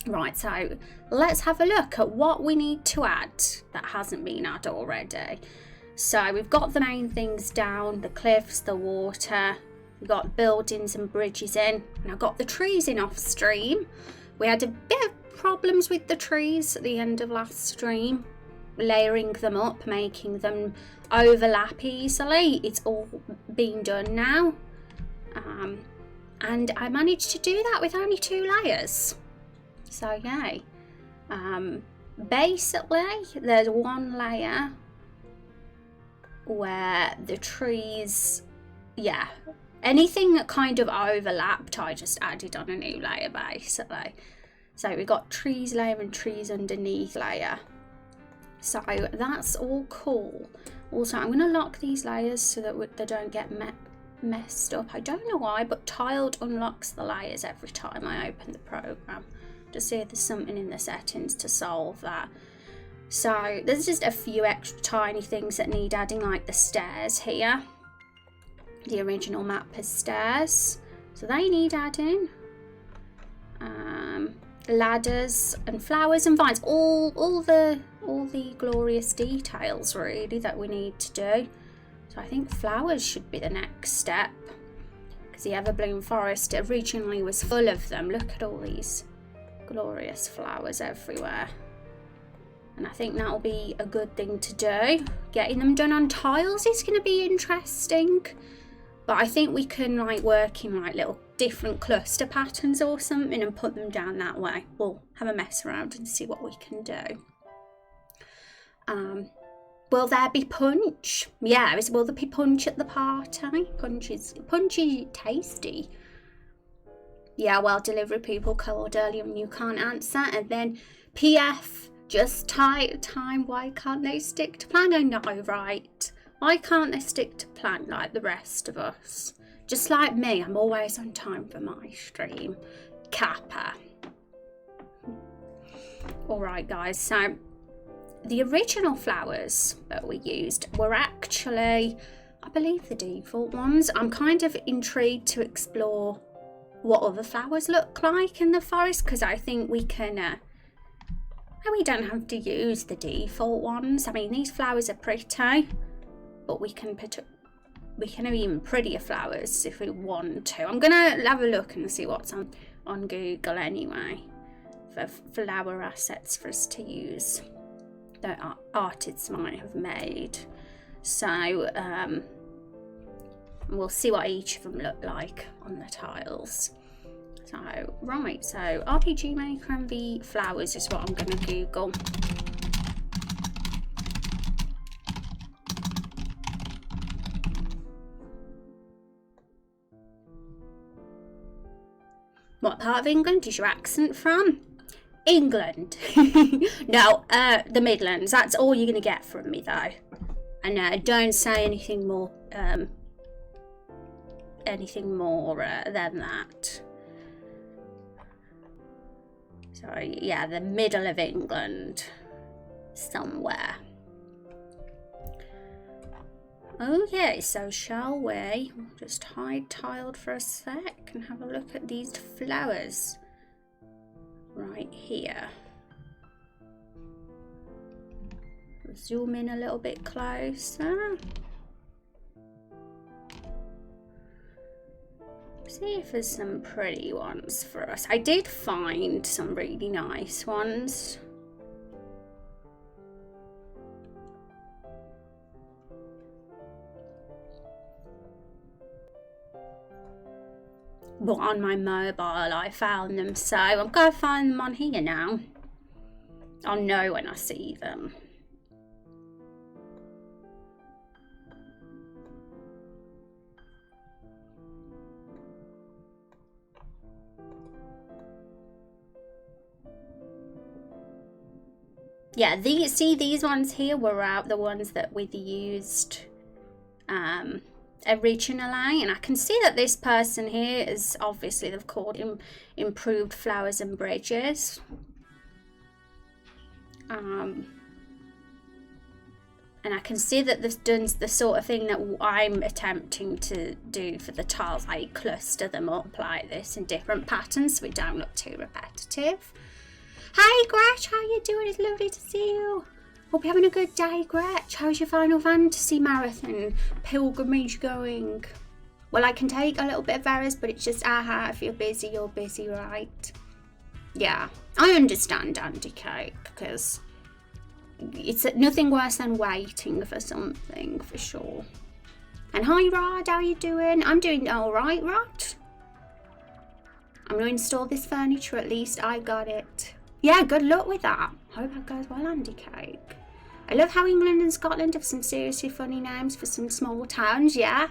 Right, so let's have a look at what we need to add that hasn't been added already. So we've got the main things down, the cliffs, the water, we've got buildings and bridges in, and I've got the trees in off stream. We had a bit of problems with the trees at the end of last stream, layering them up, making them overlap easily. It's all been done now. And I managed to do that with only 2 layers. So yay. Basically, there's one layer where the trees, yeah, anything that kind of overlapped, I just added on a new layer basically. So we've got trees layer and trees underneath layer. So that's all cool. Also, I'm going to lock these layers so that they don't get messed up. I don't know why, but TileD unlocks the layers every time I open the program. Just see if there's something in the settings to solve that. So there's just a few extra tiny things that need adding, like the stairs here. The original map has stairs, so they need adding. Ladders and flowers and vines, all the glorious details really that we need to do. So I think flowers should be the next step, because the Everbloom Forest originally was full of them. Look at all these glorious flowers everywhere, and I think that'll be a good thing to do. Getting them done on tiles is going to be interesting, but I think we can like work in like little different cluster patterns or something and put them down that way. We'll have a mess around and see what we can do. Will there be punch? Yeah, will there be punch at the party? Punch is tasty. Yeah, well, delivery people called earlier and you can't answer. And then PF, just tight time. Why can't they stick to plan? I know, right? Why can't they stick to plan like the rest of us? Just like me, I'm always on time for my stream. Kappa. Alright guys, so the original flowers that we used were actually, I believe, the default ones. I'm kind of intrigued to explore what other flowers look like in the forest, because I think we can, we don't have to use the default ones. I mean, these flowers are pretty, but we can have even prettier flowers if we want to. I'm gonna have a look and see what's on Google anyway for flower assets for us to use that artists might have made. So we'll see what each of them look like on the tiles. So right, so RPG Maker and the flowers is what I'm gonna Google. What part of England is your accent from? England. No, the Midlands. That's all you're going to get from me though. And don't say anything more than that. So yeah, the middle of England somewhere. Okay, so shall we just hide TileD for a sec and have a look at these flowers right here. Zoom in a little bit closer. See if there's some pretty ones for us. I did find some really nice ones. But on my mobile I found them, so I'm going to find them on here now. I'll know when I see them. Yeah, these ones here were out, the ones that we used originally, and I can see that this person here is obviously, they've called him Improved Flowers and Bridges. And I can see that they've done the sort of thing that I'm attempting to do for the tiles. I cluster them up like this in different patterns so we don't look too repetitive. Hey Gretch, how you doing? It's lovely to see you. Hope you're having a good day, Gretch. How's your Final Fantasy marathon pilgrimage going? Well, I can take a little bit of errors, but it's just, if you're busy, you're busy, right? Yeah, I understand, Andy Cake, because it's nothing worse than waiting for something, for sure. And hi, Rod, how you doing? I'm doing all right, Rod. I'm going to install this furniture, at least I got it. Yeah, good luck with that. Hope that goes well, Andy Cake. I love how England and Scotland have some seriously funny names for some small towns, yeah?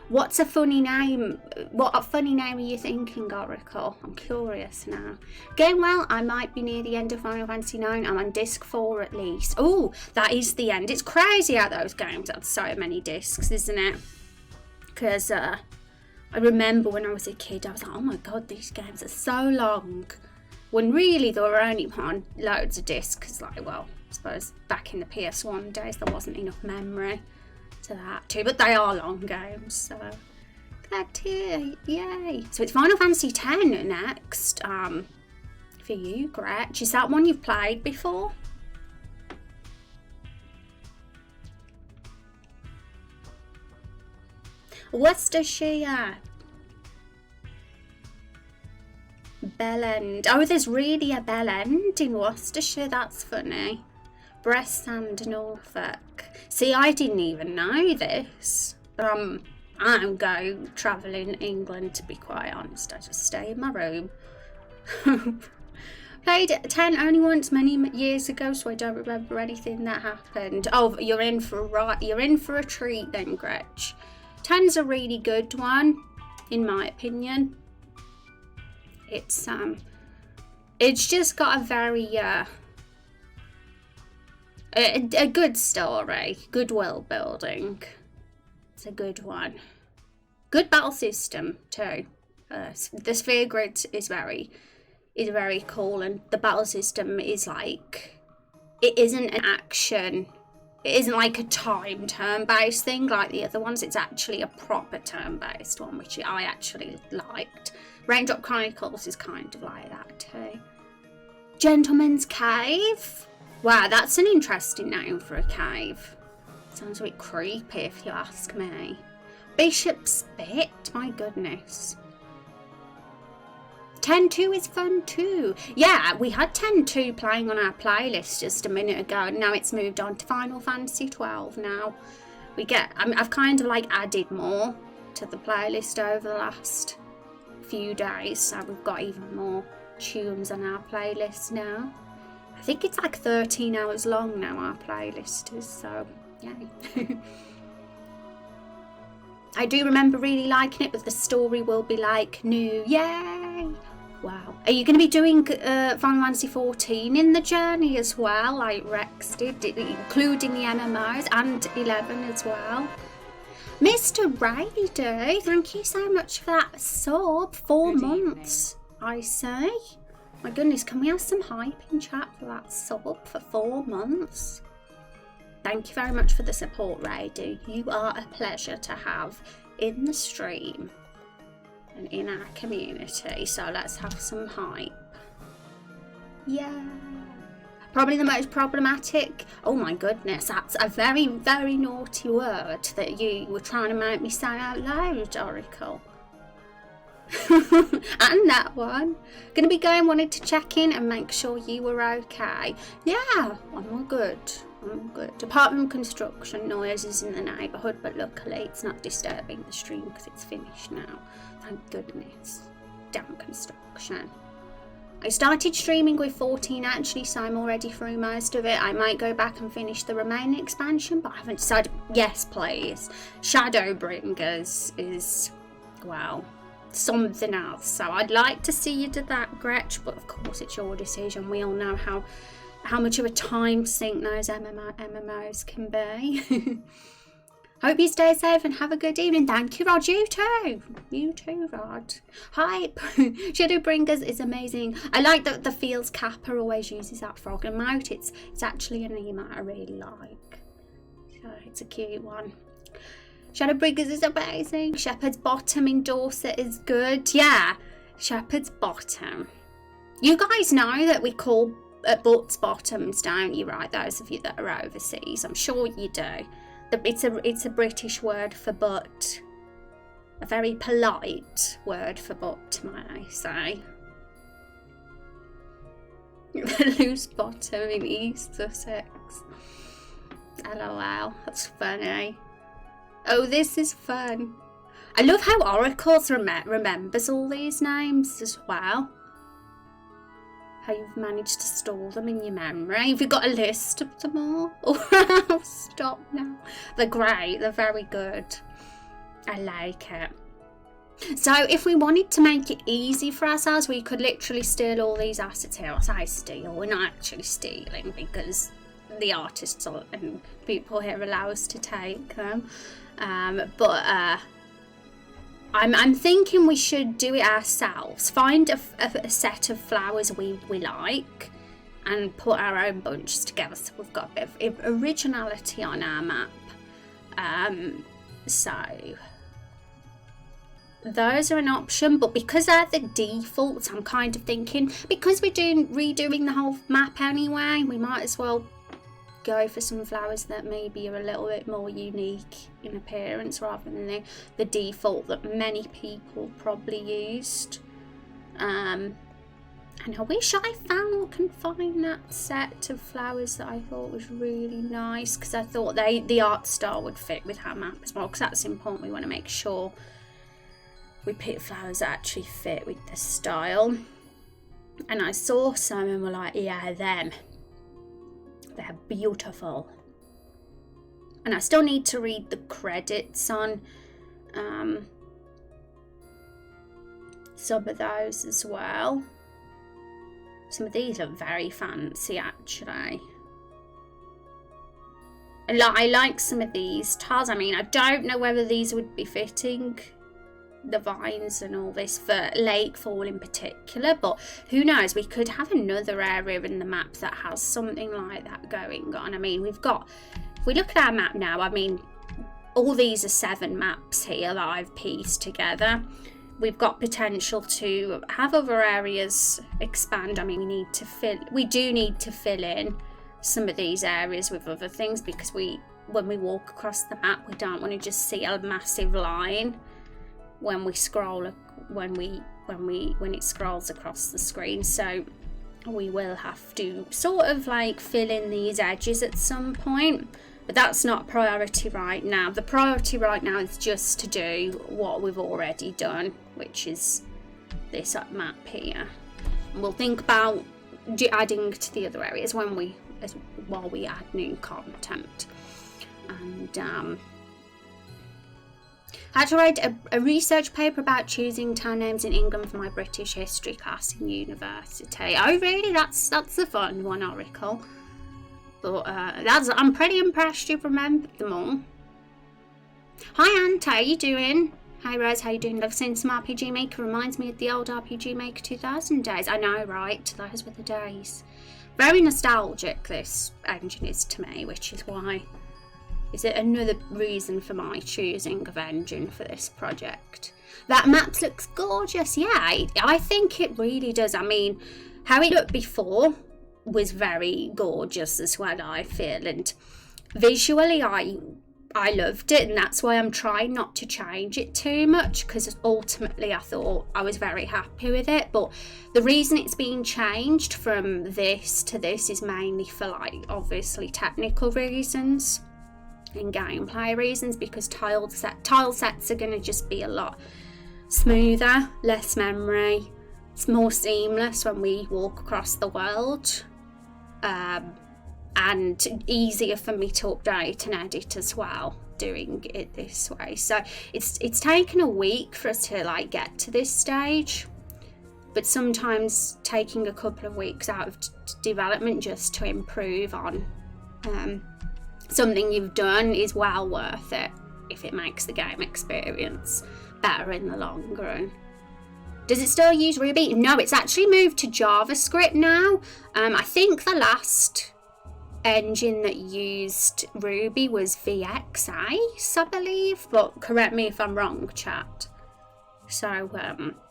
What's a funny name? What a funny name are you thinking, Oracle? I'm curious now. Going well, I might be near the end of Final Fantasy 9. I'm on disc 4 at least. Oh, that is the end. It's crazy how those games have so many discs, isn't it? Because I remember when I was a kid, I was like, oh my god, these games are so long. When really they were only on loads of discs. Like, well, I suppose back in the PS1 days there wasn't enough memory to that too, but they are long games, so glad to hear. Yay. So it's Final Fantasy X next, for you, Gretch. Is that one you've played before? Worcestershire. Bell End. Oh, there's really a Bell End in Worcestershire. That's funny. Brest and Norfolk. See, I didn't even know this. I don't go travelling England, to be quite honest. I just stay in my room. Played 10 only once many years ago, so I don't remember anything that happened. Oh, you're in for a treat then, Gretch. 10's a really good one, in my opinion. It's just got a very a good story, good world building. It's a good one. Good battle system too. The sphere grid is very cool, and the battle system is like, it isn't an action. It isn't like a turn-based thing like the other ones. It's actually a proper turn-based one, which I actually liked. Raindrop Chronicles is kind of like that too. Gentleman's Cave. Wow, that's an interesting name for a cave. Sounds a bit creepy if you ask me. Bishop's Spit, my goodness. 10-2 is fun too. Yeah, we had 10-2 playing on our playlist just a minute ago, and now it's moved on to Final Fantasy 12 now. I've kind of like added more to the playlist over the last few days, so we've got even more tunes on our playlist now. I think it's like 13 hours long now, our playlist is, so yay. I do remember really liking it, but the story will be like new. Yay! Wow. Are you going to be doing Final Fantasy 14 in the journey as well, like Rex did, including the MMOs, and 11 as well? Mr. Raider, thank you so much for that sub. 4 months, I say. My goodness, can we have some hype in chat for that sub for 4 months? Thank you very much for the support, Raider. You are a pleasure to have in the stream and in our community. So let's have some hype. Yeah. Probably the most problematic. Oh my goodness, that's a very, very naughty word that you were trying to make me say out loud, Oracle. And that one. Gonna be going, wanted to check in and make sure you were okay. Yeah, I'm all good. Apart from construction noises in the neighbourhood, but luckily it's not disturbing the stream because it's finished now. Thank goodness. Damn construction. I started streaming with 14 actually, so I'm already through most of it. I might go back and finish the remaining expansion, but I haven't decided. Yes, please. Shadowbringers is, wow, something else. So I'd like to see you do that, Gretch, but of course it's your decision. We all know how much of a time sink those MMOs can be. Hope you stay safe and have a good evening. Thank you, Rod. You too. You too, Rod. Hype. Shadowbringers is amazing. I like that the Fields Kappa always uses that frog emote. It's actually an emote I really like. So it's a cute one. Shadowbringers is amazing. Shepherd's Bottom in Dorset is good. Yeah, Shepherd's Bottom. You guys know that we call at butts bottoms, don't you? Right, those of you that are overseas, I'm sure you do. It's a British word for butt. A very polite word for butt, might I say. The loose bottom in East Sussex. LOL, that's funny. Oh, this is fun. I love how Oracles remembers all these names as well. How you've managed to store them in your memory. Have you got a list of them all? Oh, I'll stop now. They're great, they're very good. I like it. So if we wanted to make it easy for ourselves, we could literally steal all these assets here. I say steal, we're not actually stealing because the artists and people here allow us to take them. I'm thinking we should do it ourselves. Find a set of flowers we like and put our own bunches together so we've got a bit of originality on our map. So those are an option, but because they're the defaults, I'm kind of thinking, because we're redoing the whole map anyway, we might as well go for some flowers that maybe are a little bit more unique in appearance rather than the default that many people probably used. And I wish I can find that set of flowers that I thought was really nice, because I thought the art style would fit with our map as well, because that's important. We want to make sure we pick flowers that actually fit with the style. And I saw some and were like, yeah, them. They're beautiful. And I still need to read the credits on some of those as well. Some of these look very fancy, actually. I like some of these tiles. I mean, I don't know whether these would be fitting the vines and all this for Lakefall in particular, but who knows, we could have another area in the map that has something like that going on. I mean, we've got, if we look at our map now, I mean, all these are 7 maps here that I've pieced together. We've got potential to have other areas expand. I mean, we do need to fill in some of these areas with other things, because when we walk across the map, we don't want to just see a massive line when we scroll, when it scrolls across the screen. So we will have to sort of like fill in these edges at some point, but that's not priority right now. The priority right now is just to do what we've already done, which is this map here. And we'll think about adding to the other areas while we add new content. And I had to write a research paper about choosing town names in England for my British history class in university. Oh really? That's a fun one, Oracle. But I'm pretty impressed you've remembered them all. Hi Ant, how you doing? Hi Rose, how you doing? Love seeing some RPG Maker. Reminds me of the old RPG Maker 2000 days. I know, right? Those were the days. Very nostalgic this engine is to me, which is why. Is it another reason for my choosing of engine for this project? That map looks gorgeous. Yeah, I think it really does. I mean, how it looked before was very gorgeous as well, I feel. And visually, I loved it. And that's why I'm trying not to change it too much, because ultimately I thought I was very happy with it. But the reason it's being changed from this to this is mainly for, like, obviously technical reasons and gameplay reasons, because tile sets are going to just be a lot smoother, less memory, it's more seamless when we walk across the world, and easier for me to update and edit as well doing it this way. So it's taken a week for us to like get to this stage, but sometimes taking a couple of weeks out of development just to improve on something you've done is well worth it if it makes the game experience better in the long run. Does it still use Ruby? No, it's actually moved to JavaScript now. I think the last engine that used Ruby was VXAce, I believe, but correct me if I'm wrong, chat. So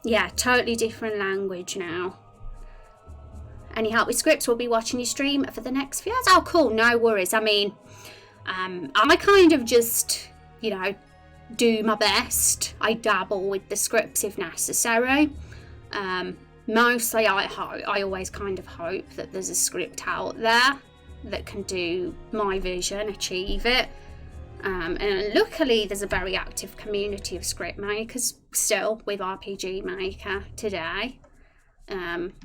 yeah, totally different language now. Any help with scripts? We'll be watching your stream for the next few hours. Oh, cool. No worries. I mean, I kind of just, you know, do my best. I dabble with the scripts if necessary. Mostly I always kind of hope that there's a script out there that can do my vision, achieve it. And luckily there's a very active community of script makers still with RPG Maker today,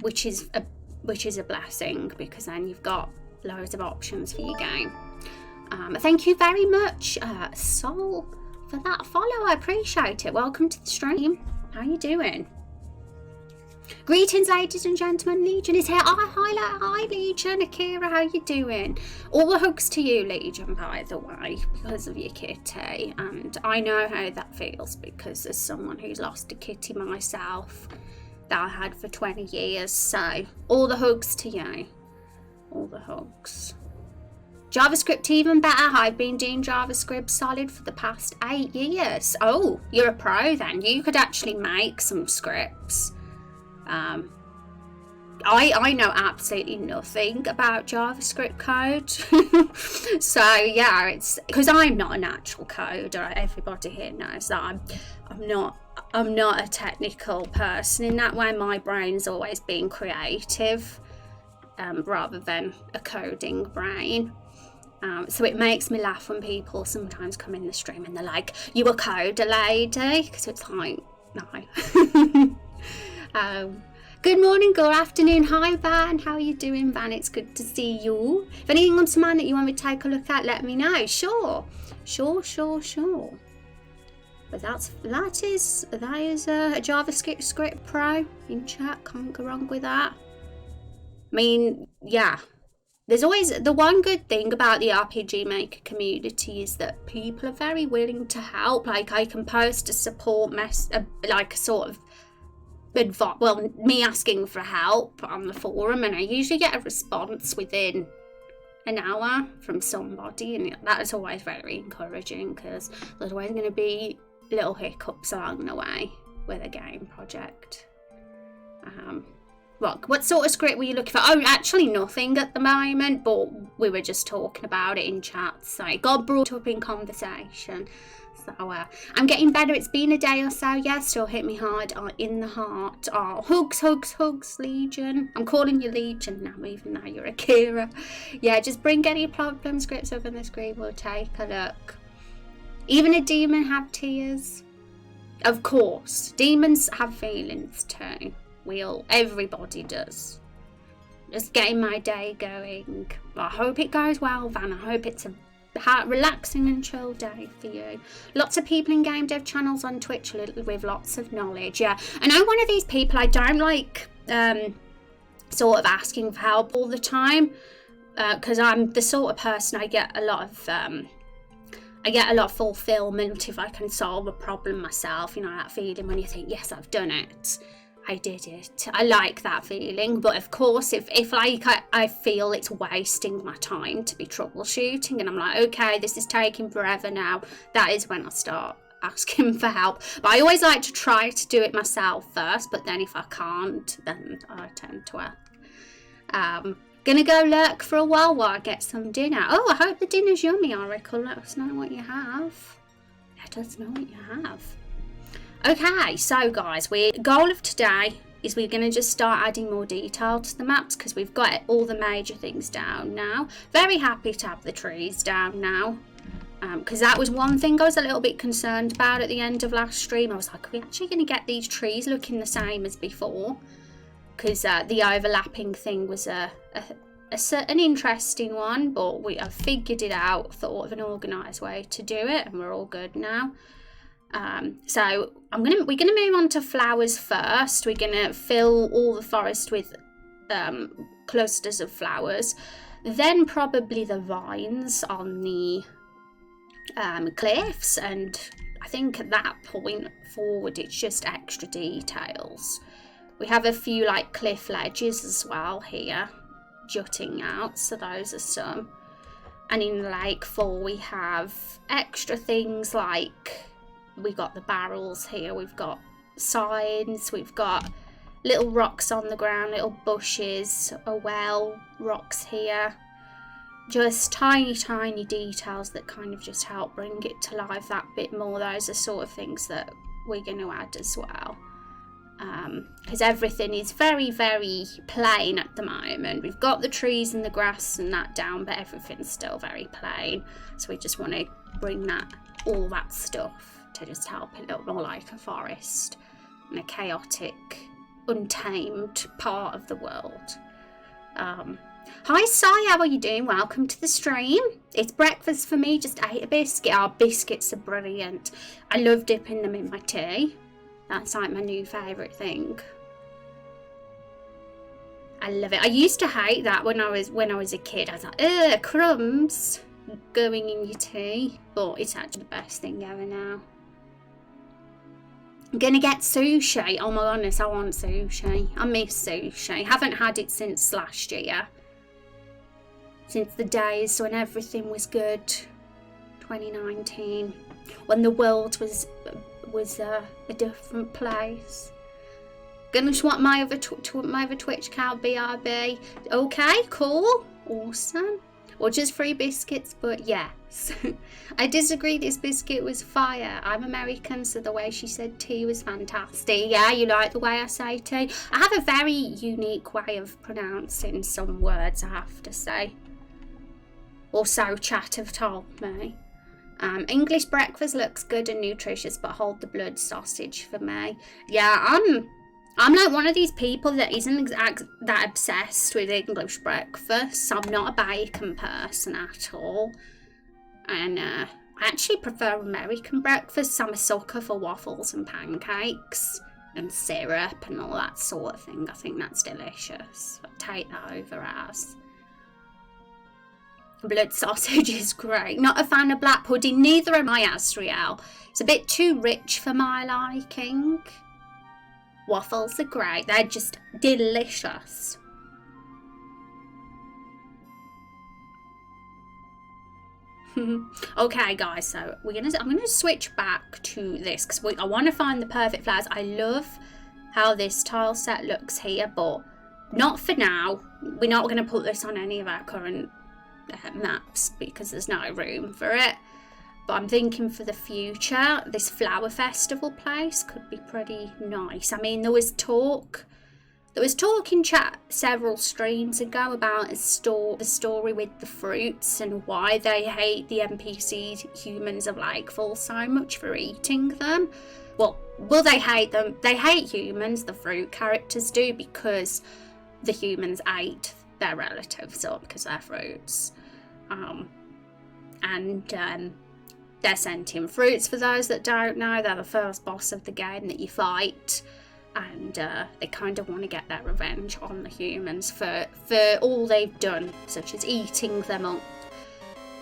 which is a blessing, because then you've got loads of options for your game. Thank you very much, Sol, for that follow. I appreciate it. Welcome to the stream. How you doing? Greetings, ladies and gentlemen. Legion is here. Oh, hi Legion. Akira, how you doing? All the hugs to you, Legion, by the way, because of your kitty. And I know how that feels, because as someone who's lost a kitty myself that I had for 20 years. So all the hugs to you. All the hugs. JavaScript even better. I've been doing JavaScript solid for the past 8 years. Oh, you're a pro then. You could actually make some scripts. I know absolutely nothing about JavaScript code. So yeah, it's because I'm not a natural coder. Everybody here knows that I'm not a technical person in that way. My brain's always been creative, rather than a coding brain. So it makes me laugh when people sometimes come in the stream and they're like, "You a coder, lady?" Because it's like, no. Good morning, good afternoon. Hi, Van. How are you doing, Van? It's good to see you. If anything on demand that you want me to take a look at, let me know. Sure. But that is a JavaScript script pro in chat. Can't go wrong with that. I mean, yeah. There's always the one good thing about the RPG Maker community is that people are very willing to help. Like, I can post a support like a sort of me asking for help on the forum, and I usually get a response within an hour from somebody, and that is always very encouraging, because there's always going to be little hiccups along the way with a game project. What sort of script were you looking for? Oh, actually nothing at the moment, but we were just talking about it in chat, so it got brought up in conversation. So I'm getting better. It's been a day or so. Yeah, still hit me hard in the heart. Oh, hugs, Legion. I'm calling you Legion now, even though you're Akira. Yeah, just bring any problem scripts up on the screen. We'll take a look. Even a demon have tears. Of course, demons have feelings too. Everybody does. Just getting my day going. I hope it goes well, Van. I hope it's a relaxing and chill day for you. Lots of people in game dev channels on Twitch with lots of knowledge. Yeah, and I'm one of these people. I don't like sort of asking for help all the time, because I'm the sort of person I get a lot of fulfillment if I can solve a problem myself. You know, that feeling when you think, yes, I've done it, I did it. I like that feeling. But of course, if like I feel it's wasting my time to be troubleshooting, and I'm like, okay, this is taking forever now, that is when I start asking for help. But I always like to try to do it myself first, but then if I can't, then I tend to ask. Gonna go lurk for a while I get some dinner. Oh, I hope the dinner's yummy, Oracle. Let us know what you have. Let us know what you have. Okay, so guys, goal of today is we're going to just start adding more detail to the maps, because we've got all the major things down now. Very happy to have the trees down now, because that was one thing I was a little bit concerned about at the end of last stream. I was like, are we actually going to get these trees looking the same as before? Because the overlapping thing was an interesting one, but I've figured it out, thought of an organised way to do it, and we're all good now. So we're gonna move on to flowers first. We're gonna fill all the forest with clusters of flowers, then probably the vines on the cliffs, and I think at that point forward it's just extra details. We have a few like cliff ledges as well here jutting out, so those are some. And in Lake 4 we have extra things like we've got the barrels here, we've got signs, we've got little rocks on the ground, little bushes, a well, rocks here. Just tiny, tiny details that kind of just help bring it to life that bit more. Those are sort of things that we're going to add as well. Because everything is very, very plain at the moment. We've got the trees and the grass and that down, but everything's still very plain. So we just want to bring all that stuff to just help it look more like a forest and a chaotic, untamed part of the world. Hi Si, how are you doing? Welcome to the stream. It's breakfast for me, just ate a biscuit. Our biscuits are brilliant. I love dipping them in my tea. That's like my new favourite thing. I love it. I used to hate that when I was a kid. I was like, ugh, crumbs going in your tea. But it's actually the best thing ever now. I'm gonna get sushi. Oh my goodness, I want sushi. I miss sushi. Haven't had it since last year. Since the days when everything was good. 2019. When the world was a different place. Gonna swap my other Twitch account, BRB. Okay, cool, awesome. Or just free biscuits, but yes. I disagree, this biscuit was fire. I'm American, so the way she said tea was fantastic. Yeah, you like the way I say tea? I have a very unique way of pronouncing some words, I have to say. Or so chat have told me. English breakfast looks good and nutritious, but hold the blood sausage for me. Yeah, I'm like one of these people that isn't that obsessed with English breakfast. I'm not a bacon person at all. And I actually prefer American breakfast. I'm a sucker for waffles and pancakes and syrup and all that sort of thing. I think that's delicious. I'll take that over as. Blood sausage is great. Not a fan of black pudding, neither am I, Asriel. It's a bit too rich for my liking. Waffles are great, they're just delicious. Okay guys, so I'm gonna switch back to this because I want to find the perfect flowers. I love how this tile set looks here, but not for now. We're not going to put this on any of our current maps because there's no room for it, but I'm thinking for the future this flower festival place could be pretty nice. I mean, there was talk in chat several streams ago about the story with the fruits and why they hate the NPCs humans of Lakefall so much for eating them. Well, they hate them. They hate humans, the fruit characters do, because the humans ate their relatives up because they're fruits. They're sentient fruits, for those that don't know. They're the first boss of the game that you fight, and they kind of want to get their revenge on the humans for all they've done, such as eating them up.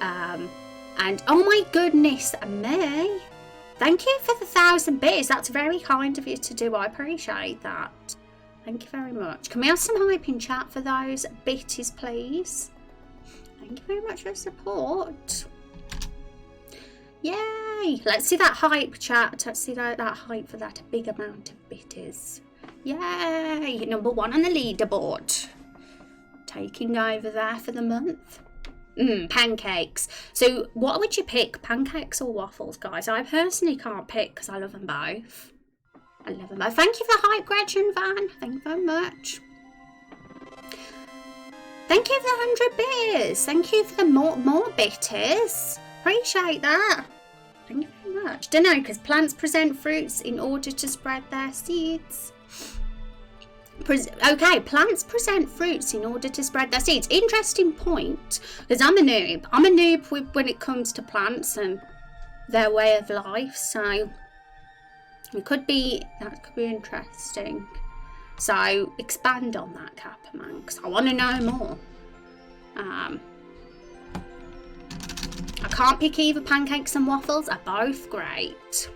And oh my goodness me, thank you for the 1,000 bits. That's very kind of you to do. I appreciate that. Thank you very much. Can we have some hype in chat for those bitties, please? Thank you very much for the support. Yay! Let's see that hype, chat. Let's see that hype for that big amount of bitties. Yay! Number 1 on the leaderboard. Taking over there for the month. Pancakes. So what would you pick? Pancakes or waffles, guys? I personally can't pick because I love them both. I love them both. Thank you for the hype, Gretchen Van. Thank you very much. Thank you for the 100 beers. Thank you for the more bitties. Appreciate that. Thank you very much. Don't know, because plants present fruits in order to spread their seeds. Okay, plants present fruits in order to spread their seeds. Interesting point, because I'm a noob. I'm a noob when it comes to plants and their way of life, so that could be interesting. So expand on that, Capman, because I want to know more. I can't pick either. Pancakes and waffles are both great.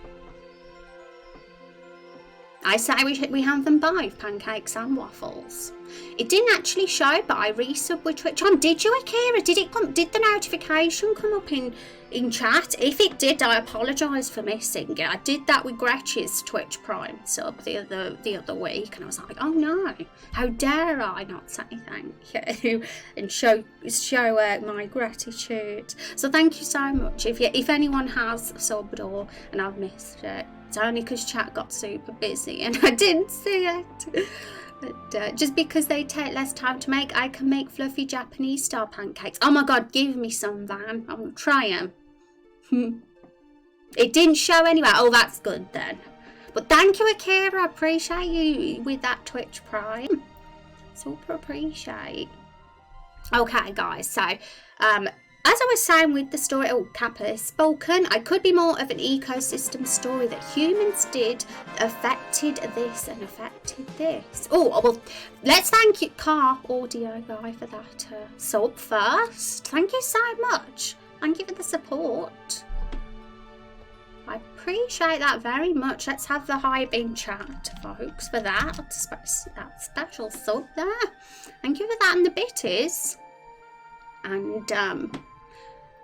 I say we have them both, pancakes and waffles. It didn't actually show, but I resub with Twitch on. Did you, Akira? Did the notification come up in chat? If it did, I apologise for missing it. I did that with Gretchen's Twitch Prime sub the other week, and I was like, oh no, how dare I not say thank you and show my gratitude. So thank you so much. If anyone has subbed and I've missed it, it's only because chat got super busy and I didn't see it. But just because they take less time to make, I can make fluffy Japanese style pancakes. Oh my god, give me some, Van. I'll try them. It didn't show anyway. Oh, that's good then. But thank you, Akira. I appreciate you with that Twitch Prime. Super appreciate. Okay, guys. So, as I was saying with the story, Kappa spoken, I could be more of an ecosystem story that humans did affected this and affected this. Oh, well, let's thank you, Car Audio Guy, for that sub first. Thank you so much. Thank you for the support. I appreciate that very much. Let's have the hype in chat, folks, for that special sub there. Thank you for that and the bitties. And,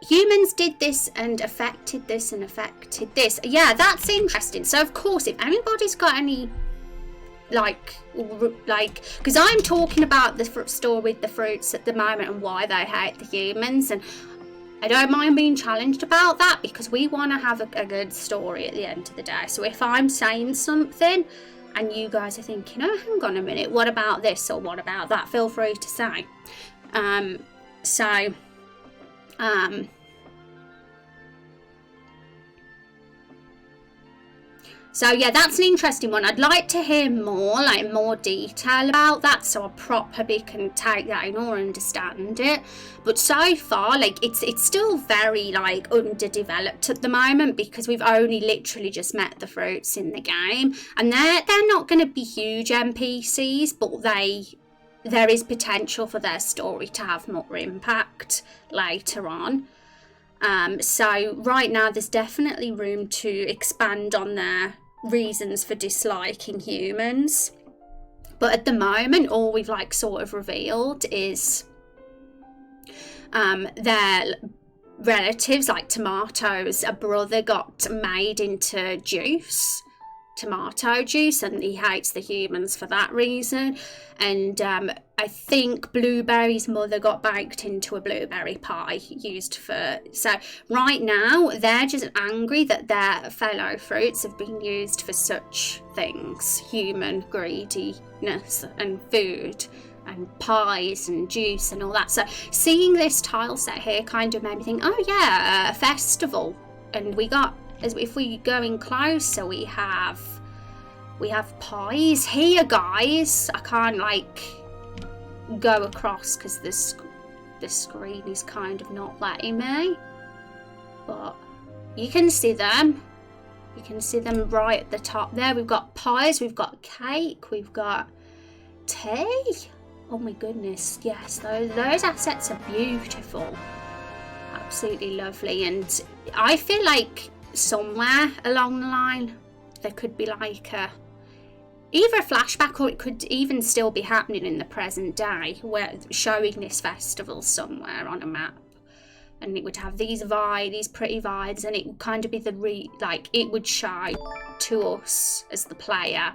humans did this and affected this and affected this. Yeah, that's interesting. So, of course, if anybody's got any, like, because I'm talking about the store with the fruits at the moment and why they hate the humans, and I don't mind being challenged about that because we want to have a good story at the end of the day. So if I'm saying something and you guys are thinking, oh, hang on a minute, what about this or what about that? Feel free to say. So yeah, that's an interesting one. I'd like to hear more detail about that, so I properly can take that in or understand it. But so far, like, it's still very, like, underdeveloped at the moment because we've only literally just met the fruits in the game, and they're not going to be huge NPCs, but there is potential for their story to have more impact later on. So right now there's definitely room to expand on their reasons for disliking humans, but at the moment all we've like sort of revealed is their relatives, like Tomato's a brother got made into tomato juice, and he hates the humans for that reason. And I think Blueberry's mother got baked into a blueberry pie used for... So right now they're just angry that their fellow fruits have been used for such things, human greediness and food and pies and juice and all that. So seeing this tile set here kind of made me think, oh yeah, a festival. And we got, as if we go in closer, we have pies here, guys. I can't like go across because the screen is kind of not letting me, but you can see them. You can see them right at the top there. We've got pies, we've got cake, we've got tea. Oh my goodness, yes, those assets are beautiful, absolutely lovely. And I feel like somewhere along the line there could be like either a flashback, or it could even still be happening in the present day, where showing this festival somewhere on a map, and it would have these pretty vibes, and it would kind of be it would show to us as the player,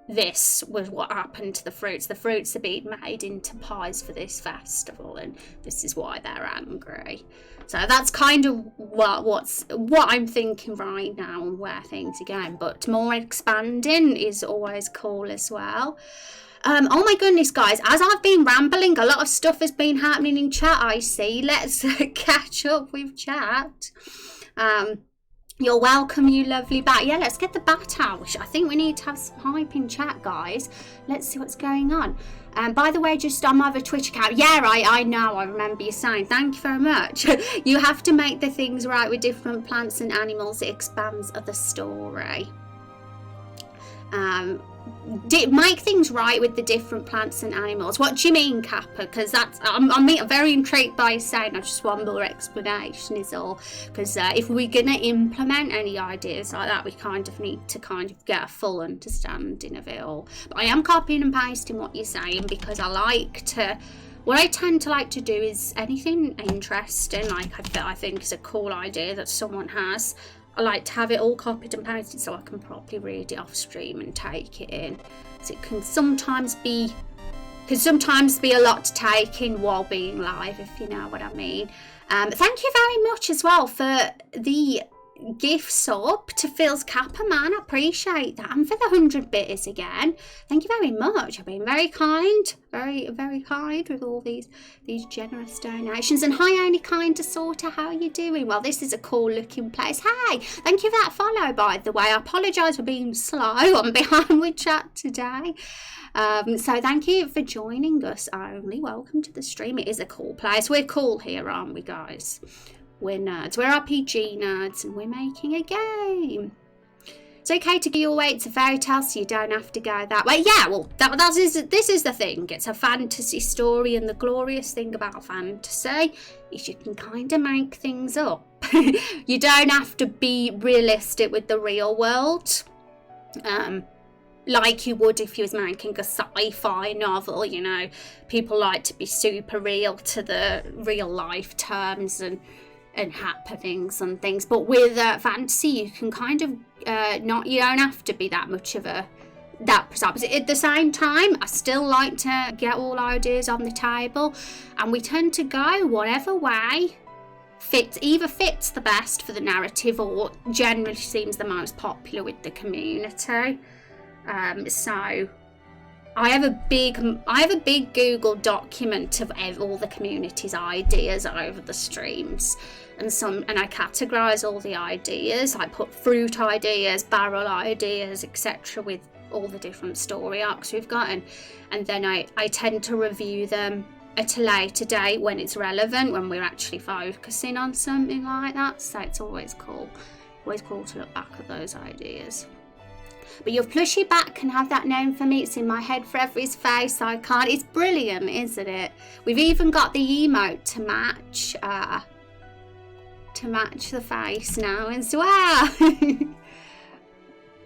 this was what happened to the fruits. The fruits are being made into pies for this festival, and this is why they're angry. So that's kind of what I'm thinking right now and where things are going. But more expanding is always cool as well. Oh my goodness, guys, as I've been rambling, a lot of stuff has been happening in chat, I see. Let's catch up with chat. You're welcome, you lovely bat. Yeah, let's get the bat out. I think we need to have some hype in chat, guys. Let's see what's going on. By the way, just on my other Twitch account, yeah, I know, I remember you saying, thank you very much. You have to make the things right with different plants and animals. It expands the story. make things right with the different plants and animals. What do you mean, Kappa? Because I'm very intrigued by you saying. I just want more explanation is all. Because if we're going to implement any ideas like that, we kind of need to kind of get a full understanding of it all. But I am copying and pasting what you're saying because what I tend to like to do is anything interesting, like I think is a cool idea that someone has. I like to have it all copied and pasted so I can properly read it off stream and take it in. So it can sometimes be a lot to take in while being live, if you know what I mean. Thank you very much as well for the gift sub to Phil's Kappa, man. I appreciate that, and for the 100 bits again. Thank you very much. I've been very kind, very, very kind with all these generous donations. And hi, only kind of sorta, how are you doing? Well, this is a cool looking place. Hey, thank you for that follow, by the way. I apologise for being slow. I'm behind with chat today. So thank you for joining us, Only. Welcome to the stream. It is a cool place. We're cool here, aren't we, guys? We're nerds, we're RPG nerds, and we're making a game. It's okay to go your way, it's a fairy tale, so you don't have to go that way. Yeah, well, this is the thing. It's a fantasy story, and the glorious thing about fantasy is you can kind of make things up. You don't have to be realistic with the real world. Like you would if you was making a sci-fi novel, you know. People like to be super real to the real life terms and happenings and things, but with fantasy you can kind of you don't have to be that much of that precise. At the same time, I still like to get all ideas on the table, and we tend to go whatever way either fits the best for the narrative or generally seems the most popular with the community. So I have a big Google document of all the community's ideas over the streams, and I categorize all the ideas. I put fruit ideas, barrel ideas, etc., with all the different story arcs we've got, and then I tend to review them at a later date when it's relevant, when we're actually focusing on something like that. So it's always cool to look back at those ideas. But your plushie bat can have that name for me. It's in my head forever. His face icon. It's brilliant, isn't it? We've even got the emote to match the face now as well.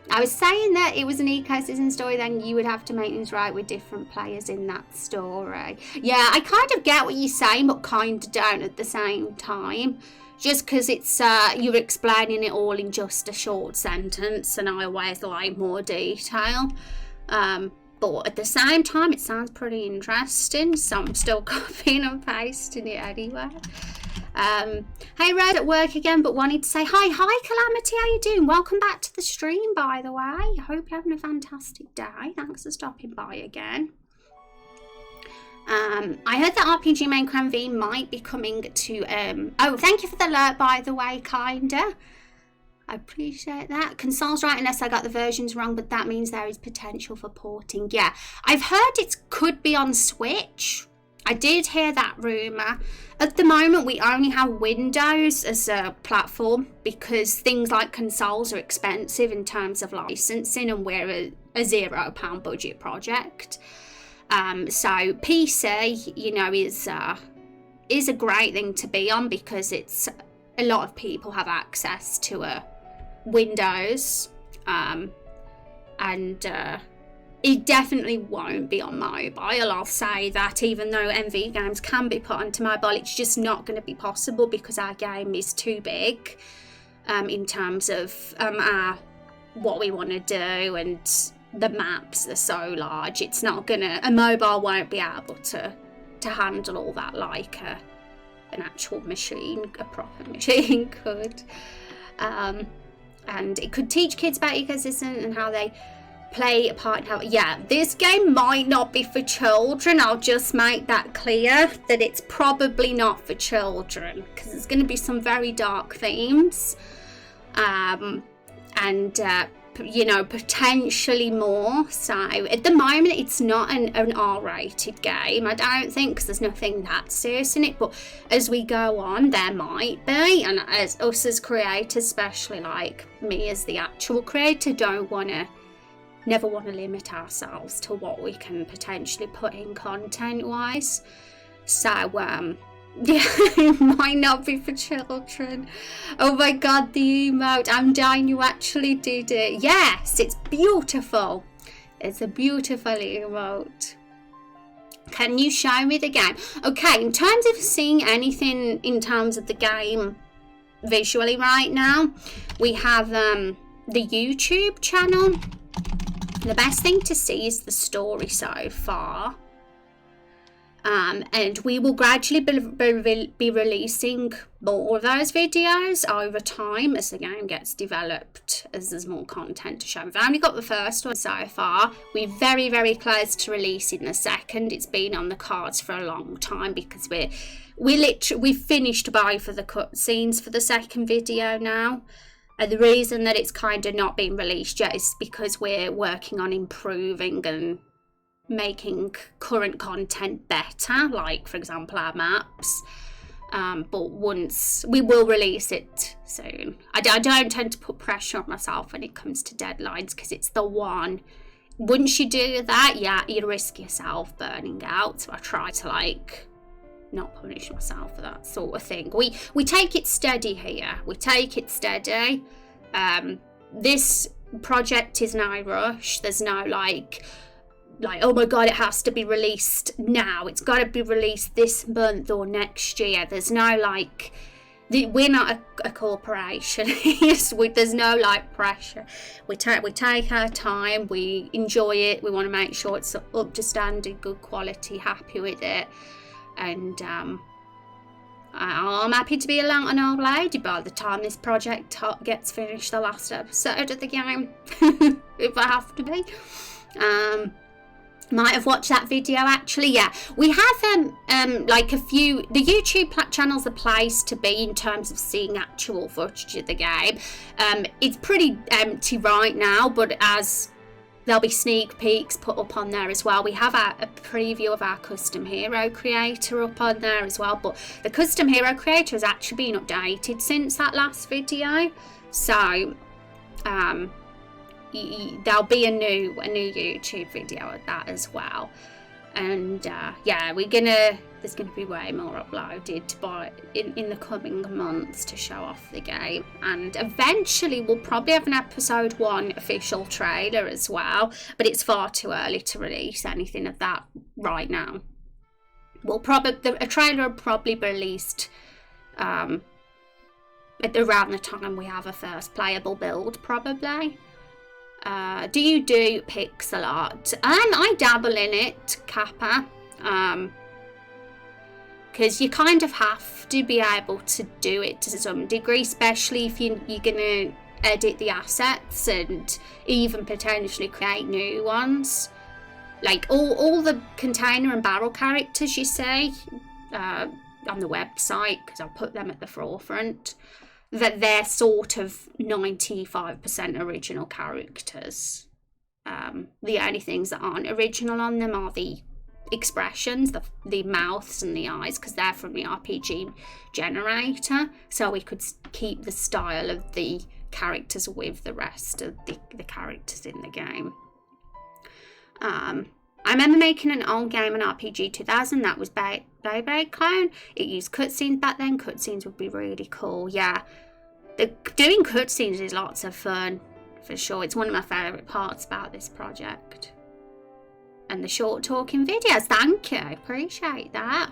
I was saying that it was an ecosystem story, then you would have to make things right with different players in that story. Yeah, I kind of get what you're saying, but kind of don't at the same time. Just because it's you're explaining it all in just a short sentence, and I always like more detail. But at the same time, it sounds pretty interesting, so I'm still copying and pasting it anyway. Hey, Red at work again, but wanted to say hi. Calamity, how you doing? Welcome back to the stream, by the way. I hope you're having a fantastic day. Thanks for stopping by again. I heard that RPG Minecraft V might be coming to oh, thank you for the alert, by the way, kinda. I appreciate that. Consoles right, unless I got the versions wrong, but that means there is potential for porting. Yeah, I've heard it could be on Switch. I did hear that rumour. At the moment, we only have Windows as a platform because things like consoles are expensive in terms of licensing, and we're a £0 budget project. So PC, you know, is a great thing to be on because it's a lot of people have access to a Windows, and it definitely won't be on mobile. I'll say that, even though MV games can be put onto mobile, it's just not going to be possible because our game is too big in terms of what we want to do, and the maps are so large. It's not gonna, a mobile won't be able to handle all that like an actual machine, a proper machine could. And it could teach kids about ecosystem and how they play a part in how, yeah, this game might not be for children. I'll just make that clear that it's probably not for children because there's going to be some very dark themes, and you know, potentially more. So at the moment it's not an R-rated game, I don't think, because there's nothing that serious in it, but as we go on there might be, and as us as creators, especially like me as the actual creator, don't want to never want to limit ourselves to what we can potentially put in content wise. So yeah, it might not be for children. Oh my god, the emote, I'm dying you actually did it. Yes, it's beautiful. It's a beautiful emote. Can you show me the game? Okay, in terms of seeing anything in terms of the game visually right now, we have the YouTube channel. The best thing to see is the story so far. And we will gradually be releasing more of those videos over time as the game gets developed, as there's more content to show. We've only got the first one so far. We're very, very close to releasing the second. It's been on the cards for a long time because we've finished both of the cutscenes for the second video now. And the reason that it's kind of not been released yet is because we're working on improving and making current content better, like for example our maps, but once we will release it soon. I don't tend to put pressure on myself when it comes to deadlines, because it's the one, once you do that, yeah, you risk yourself burning out. So I try to like not punish myself for that sort of thing. We take it steady here. We take it steady. This project is no rush. There's no like oh my god, it has to be released now, it's got to be released this month or next year. There's no like, we're not a corporation. There's no like pressure. We take our time, we enjoy it, we want to make sure it's up to standard, good quality, happy with it. And I'm happy to be an old lady by the time this project gets finished, the last episode of the game. If I have to be. Might have watched that video actually. Yeah, we have like a few, the YouTube channel's a place to be in terms of seeing actual footage of the game. It's pretty empty right now, but as there'll be sneak peeks put up on there as well. We have a preview of our custom hero creator up on there as well, but the custom hero creator has actually been updated since that last video, so there'll be a new YouTube video of that as well. And yeah, there's gonna be way more uploaded in the coming months to show off the game, and eventually we'll probably have an episode 1 official trailer as well, but it's far too early to release anything of that right now. A trailer will probably be released at around the time we have a first playable build, probably. Do you do pixel art? I dabble in it, Kappa, because you kind of have to be able to do it to some degree, especially if you're going to edit the assets and even potentially create new ones. Like all the container and barrel characters you see on the website, because I'll put them at the forefront, that they're sort of 95% original characters. The only things that aren't original on them are the expressions, the mouths and the eyes, because they're from the RPG generator, so we could keep the style of the characters with the rest of the characters in the game. I remember making an old game, an RPG 2000, that was Beyblade Clone. It used cutscenes back then. Cutscenes would be really cool, yeah. Doing cutscenes is lots of fun, for sure. It's one of my favourite parts about this project. And the short talking videos, thank you, appreciate that.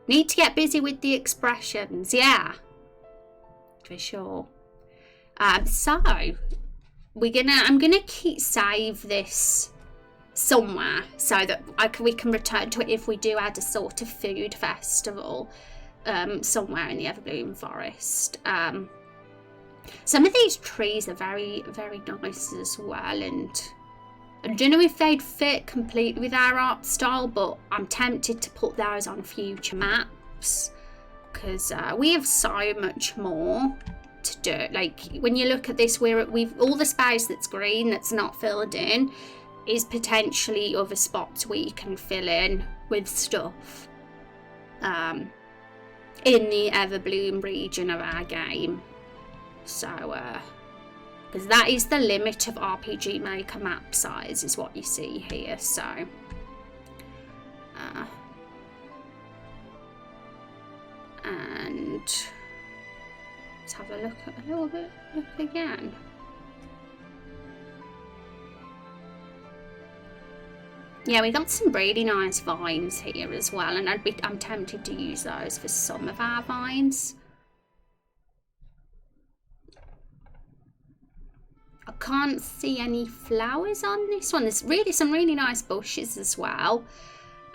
Need to get busy with the expressions, yeah, for sure. So I'm gonna save this somewhere so that we can return to it if we do add a sort of food festival somewhere in the Everbloom Forest. Some of these trees are very, very nice as well, and I don't know if they'd fit completely with our art style, but I'm tempted to put those on future maps, because we have so much more to do. Like when you look at this, we've all the space that's green that's not filled in is potentially other spots we can fill in with stuff in the Everbloom region of our game. So because that is the limit of RPG Maker map size, is what you see here. So and let's have a look at a little bit, look again. Yeah, we got some really nice vines here as well, and I'm tempted to use those for some of our vines. I can't see any flowers on this one. There's really some really nice bushes as well.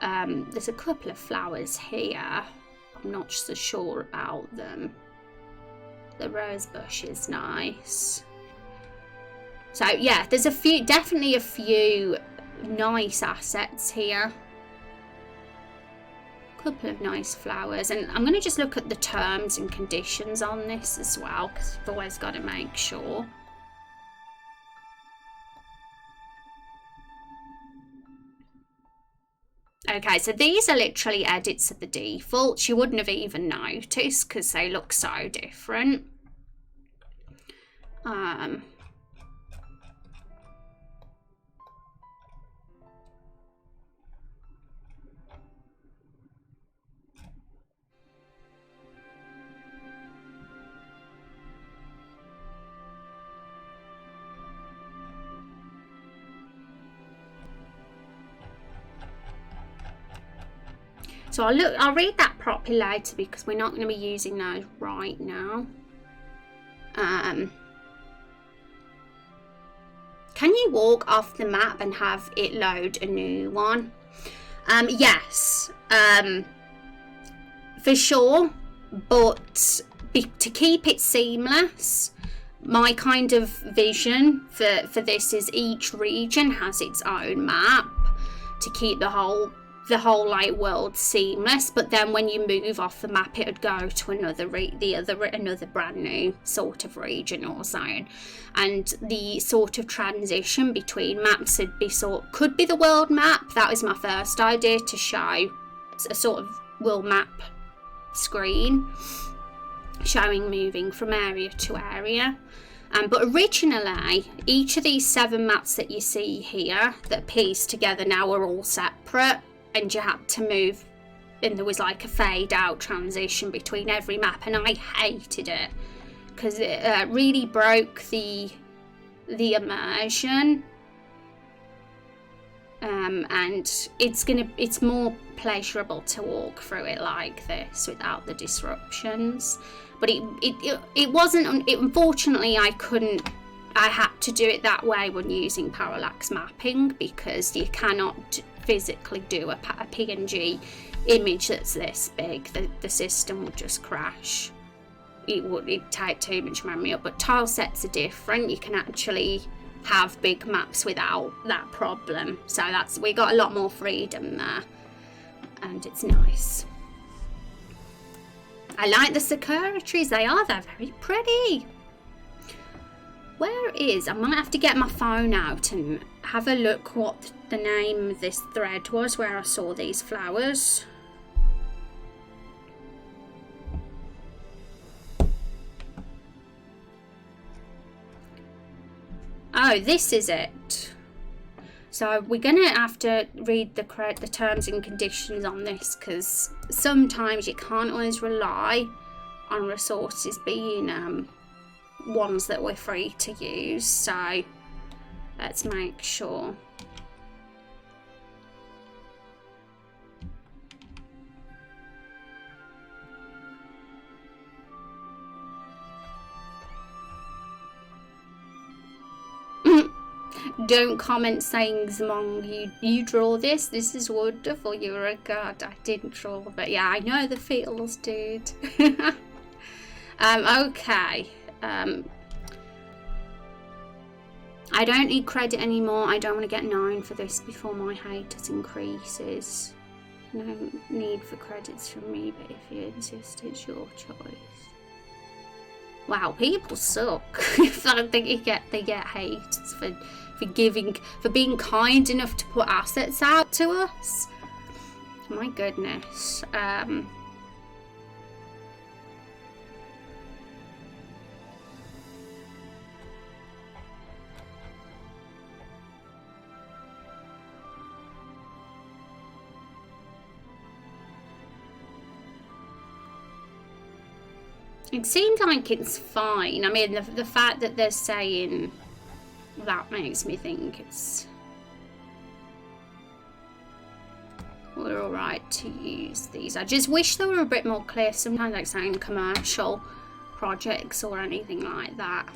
There's a couple of flowers here. I'm not so sure about them. The rose bush is nice. So yeah, there's definitely a few nice assets here. Couple of nice flowers, and I'm going to just look at the terms and conditions on this as well, because I've always got to make sure. Okay, so these are literally edits of the defaults. You wouldn't have even noticed because they look so different. So I'll read that properly later because we're not going to be using those right now. Can you walk off the map and have it load a new one? Yes, for sure, but to keep it seamless, my kind of vision for this is each region has its own map to keep the whole like world seamless, but then when you move off the map it would go to another brand new sort of region or zone, and the sort of transition between maps could be the world map. That was my first idea, to show a sort of world map screen showing moving from area to area. But originally, each of these 7 maps that you see here that piece together now are all separate, and you had to move, and there was like a fade out transition between every map, and I hated it because it really broke the immersion. And it's more pleasurable to walk through it like this without the disruptions. But it wasn't. Unfortunately, I had to do it that way when using parallax mapping, because you cannot physically do a PNG image that's this big. The system would just crash. It'd take too much memory up. But tile sets are different. You can actually have big maps without that problem. So we got a lot more freedom there, and it's nice. I like the sakura trees. They're very pretty. I might have to get my phone out and have a look what the name of this thread was where I saw these flowers. Oh, this is it. So we're gonna have to read the terms and conditions on this, because sometimes you can't always rely on resources being ones that we're free to use. So let's make sure. Don't comment saying, Zmong, you draw this is wonderful, you're a god. I didn't draw, but yeah, I know the feels, dude. Okay. I don't need credit anymore. I don't want to get 9 for this before my haters increases. No need for credits from me, but if you insist, it's your choice. Wow, people suck. I think they get hate for being kind enough to put assets out to us. My goodness. It seems like it's fine. I mean, the fact that they're saying that makes me think we're alright to use these. I just wish they were a bit more clear. Sometimes, like saying commercial projects or anything like that.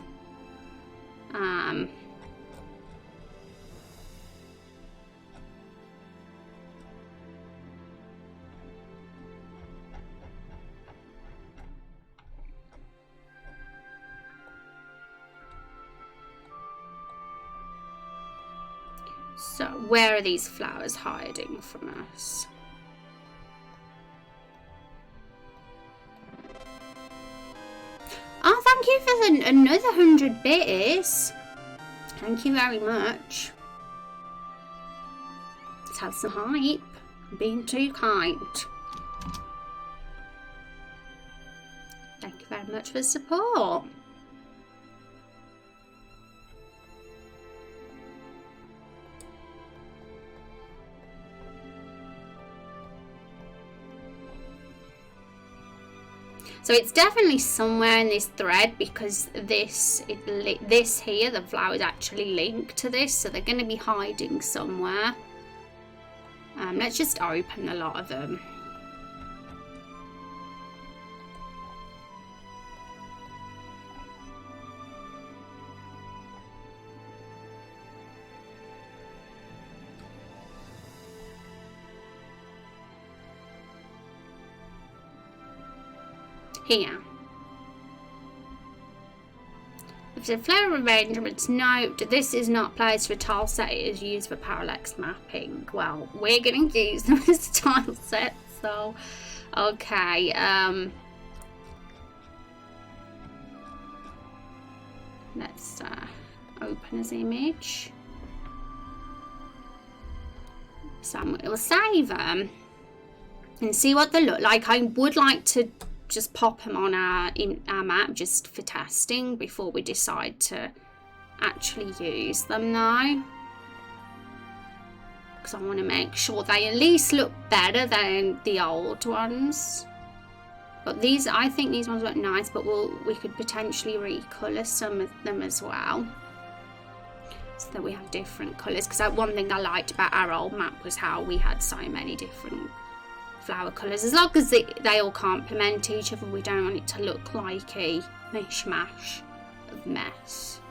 So, where are these flowers hiding from us? Oh, thank you for another 100 bits. Thank you very much. Let's have some hype. I'm being too kind. Thank you very much for the support. So it's definitely somewhere in this thread, because this here, the flower, is actually linked to this, so they're going to be hiding somewhere. Let's just open a lot of them. Here. If the flower arrangements, note this is not placed for tile set, it is used for parallax mapping. Well, we're going to use them as tile sets, so okay. Let's open as image. So we'll save them and see what they look like. I would like to just pop them on our map just for testing before we decide to actually use them now, because I want to make sure they at least look better than the old ones. But these, I think these ones look nice, but we could potentially recolour some of them as well, so that we have different colours. Because one thing I liked about our old map was how we had so many different flower colours. As long as they all complement each other, we don't want it to look like a mishmash of mess.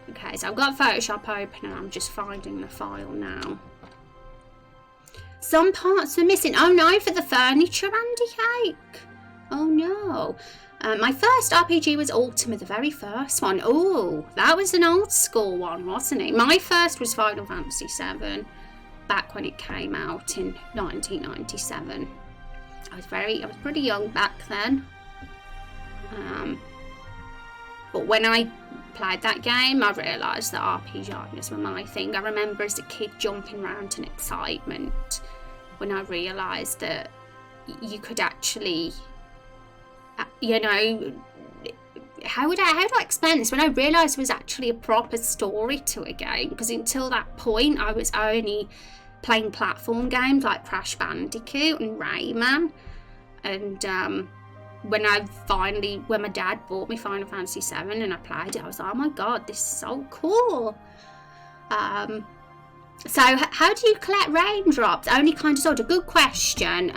Okay, so I've got Photoshop open and I'm just finding the file now. Some parts are missing. Oh no, for the furniture, Andy Cake. Oh no. My first RPG was Ultima, the very first one. Oh, that was an old school one, wasn't it? My first was Final Fantasy VII. Back when it came out in 1997. I was pretty young back then. But when I played that game, I realised that RPGs were my thing. I remember as a kid jumping around in excitement when I realised that you could actually, you know, how do I explain this? When I realised there was actually a proper story to a game, because until that point I was only playing platform games like Crash Bandicoot and Rayman, and when my dad bought me Final Fantasy VII and I played it, I was like, oh my god, this is so cool. So how do you collect raindrops? Only kind of sort of good question.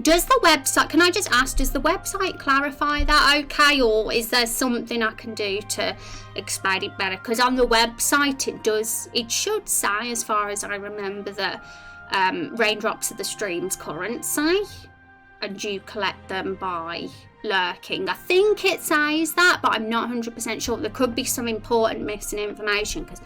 Does the website, can I just ask, does the website clarify that okay, or is there something I can do to explain it better? Because on the website it should say, as far as I remember, that raindrops are the stream's currency and you collect them by lurking. I think it says that, but I'm not 100% sure. There could be some important missing information, because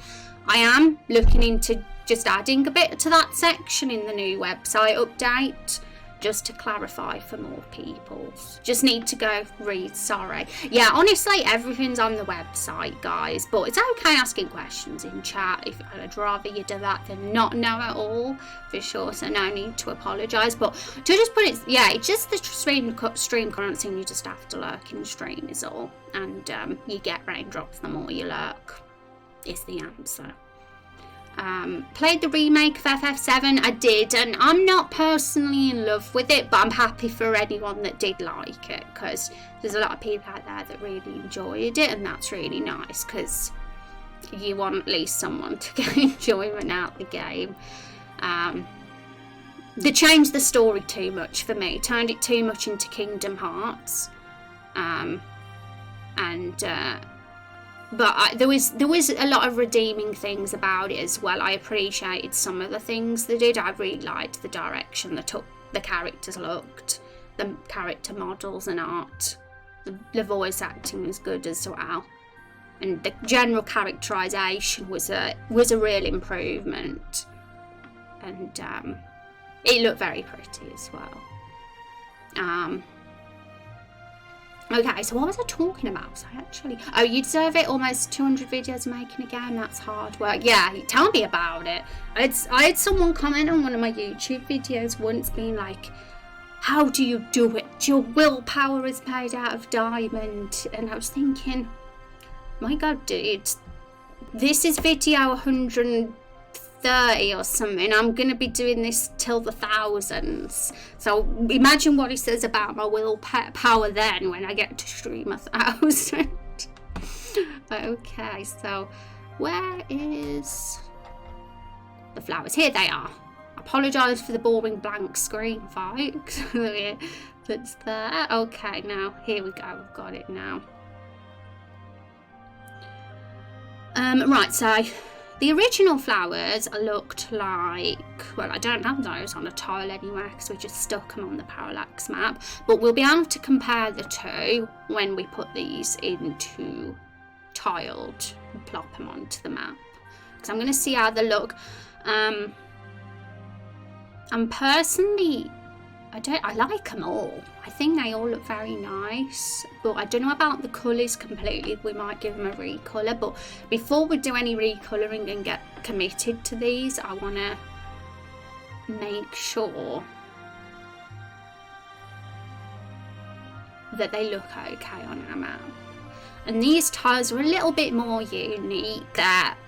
I am looking into just adding a bit to that section in the new website update, just to clarify for more people. Just need to go read, sorry. Yeah, honestly, everything's on the website, guys, but it's okay asking questions in chat. If I'd rather you do that than not know at all, for sure, so no need to apologise. But to just put it, yeah, it's just the stream currency, and you just have to lurk in the stream is all, and you get raindrops the more you lurk, is the answer. Played the remake of FF7. I did, and I'm not personally in love with it, but I'm happy for anyone that did like it, because there's a lot of people out there that really enjoyed it, and that's really nice, because you want at least someone to get enjoyment out of the game. They changed the story too much for me, turned it too much into Kingdom Hearts, but there was a lot of redeeming things about it as well. I appreciated some of the things they did. I really liked the direction the characters looked, the character models and art. The voice acting was good as well, and the general characterization was a real improvement, and it looked very pretty as well. Okay, so what was I talking about? Oh, you deserve it. Almost 200 videos making a game. That's hard work. Yeah, tell me about it. I had someone comment on one of my YouTube videos once being like, how do you do it? Your willpower is made out of diamond. And I was thinking, my God, dude, this is video 130 or something. I'm going to be doing this till the thousands. So imagine what he says about my willpower then when I get to stream 1,000. Okay, so where is the flowers? Here they are. I apologise for the boring blank screen, folks. That's there. Okay, now here we go. We've got it now. Right, so the original flowers looked like, well, I don't have those on a tile anywhere because we just stuck them on the parallax map, but we'll be able to compare the two when we put these into TileD and plop them onto the map, because I'm going to see how they look. And personally, I like them all. I think they all look very nice, but I don't know about the colours completely. We might give them a recolour, but before we do any recolouring and get committed to these, I want to make sure that they look okay on our map. And these tiles are a little bit more unique, that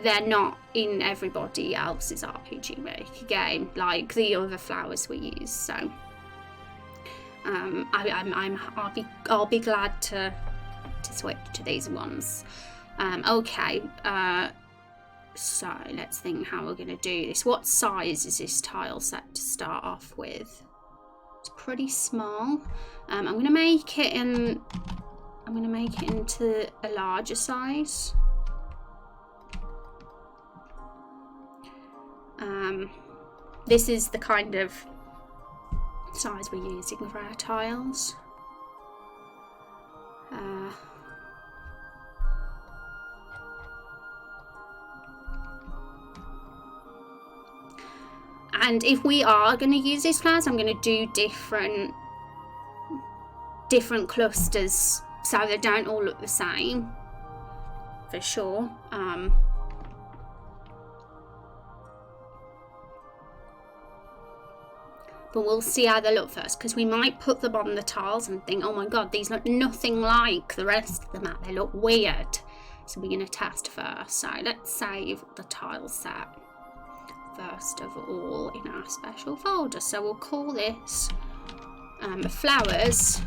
they're not in everybody else's RPG Maker game like the other flowers we use. So I'll be glad to switch to these ones. Okay, so let's think how we're going to do this. What size is this tile set to start off with? It's pretty small. I'm going to make it into a larger size. This is the kind of size we're using for our tiles. And if we are going to use these flowers, I'm going to do different clusters so they don't all look the same, for sure. But we'll see how they look first, because we might put them on the tiles and think, oh my God, these look nothing like the rest of the map. They look weird. So we're going to test first. So let's save the tile set first of all in our special folder. So we'll call this Flowers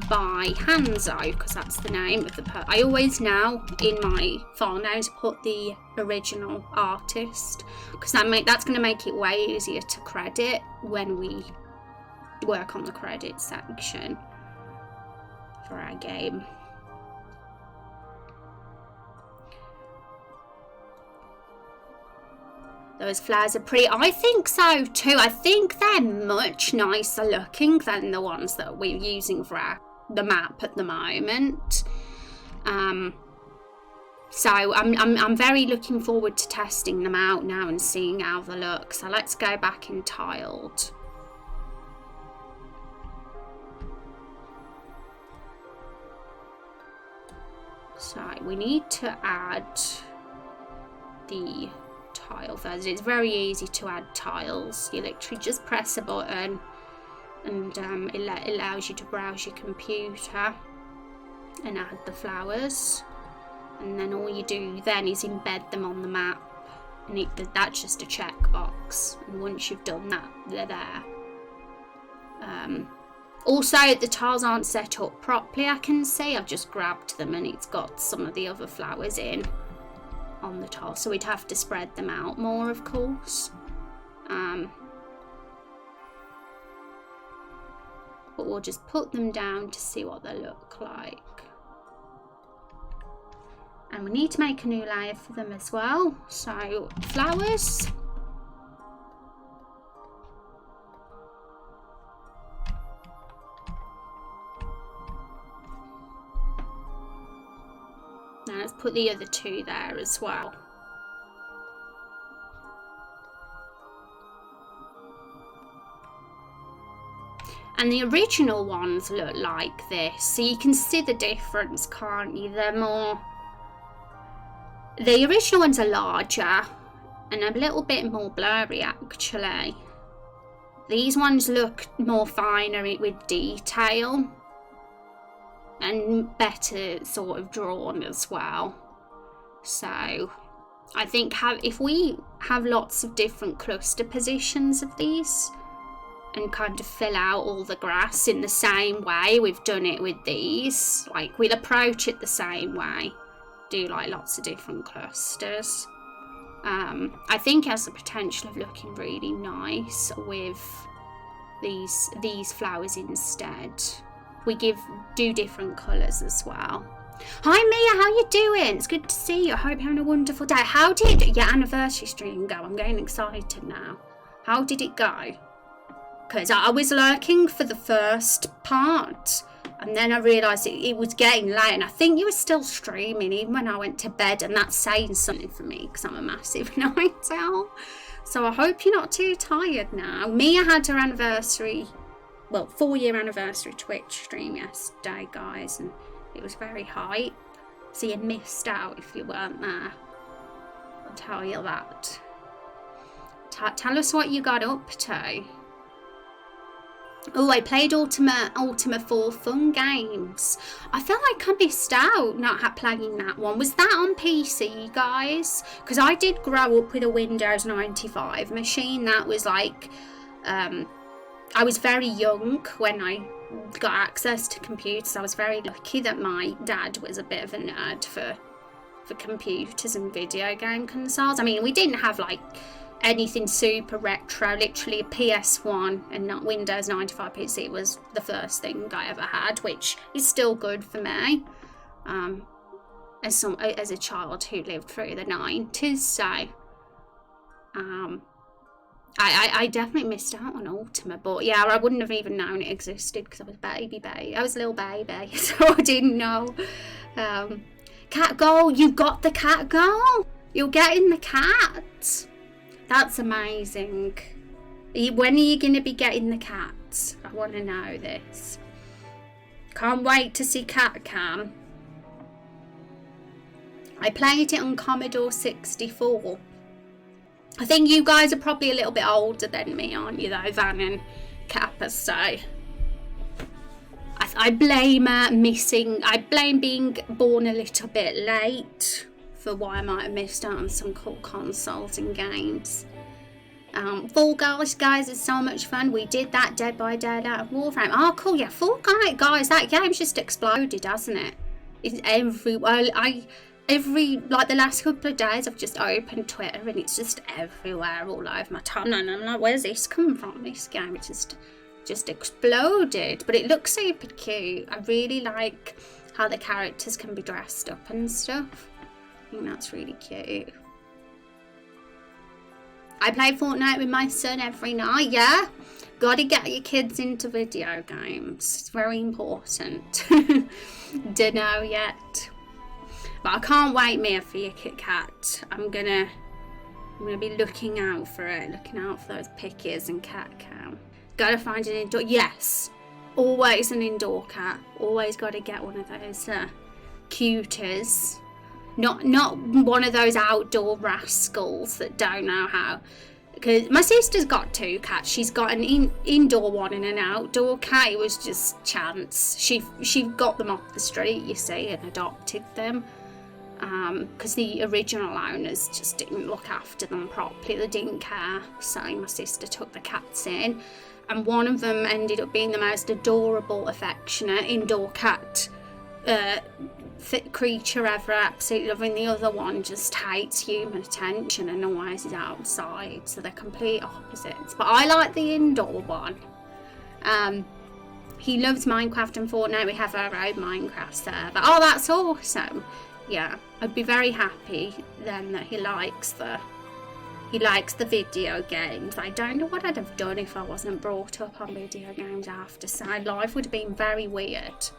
by Hanzo, because that's the name of the I always now in my file names put the original artist, because that's going to make it way easier to credit when we work on the credit section for our game. Those flowers are pretty. I think so too. I think they're much nicer looking than the ones that we're using for the map at the moment. So I'm very looking forward to testing them out now and seeing how they look. So let's go back in TileD. So we need to add the tile first. It's very easy to add tiles. You literally just press a button and it allows you to browse your computer and add the flowers, and then all you do then is embed them on the map And that's just a checkbox. And once you've done that, they're there. Also, the tiles aren't set up properly, I can see. I've just grabbed them and it's got some of the other flowers in on the tile. So we'd have to spread them out more, of course. But we'll just put them down to see what they look like. And we need to make a new layer for them as well. So, flowers. Now let's put the other two there as well. And the original ones look like this. So you can see the difference, can't you? They're more... The original ones are larger and a little bit more blurry, actually. These ones look more finer with detail. And better sort of drawn as well. So I think if we have lots of different cluster positions of these and kind of fill out all the grass in the same way we've done it with these, like we'll approach it the same way, do like lots of different clusters. I think it has the potential of looking really nice with these flowers instead. We do different colours as well. Hi Mia, how you doing? It's good to see you. I hope you're having a wonderful day. How did your anniversary stream go? I'm getting excited now. How did it go? Because I was lurking for the first part and then I realised it was getting late and I think you were still streaming even when I went to bed, and that's saying something for me because I'm a massive night owl. So I hope you're not too tired now. Mia had her anniversary... Well, 4-year anniversary Twitch stream yesterday, guys, and it was very hype. So you missed out if you weren't there. I'll tell you that. Tell us what you got up to. Oh, I played Ultima 4 Fun Games. I feel like I missed out not playing that one. Was that on PC, guys? Because I did grow up with a Windows 95 machine. That was like... I was very young when I got access to computers. I was very lucky that my dad was a bit of a nerd for computers and video game consoles. I mean, we didn't have like anything super retro. Literally a PS1 and not Windows 95 PC was the first thing I ever had, which is still good for me as a child who lived through the 90s. So I definitely missed out on Ultima, but yeah, I wouldn't have even known it existed because I was baby. I was a little baby, so I didn't know. Cat goal, you got the cat goal. You're getting the cat. That's amazing. When are you going to be getting the cat? I want to know this. Can't wait to see Cat Cam. I played it on Commodore 64. I think you guys are probably a little bit older than me, aren't you, though, Van and Kappa, so I blame I blame being born a little bit late for why I might have missed out on some cool consoles and games. Fall guys, is so much fun. We did that Dead by Daylight of Warframe. Oh, cool, yeah, Fall Guys, that game's just exploded, hasn't it? It's everywhere. Like the last couple of days I've just opened Twitter and it's just everywhere all over my timeline. And I'm like, where's this come from, this game? It just exploded, but it looks super cute. I really like how the characters can be dressed up and stuff. I think that's really cute. I play Fortnite with my son every night, yeah? Gotta get your kids into video games. It's very important. Dunno yet. But I can't wait, Mia, for your Kit Kat. I'm gonna be looking out for it, looking out for those pickies and cat cam. Gotta find an indoor. Yes, always an indoor cat. Always gotta get one of those cuters. Not one of those outdoor rascals that don't know how. Because my sister's got 2 cats. She's got an indoor one and an outdoor cat. It was just chance. She got them off the street, you see, and adopted them. because the original owners just didn't look after them properly. They didn't care, so my sister took the cats in, and one of them ended up being the most adorable, affectionate indoor cat creature ever, absolutely loving. The other one just hates human attention and always is outside, so they're complete opposites. But I like the indoor one. He loves Minecraft and Fortnite. We have our own Minecraft server. Oh, that's awesome. Yeah, I'd be very happy then that he likes the video games. I don't know what I'd have done if I wasn't brought up on video games, I have to say. Life would have been very weird.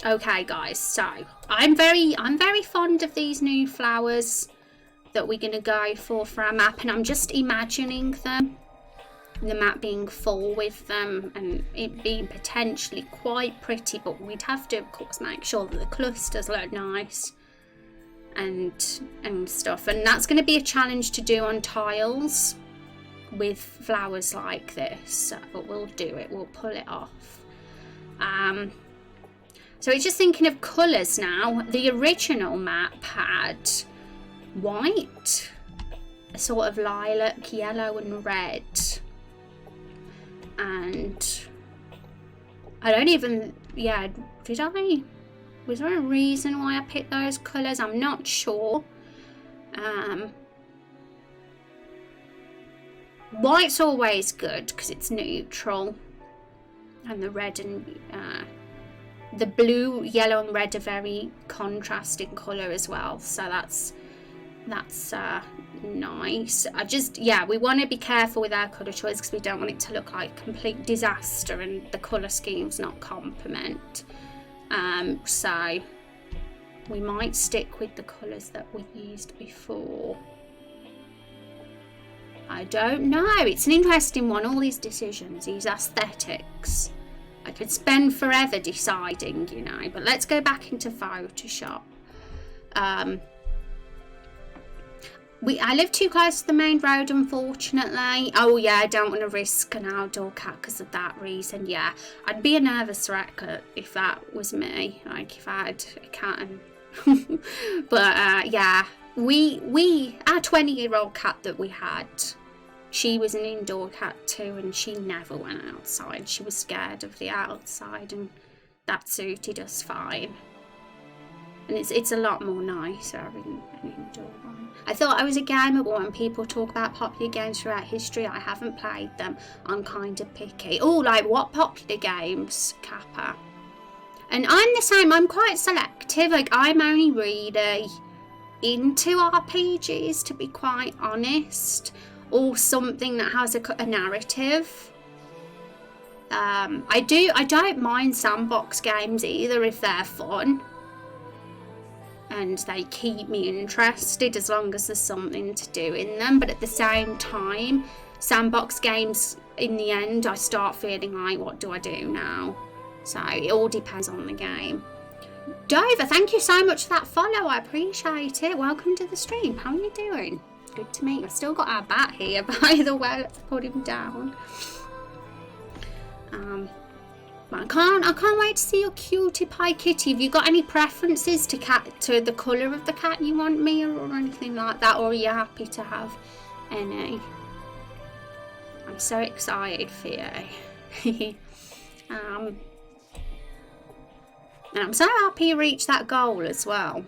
Okay guys, so I'm very fond of these new flowers that we're going to go for our map, and I'm just imagining them, the map being full with them and it being potentially quite pretty, but we'd have to of course make sure that the clusters look nice and stuff, and that's going to be a challenge to do on tiles with flowers like this, but we'll do it, we'll pull it off. So we're just thinking of colours now. The original map had white, a sort of lilac, yellow and red, and I don't even, yeah, was there a reason why I picked those colours? I'm not sure. White's always good because it's neutral, and the red and the blue, yellow and red are very contrasting colour as well, so that's nice. Yeah, we want to be careful with our colour choice because we don't want it to look like complete disaster and the colour scheme's not complement. So we might stick with the colours that we used before. I don't know, it's an interesting one, all these decisions, these aesthetics. I could spend forever deciding, you know, but let's go back into Photoshop. I live too close to the main road, unfortunately. Oh yeah, I don't want to risk an outdoor cat because of that reason. Yeah, I'd be a nervous wreck if that was me, like if I had a cat and but yeah, our 20-year-old cat that we had, she was an indoor cat too, and she never went outside. She was scared of the outside, and that suited us fine. And it's a lot more nicer having an indoor one. I thought I was a gamer, but when people talk about popular games throughout history, I haven't played them. I'm kind of picky. Oh, like what popular games, Kappa? And I'm the same. I'm quite selective. Like I'm only really into RPGs, to be quite honest, or something that has a narrative. I don't mind sandbox games either if they're fun and they keep me interested, as long as there's something to do in them. But at the same time, sandbox games, in the end, I start feeling like, what do I do now? So it all depends on the game. Dover, thank you so much for that follow. I appreciate it. Welcome to the stream. How are you doing? Good to meet you. I've still got our bat here, by the way. Let's put him down. I can't wait to see your cutie pie kitty. Have you got any preferences to the colour of the cat you want, Mia, or anything like that, or are you happy to have any? I'm so excited for you. And I'm so happy you reached that goal as well.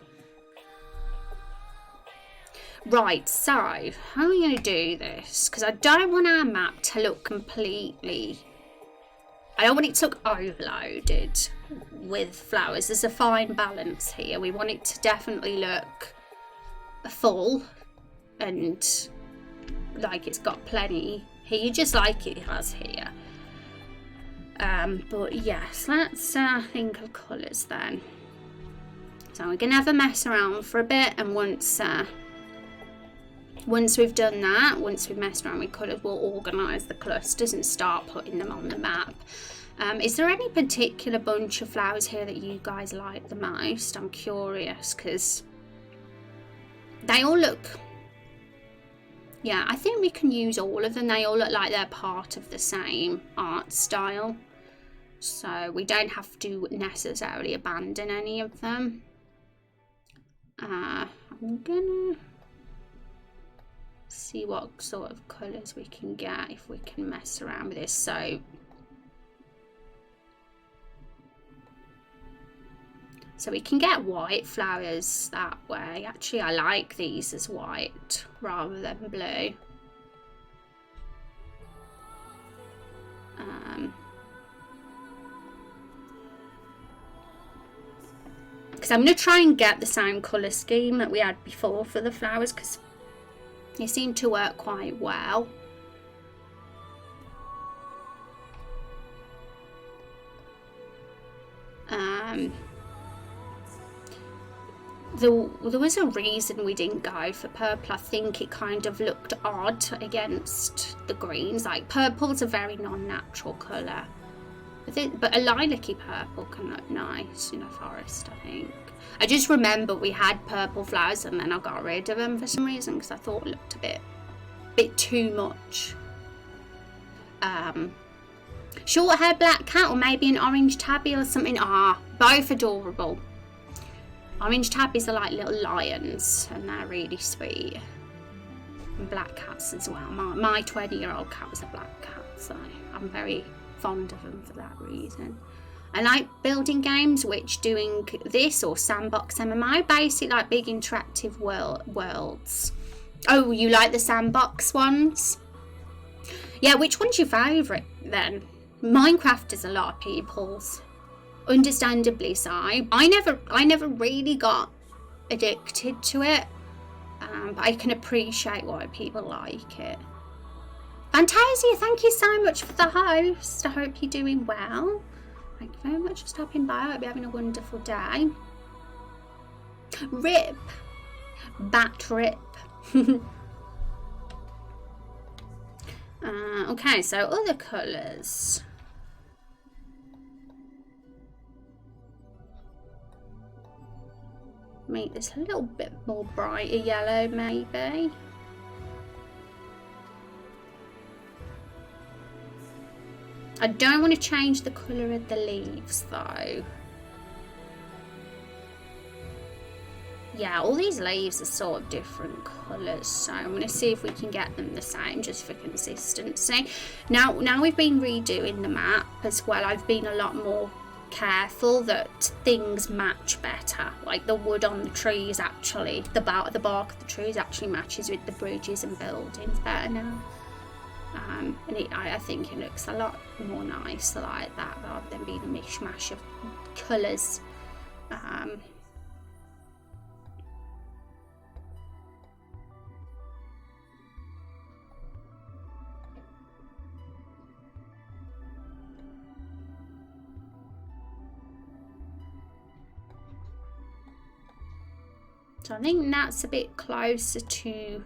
Right, so how are we going to do this? Because I don't want our map to look completely... I don't want it to look overloaded with flowers. There's a fine balance here. We want it to definitely look full and like it's got plenty here, just like it has here. But yes, let's think of colours then. So we're going to have a mess around for a bit, and once we've done that, once we've messed around with colours, we'll organise the clusters and start putting them on the map. Is there any particular bunch of flowers here that you guys like the most? I'm curious, because they all look... Yeah, I think we can use all of them. They all look like they're part of the same art style. so we don't have to necessarily abandon any of them. I'm gonna see what sort of colours we can get if we can mess around with this. So we can get white flowers that way. Actually, I like these as white rather than blue. Because I'm going to try and get the same colour scheme that we had before for the flowers, because they seem to work quite well. There was a reason we didn't go for purple. I think it kind of looked odd against the greens. Like, purple's a very non-natural colour. But a lilac-y purple can look nice in a forest, I think. I just remember we had purple flowers and then I got rid of them for some reason because I thought it looked a bit too much. Short-haired black cat or maybe an orange tabby or something. Both adorable. Orange tabbies are like little lions and they're really sweet. And black cats as well. My 20-year-old cat was a black cat, so I'm very fond of them for that reason. I like building games which doing this or sandbox MMO, basically like big interactive worlds. Oh, you like the sandbox ones? Yeah, which one's your favourite then? Minecraft is a lot of people's. Understandably so. I never really got addicted to it, but I can appreciate why people like it. Fantasia, thank you so much for the host. I hope you're doing well. Thank you very much for stopping by. I hope you're having a wonderful day. Rip. Bat rip. Okay, so other colours. Make this a little bit more brighter yellow, maybe. I don't want to change the colour of the leaves though. Yeah, all these leaves are sort of different colours, so I'm going to see if we can get them the same just for consistency. Now we've been redoing the map as well. I've been a lot more careful that things match better, like the wood on the trees actually, the bark of the trees actually matches with the bridges and buildings better now. And I think it looks a lot more nice like that rather than being a mishmash of colours. So I think that's a bit closer to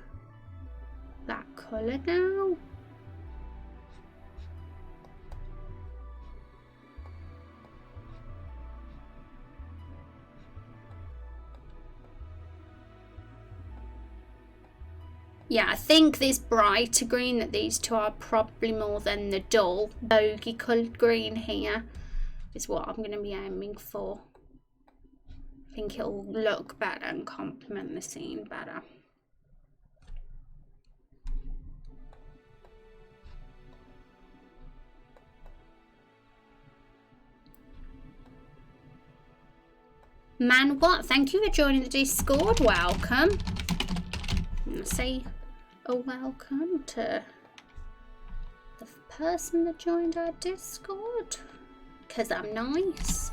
that colour now. Yeah, I think this brighter green that these two are probably more than the dull bogey coloured green here is what I'm going to be aiming for. I think it'll look better and complement the scene better. Man, what? Thank you for joining the Discord. Welcome. I'm gonna say a welcome to the person that joined our Discord, because I'm nice.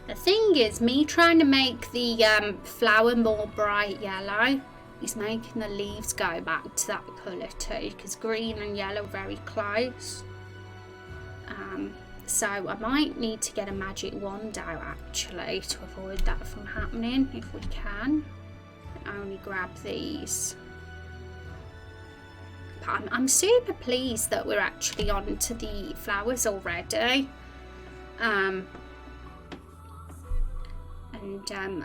The thing is, me trying to make the flower more bright yellow is making the leaves go back to that colour too, because green and yellow are very close. So I might need to get a magic wand out actually to avoid that from happening if we can. I only grab these. But I'm super pleased that we're actually on to the flowers already. And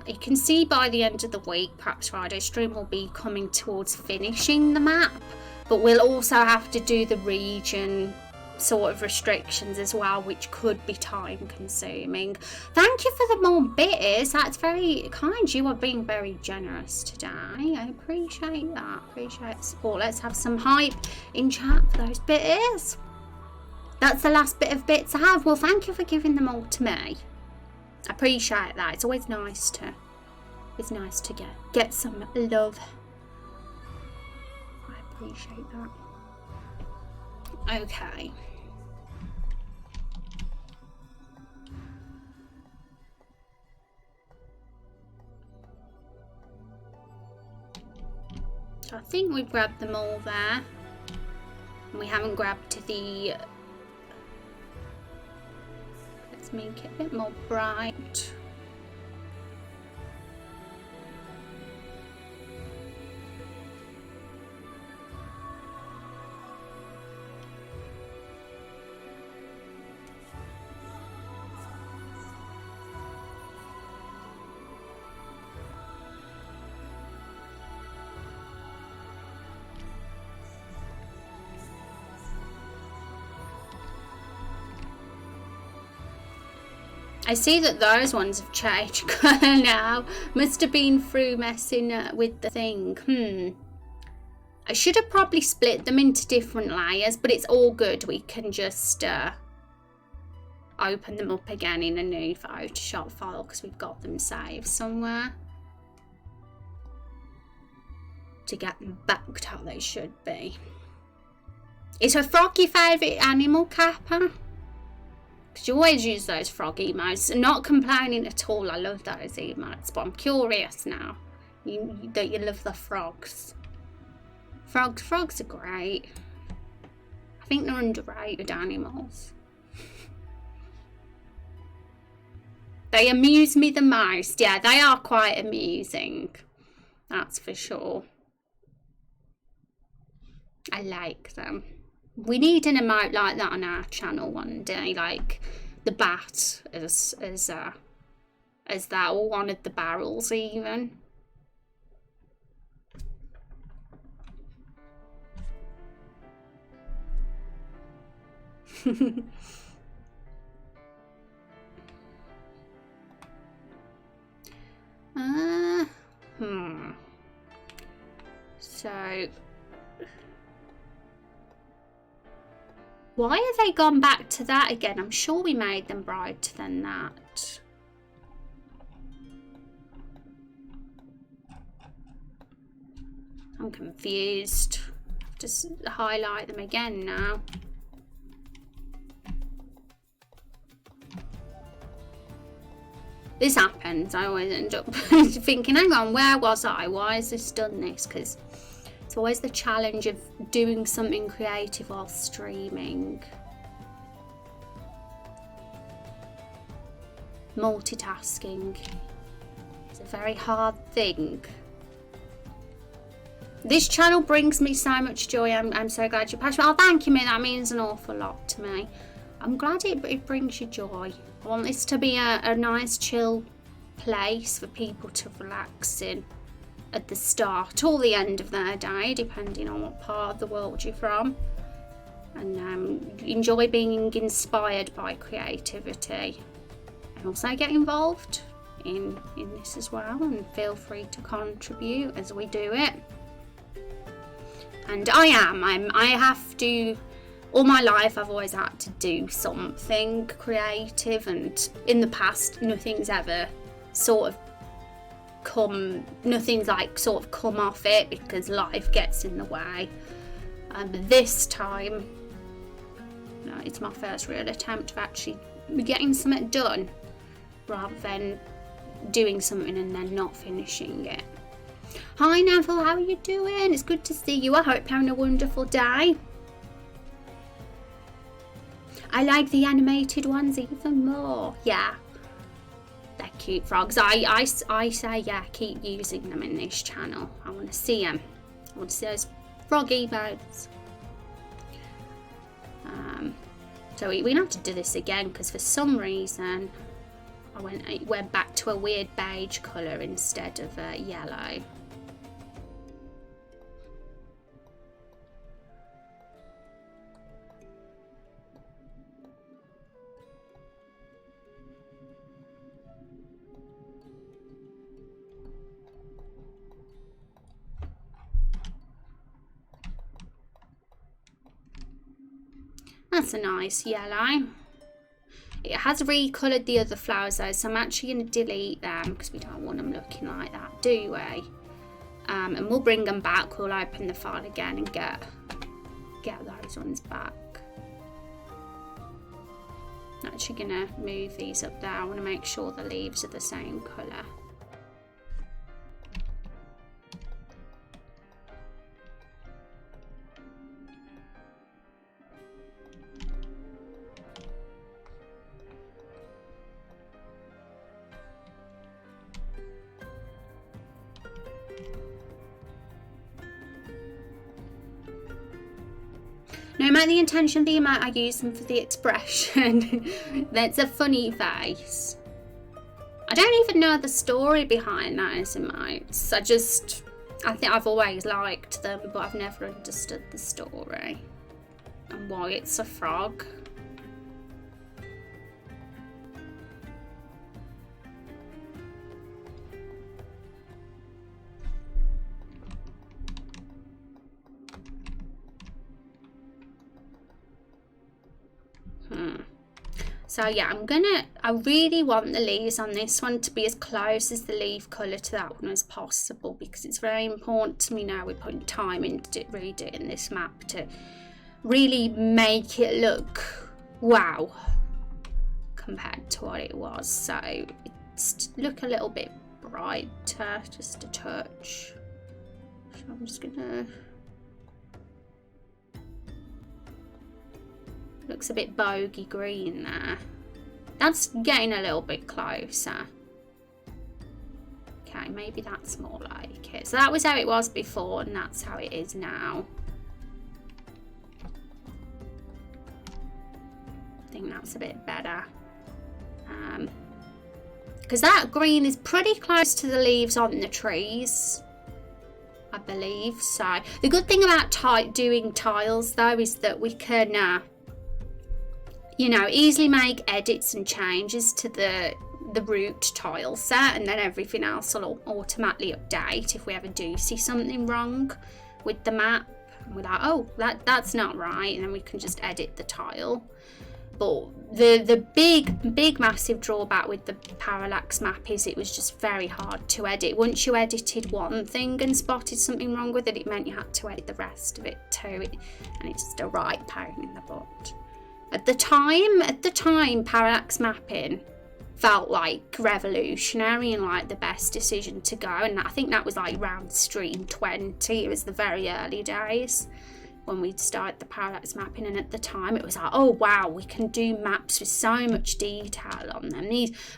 you can see by the end of the week, perhaps Friday stream will be coming towards finishing the map, but we'll also have to do the region sort of restrictions as well, which could be time consuming. Thank you for the more bitters, that's very kind. You are being very generous today. I appreciate that. Appreciate support. Let's have some hype in chat for those bitters. That's the last bit of bits I have. Well, thank you for giving them all to me. I appreciate that. It's always nice to get some love. I appreciate that. Okay. So I think we've grabbed them all there. And we haven't grabbed the... Let's make it a bit more bright. I see that those ones have changed colour now. Must have been through messing with the thing. I should have probably split them into different layers, but it's all good. We can just open them up again in a new Photoshop file because we've got them saved somewhere. To get them back to how they should be. Is her frog your favourite animal, Kappa? Because you always use those frog emotes. Not complaining at all. I love those emotes. But I'm curious now. That you love the frogs. Frogs are great. I think they're underrated animals. They amuse me the most. Yeah, they are quite amusing. That's for sure. I like them. We need an emote like that on our channel one day, like the bat as that, or one of the barrels even. So why have they gone back to that again? I'm sure we made them brighter than that. I'm confused. Just highlight them again now. This happens. I always end up thinking, hang on, where was I? Why has this done this? Because it's always the challenge of doing something creative while streaming. Multitasking. It's a very hard thing. This channel brings me so much joy. I'm so glad you're passionate. Oh, thank you, mate. That means an awful lot to me. I'm glad it brings you joy. I want this to be a nice, chill place for people to relax in. At the start or the end of their day, depending on what part of the world you're from, and enjoy being inspired by creativity, and also get involved in this as well, and feel free to contribute as we do it. And I have to, all my life I've always had to do something creative, and in the past nothing's ever sort of come off it because life gets in the way. But this time, no, it's my first real attempt of actually getting something done rather than doing something and then not finishing it. Hi Neville, how are you doing? It's good to see you. I hope you're having a wonderful day. I like the animated ones even more. Yeah, they're cute frogs. I say, yeah, keep using them in this channel. I want to see them. I want to see those frog emotes. So we're going to have to do this again, because for some reason I went back to a weird beige colour instead of yellow. That's a nice yellow. It has recoloured the other flowers though, so I'm actually going to delete them because we don't want them looking like that, do we? And we'll bring them back. We'll open the file again and get those ones back. I'm actually going to move these up there. I want to make sure the leaves are the same colour. No matter the intention of the emote, I use them for the expression. That's a funny face. I don't even know the story behind those emotes. I think I've always liked them, but I've never understood the story and why it's a frog. So yeah, I really want the leaves on this one to be as close as the leaf colour to that one as possible, because it's very important to me now we're putting time into redoing this map to really make it look wow compared to what it was. So it's look a little bit brighter, just a touch. So I'm just gonna... Looks a bit bogey green there. That's getting a little bit closer. Okay, maybe that's more like it. So that was how it was before, and that's how it is now. I think that's a bit better. Because that green is pretty close to the leaves on the trees, I believe. So the good thing about doing tiles though is that we can you know, easily make edits and changes to the root tile set, and then everything else will automatically update if we ever do see something wrong with the map. And we're like, oh, that's not right, and then we can just edit the tile. But the big massive drawback with the parallax map is it was just very hard to edit. Once you edited one thing and spotted something wrong with it, it meant you had to edit the rest of it too, and it's just a right pain in the butt. At the time, parallax mapping felt like revolutionary and like the best decision to go. And I think that was like around stream 20. It was the very early days when we started the parallax mapping. And at the time, it was like, oh wow, we can do maps with so much detail on them.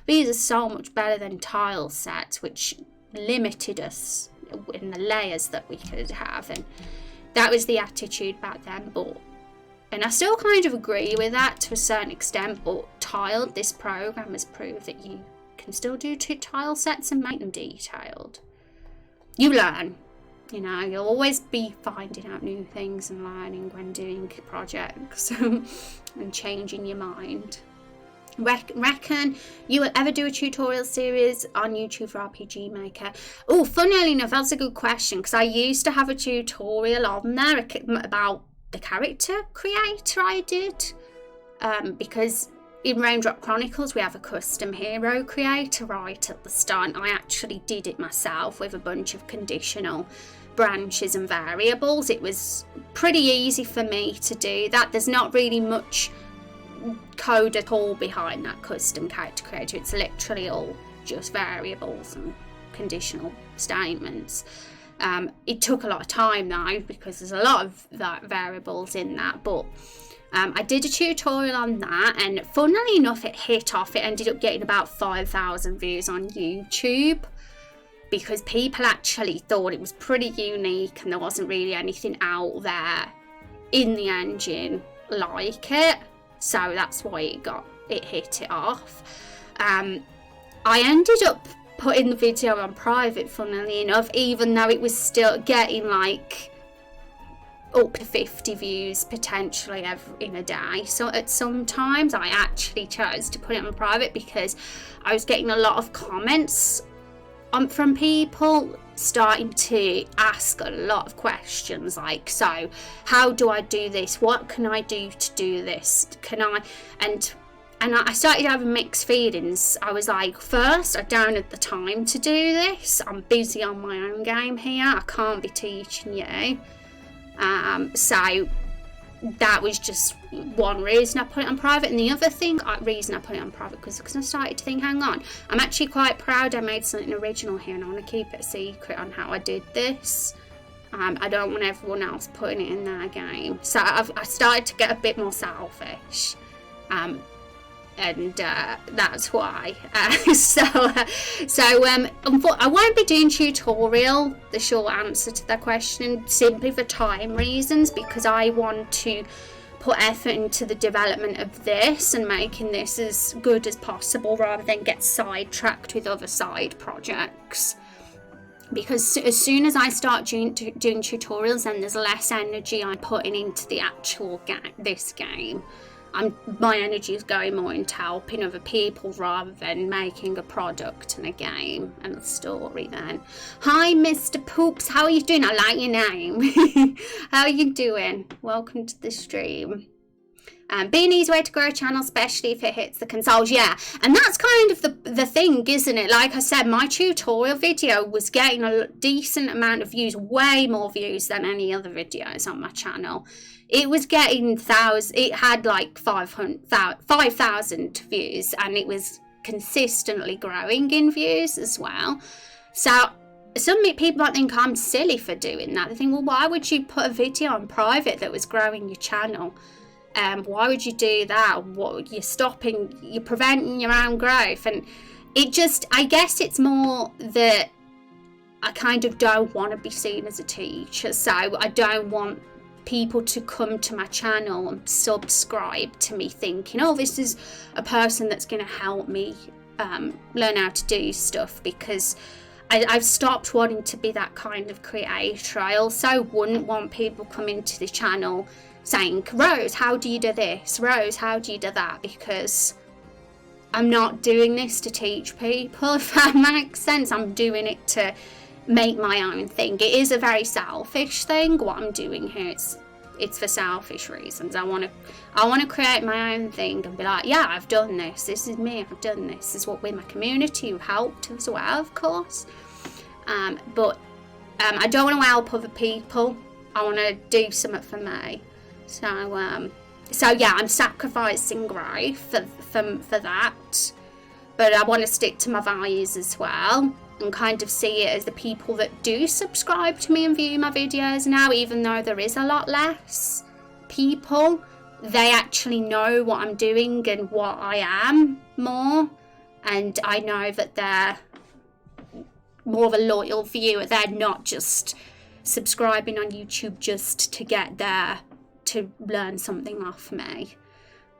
These are so much better than tile sets, which limited us in the layers that we could have. And that was the attitude back then. And I still kind of agree with that to a certain extent, but TileD, this program, has proved that you can still do 2 tile sets and make them detailed. You learn, you know, you'll always be finding out new things and learning when doing projects and changing your mind. Reckon you will ever do a tutorial series on YouTube for RPG Maker? Oh, funnily enough, that's a good question, because I used to have a tutorial on there about the character creator I did, because in Raindrop Chronicles we have a custom hero creator right at the start. I actually did it myself with a bunch of conditional branches and variables. It was pretty easy for me to do that. There's not really much code at all behind that custom character creator. It's literally all just variables and conditional statements. It took a lot of time though, because there's a lot of variables in that, but I did a tutorial on that, and funnily enough it hit off. It ended up getting about 5,000 views on YouTube, because people actually thought it was pretty unique and there wasn't really anything out there in the engine like it. So that's why it hit it off. I ended up putting the video on private, funnily enough, even though it was still getting like up to 50 views potentially in a day. So at some times I actually chose to put it on private, because I was getting a lot of comments from people starting to ask a lot of questions, like, so how do I do this, what can I do to do this, can I, and I started having mixed feelings. I was like, first, I don't have the time to do this, I'm busy on my own game here, I can't be teaching you. So that was just one reason I put it on private. And the other reason I put it on private was because I started to think, hang on, I'm actually quite proud I made something original here, and I want to keep it a secret on how I did this. I don't want everyone else putting it in their game. So I started to get a bit more selfish. And that's why. I won't be doing tutorial, the short answer to that question, simply for time reasons, because I want to put effort into the development of this and making this as good as possible, rather than get sidetracked with other side projects. Because as soon as I start doing tutorials, then there's less energy I'm putting into the actual this game. My energy is going more into helping other people rather than making a product and a game and a story. Then, hi Mr. Poops, how are you doing? I like your name. How are you doing? Welcome to the stream. Be an easy way to grow a channel, especially if it hits the consoles. Yeah, and that's kind of the thing, isn't it? Like I said, my tutorial video was getting a decent amount of views, way more views than any other videos on my channel. It was getting thousands. It had like 5,000 views, and it was consistently growing in views as well. So some people might think I'm silly for doing that. They think, well, why would you put a video on private that was growing your channel? Why would you do that? What, you're preventing your own growth. And it just, I guess it's more that I kind of don't want to be seen as a teacher. So I don't want people to come to my channel and subscribe to me thinking, oh, this is a person that's going to help me learn how to do stuff, because I've stopped wanting to be that kind of creator. I also wouldn't want people coming to the channel saying, Rose, how do you do this? Rose, how do you do that? Because I'm not doing this to teach people, if that makes sense. I'm doing it to make my own thing. It is a very selfish thing, what I'm doing here. It's for selfish reasons. I want to create my own thing and be like, yeah, I've done this. This is me. I've done this. This is what with my community who helped as well, of course. But I don't want to help other people. I want to do something for me. So yeah, I'm sacrificing growth for that. But I want to stick to my values as well, and kind of see it as the people that do subscribe to me and view my videos now, even though there is a lot less people, they actually know what I'm doing and what I am more, and I know that they're more of a loyal viewer. They're not just subscribing on YouTube just to get there to learn something off me,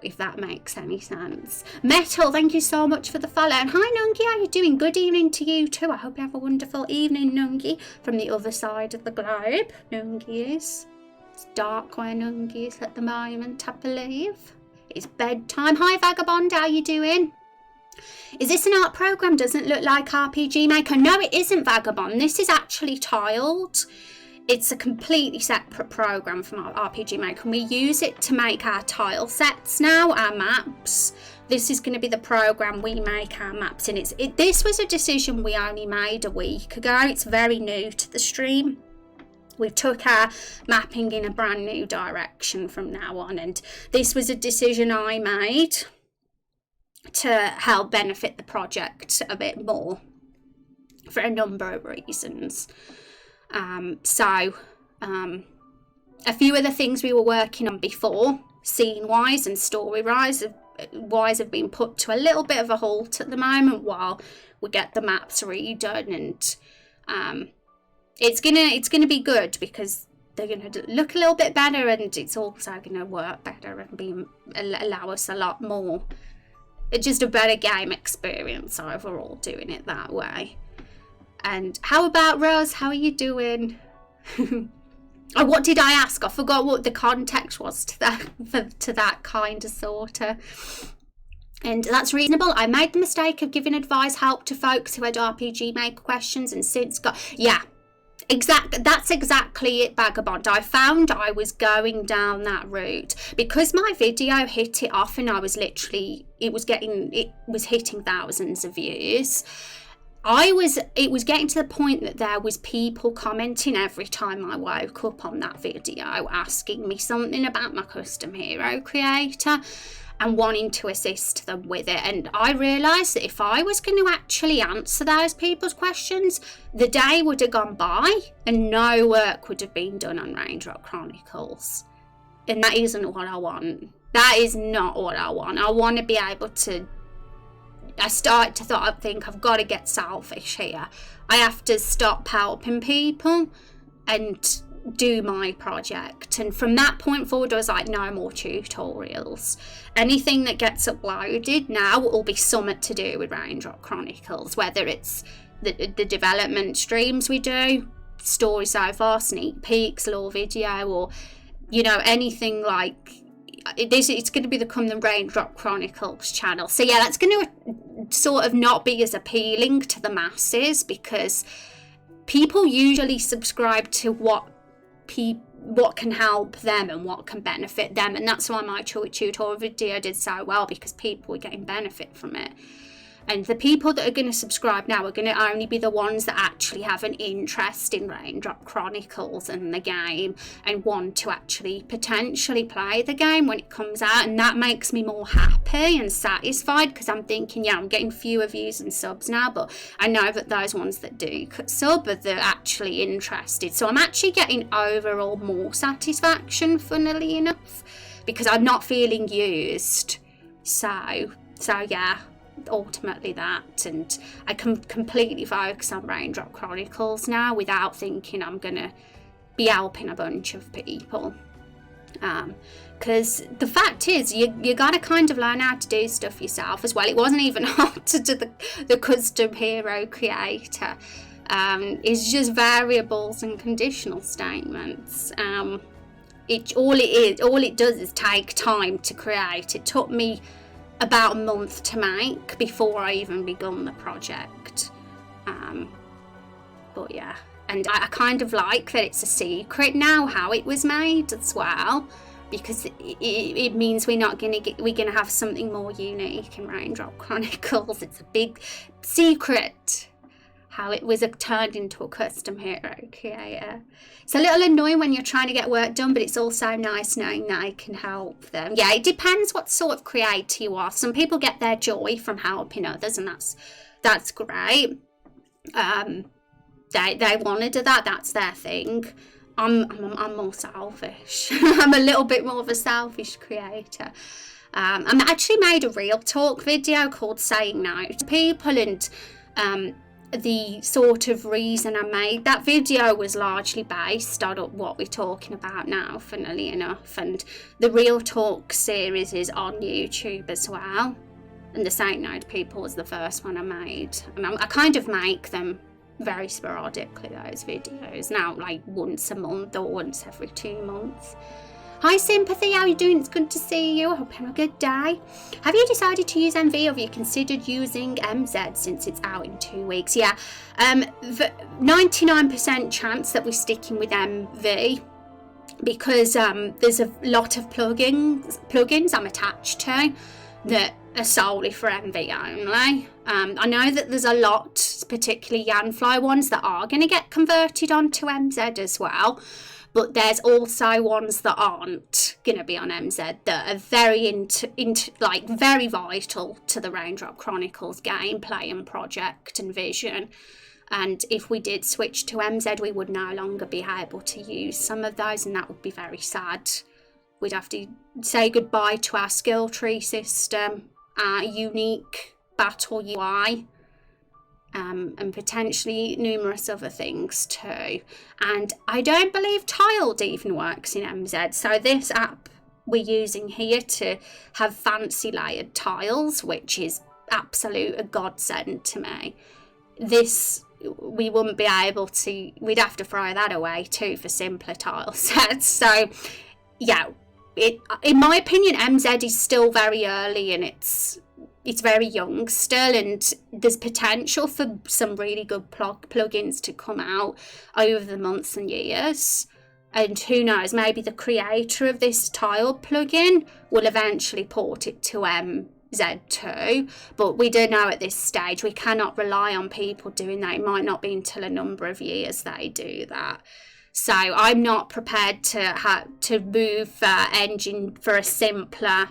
if that makes any sense. Metal, thank you so much for the follow. And hi Nungi, how are you doing? Good evening to you too. I hope you have a wonderful evening, Nungi, from the other side of the globe. Nungi is. It's dark where Nungi is at the moment, I believe. It's bedtime. Hi Vagabond, how are you doing? Is this an art program? Doesn't look like RPG Maker. No, it isn't, Vagabond. This is actually TileD. It's a completely separate program from our RPG Maker, and we use it to make our tile sets now, our maps. This is going to be the program we make our maps in. This was a decision we only made a week ago. It's very new to the stream. We took our mapping in a brand new direction from now on, and this was a decision I made to help benefit the project a bit more for a number of reasons. A few of the things we were working on before scene-wise and story-wise have been put to a little bit of a halt at the moment while we get the maps redone, and it's gonna be good because they're gonna look a little bit better, and it's also gonna work better and allow us a lot more, just a better game experience overall doing it that way. And how about Rose? How are you doing? Oh, what did I ask? I forgot what the context was to that kind of sorta. And that's reasonable. I made the mistake of giving advice help to folks who had RPG Maker questions and since got... Yeah, that's exactly it, Vagabond. I found I was going down that route because my video hit it off and I was literally... It was hitting thousands of views. It was getting to the point that there was people commenting every time I woke up on that video asking me something about my custom hero creator and wanting to assist them with it. And I realised that if I was going to actually answer those people's questions, the day would have gone by and no work would have been done on Raindrop Chronicles. And that isn't what I want. That is not what I want. I want to be able to... I started to think I've got to get selfish here. I have to stop helping people and do my project. And from that point forward, I was like, no more tutorials. Anything that gets uploaded now will be something to do with Raindrop Chronicles, whether it's the development streams we do, story so far, sneak peeks, lore video, or, you know, anything like... It's going to become the Raindrop Chronicles channel. So yeah, that's going to sort of not be as appealing to the masses because people usually subscribe to what can help them and what can benefit them, and that's why my tutorial video did so well, because people were getting benefit from it. And the people that are going to subscribe now are going to only be the ones that actually have an interest in Raindrop Chronicles and the game and want to actually potentially play the game when it comes out. And that makes me more happy and satisfied because I'm thinking, yeah, I'm getting fewer views and subs now, but I know that those ones that do sub are they're actually interested. So I'm actually getting overall more satisfaction, funnily enough, because I'm not feeling used. So yeah. Ultimately that, and I can completely focus on Raindrop Chronicles now without thinking I'm gonna be helping a bunch of people, because the fact is you gotta kind of learn how to do stuff yourself as well. It wasn't even hard to do the custom hero creator. It's just variables and conditional statements. All it does is take time to create. It took me about a month to make before I even begun the project. But yeah, and I kind of like that it's a secret now how it was made as well, because it means we're gonna have something more unique in Raindrop Chronicles. It's a big secret how it was turned into a custom hero creator. It's a little annoying when you're trying to get work done, but it's also nice knowing that I can help them. Yeah, it depends what sort of creator you are. Some people get their joy from helping others, and that's great. They want to do that. That's their thing. I'm more selfish. I'm a little bit more of a selfish creator. I actually made a real talk video called "Saying No to People," and the sort of reason I made that video was largely based on what we're talking about now, funnily enough. And the Real Talk series is on YouTube as well. And the Saying No to People was the first one I made. And I kind of make them very sporadically, those videos. Now, like once a month or once every 2 months. Hi Sympathy, how are you doing? It's good to see you. I hope you're having a good day. Have you decided to use MV, or have you considered using MZ since it's out in 2 weeks? Yeah, 99% chance that we're sticking with MV because there's a lot of plugins I'm attached to that are solely for MV only. I know that there's a lot, particularly Yanfly ones, that are going to get converted onto MZ as well. But there's also ones that aren't going to be on MZ that are very very vital to the Raindrop Chronicles gameplay and project and vision. And if we did switch to MZ, we would no longer be able to use some of those, and that would be very sad we'd have to say goodbye to our skill tree system, our unique battle UI, and potentially numerous other things too. And I don't believe TileD even works in MZ. So this app we're using here to have fancy layered tiles, which is absolute a godsend to me. This, we wouldn't be able to, we'd have to throw that away too for simpler tile sets. So yeah, in my opinion, MZ is still very early and it's very young still, and there's potential for some really good plugins to come out over the months and years. And who knows, maybe the creator of this tile plugin will eventually port it to MZ2. But we don't know at this stage. We cannot rely on people doing that. It might not be until a number of years they do that. So I'm not prepared to move engine for a simpler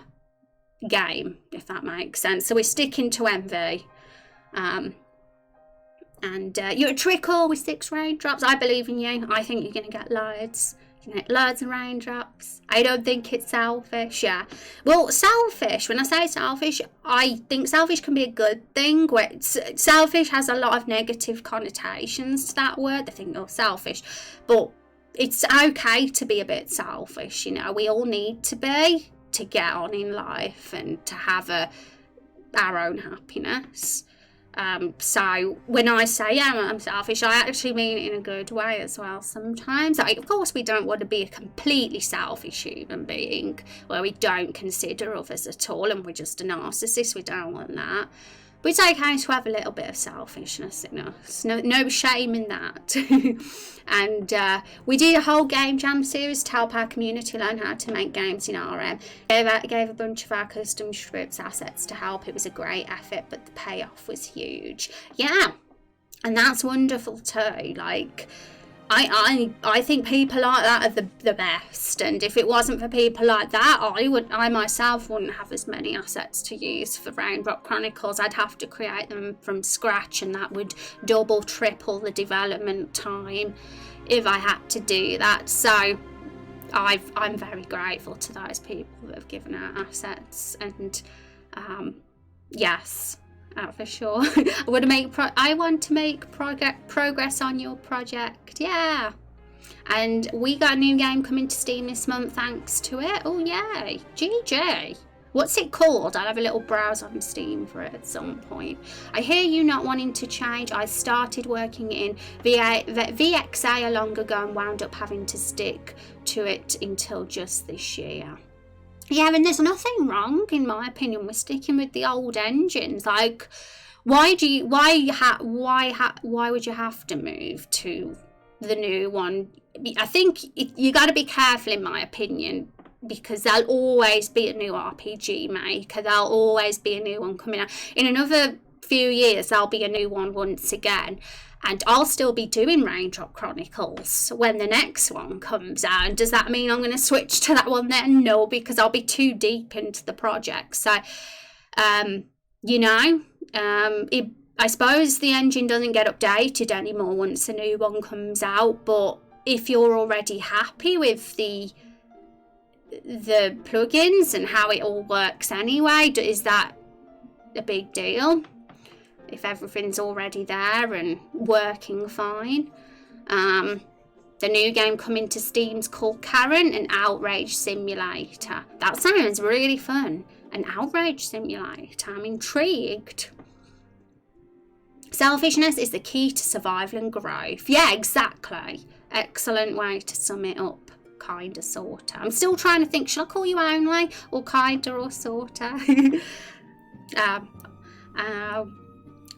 game, if that makes sense. So we're sticking to MV. And you're a trickle with 6 raindrops. I believe in you. I think you're going to get loads. You're going to get loads of raindrops. I don't think it's selfish. Yeah. Well, selfish, when I say selfish, I think selfish can be a good thing. Where selfish has a lot of negative connotations to that word. They think, oh, selfish. But it's okay to be a bit selfish. You know, we all need to be to get on in life and to have our own happiness. So when I say, yeah, I'm selfish, I actually mean it in a good way as well sometimes. Like, of course, we don't want to be a completely selfish human being where we don't consider others at all and we're just a narcissist. We don't want that. But it's okay to have a little bit of selfishness in us. No shame in that. And we did a whole game jam series to help our community learn how to make games in RM. Gave a bunch of our custom scripts assets to help. It was a great effort, but the payoff was huge. Yeah, and that's wonderful too. Like, I think people like that are the best, and if it wasn't for people like that, I myself wouldn't have as many assets to use for Raindrop Chronicles. I'd have to create them from scratch, and that would double, triple the development time if I had to do that. So I'm very grateful to those people that have given out assets, and yes. For sure. I want to make progress on your project. Yeah. And we got a new game coming to Steam this month thanks to it. Oh yay. GG. What's it called? I'll have a little browse on Steam for it at some point. I hear you not wanting to change. I started working in VXA long ago and wound up having to stick to it until just this year. Yeah, and there's nothing wrong, in my opinion, with sticking with the old engines. Like, why would you have to move to the new one? I think you got to be careful, in my opinion, because there'll always be a new RPG maker. There'll always be a new one coming out. In another few years, there'll be a new one once again. And I'll still be doing Raindrop Chronicles when the next one comes out. And does that mean I'm going to switch to that one then? No, because I'll be too deep into the project. So, I suppose the engine doesn't get updated anymore once a new one comes out. But if you're already happy with the plugins and how it all works anyway, is that a big deal? If everything's already there and working fine. The new game coming to Steam's called Karen, an outrage simulator. That sounds really fun. An outrage simulator. I'm intrigued. Selfishness is the key to survival and growth. Yeah, exactly. Excellent way to sum it up. Kinda, sorta. I'm still trying to think, should I call you only? Or kinda or sorta?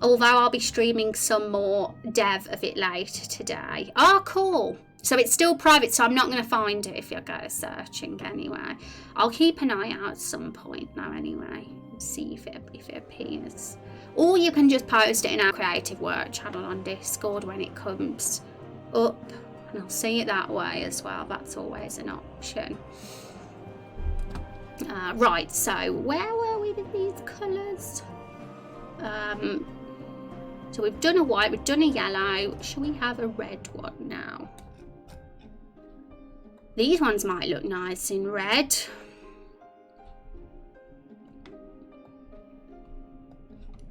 Although I'll be streaming some more dev of it later today. Oh, cool. So it's still private, so I'm not going to find it if you go searching anyway. I'll keep an eye out at some point now anyway. See if it appears. Or you can just post it in our Creative Work channel on Discord when it comes up. And I'll see it that way as well. That's always an option. Right, so where were we with these colours? So we've done a white, we've done a yellow. Shall we have a red one now? These ones might look nice in red.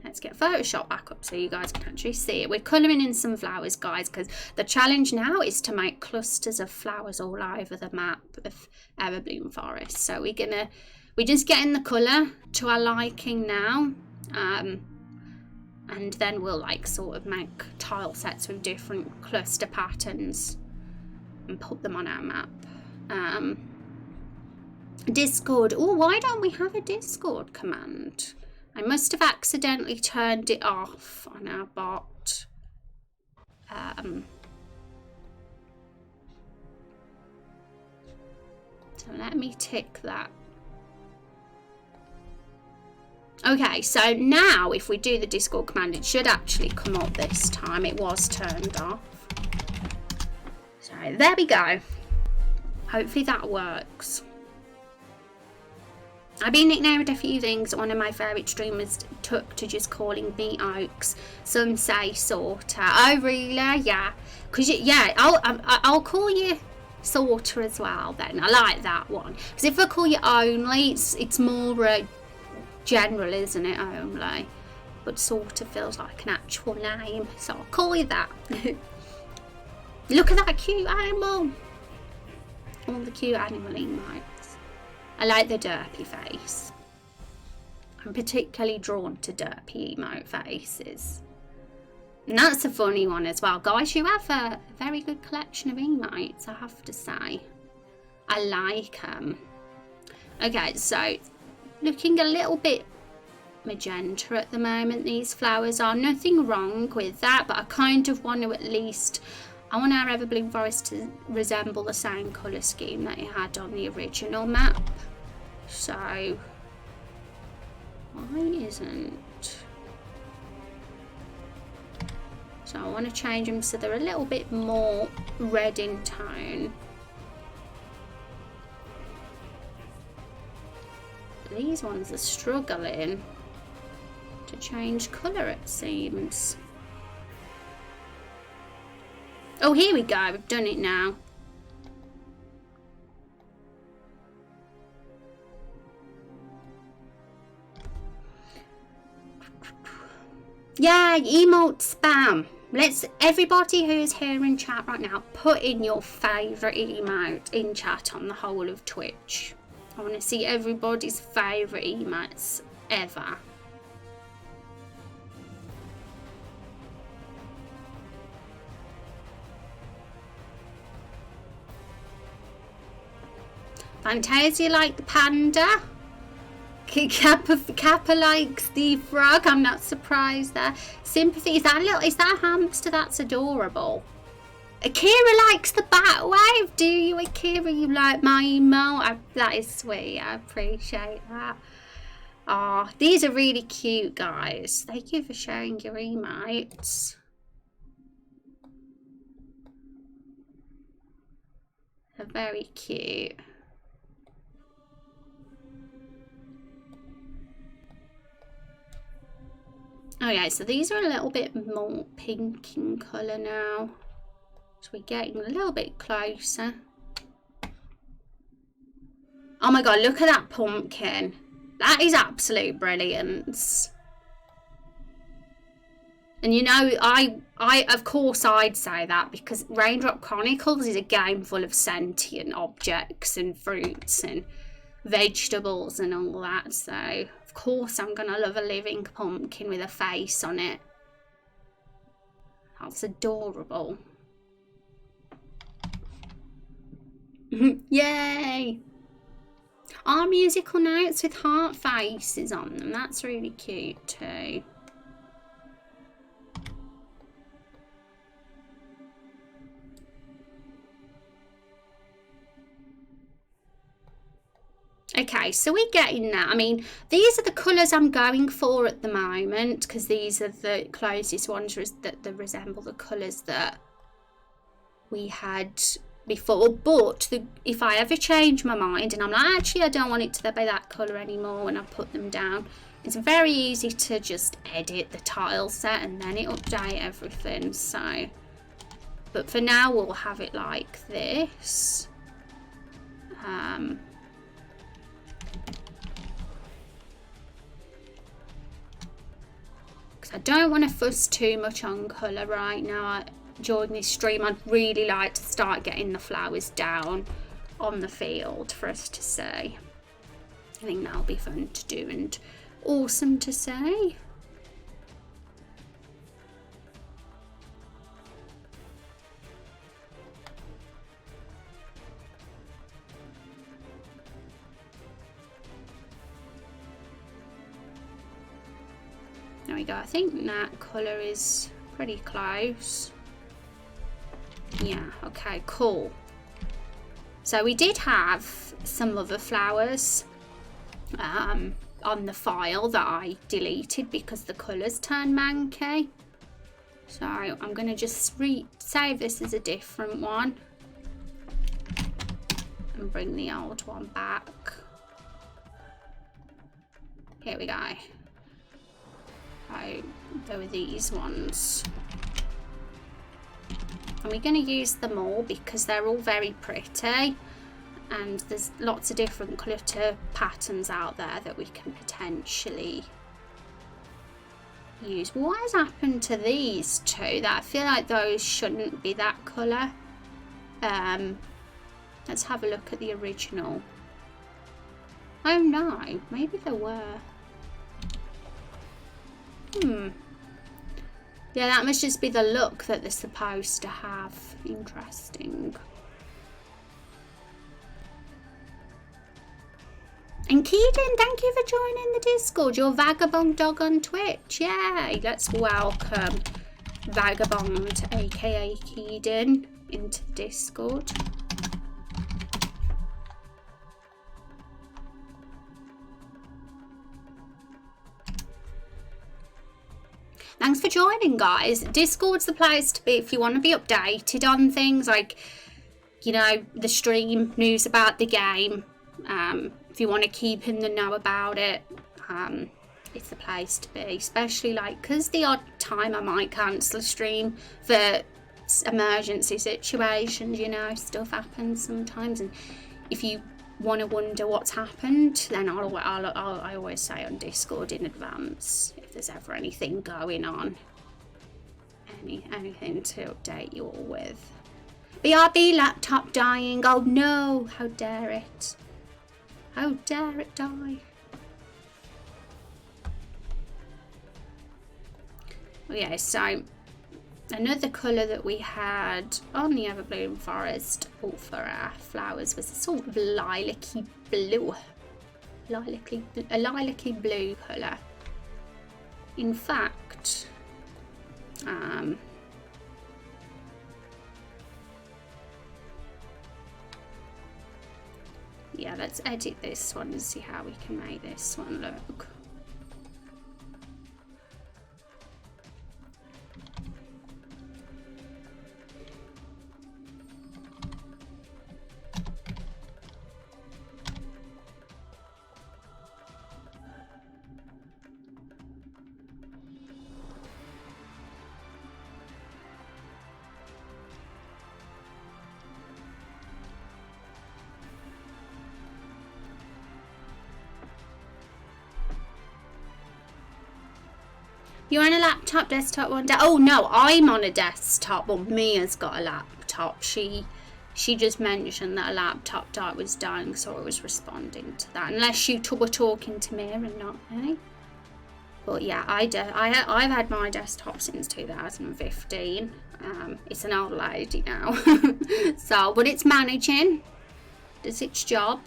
Let's get Photoshop back up so you guys can actually see it. We're colouring in some flowers, guys, because the challenge now is to make clusters of flowers all over the map of Everbloom Forest. So we're just getting the colour to our liking now. And then we'll like sort of make tile sets with different cluster patterns and put them on our map. Discord. Oh, why don't we have a Discord command? I must have accidentally turned it off on our bot. So let me tick that. Okay, so now if we do the Discord command, it should actually come up this time. It was turned off. So there we go. Hopefully that works. I've been nicknamed a few things. One of my favourite streamers took to just calling me Oaks. Some say Sorter. Oh really? Yeah. Cause yeah, I'll call you Sorter as well. Then I like that one. Because if I call you Only, it's more general, isn't it? Only. But Sorter feels like an actual name, so I'll call you that. Look at that cute animal. All the cute animal emotes. I like the derpy face. I'm particularly drawn to derpy emote faces. And that's a funny one as well. Guys, you have a very good collection of emotes, I have to say. I like them. Okay, so looking a little bit magenta at the moment, these flowers are. Nothing wrong with that, but I kind of want to at least... I want our Everbloom Forest to resemble the same colour scheme that it had on the original map. So, why isn't... So I want to change them so they're a little bit more red in tone. These ones are struggling to change colour, it seems. Oh, here we go. We've done it now. Yeah, emote spam. Let's, everybody who's here in chat right now, put in your favourite emote in chat on the whole of Twitch. I want to see everybody's favourite emotes ever. Fantasia like the panda. Kappa likes the frog. I'm not surprised there. Sympathy, is that a hamster? That's adorable. Akira likes the bat wave. Do you, Akira? You like my emote? That is sweet. I appreciate that. Oh, these are really cute, guys. Thank you for sharing your emotes. They're very cute. Okay, so these are a little bit more pink in colour now. So we're getting a little bit closer. Oh my god, look at that pumpkin. That is absolute brilliance. And you know, I of course I'd say that because Raindrop Chronicles is a game full of sentient objects and fruits and vegetables and all that, so of course I'm gonna love a living pumpkin with a face on it. That's adorable. Yay! Our musical notes with heart faces on them, that's really cute too. Okay, so we're getting that. I mean, these are the colours I'm going for at the moment because these are the closest ones that resemble the colours that we had before. But if I ever change my mind and I'm like, actually, I don't want it to be that colour anymore when I put them down, it's very easy to just edit the tile set and then it update everything. So, but for now, we'll have it like this. don't want to fuss too much on colour right now. During this stream, I'd really like to start getting the flowers down on the field for us to see. I think that'll be fun to do and awesome to see. There we go. I think that colour is pretty close. Yeah, okay, cool. So we did have some other flowers on the file that I deleted because the colours turned manky. So I'm going to just save this as a different one and bring the old one back. Here we go. There were these ones. And we're going to use them all because they're all very pretty. And there's lots of different glitter patterns out there that we can potentially use. What has happened to these two? That I feel like those shouldn't be that colour. Let's have a look at the original. Oh no, maybe there were. Yeah, that must just be the look that they're supposed to have. Interesting. And Keaton, thank you for joining the Discord. Your Vagabond dog on Twitch. Yay! Let's welcome Vagabond, aka Keaton, into the Discord. Thanks for joining, guys. Discord's the place to be if you want to be updated on things like, you know, the stream, news about the game. If you want to keep in the know about it, it's the place to be. Especially like, because the odd time I might cancel a stream for emergency situations, you know, stuff happens sometimes. And if you want to wonder what's happened, then I always say on Discord in advance if there's ever anything going on, anything to update you all with. BRB laptop dying. Oh no, how dare it, how dare it die. Okay, so another colour that we had on the Everbloom Forest for our flowers was a sort of lilac-y blue. A lilac-y blue colour. In fact, yeah, let's edit this one and see how we can make this one look. You're on a laptop, desktop, one day? Oh no, I'm on a desktop. Well, Mia's got a laptop. She just mentioned that a laptop was dying, so I was responding to that. Unless you were talking to Mia and not me. But yeah, I've had my desktop since 2015. It's an old lady now. So, but it's managing. Does its job.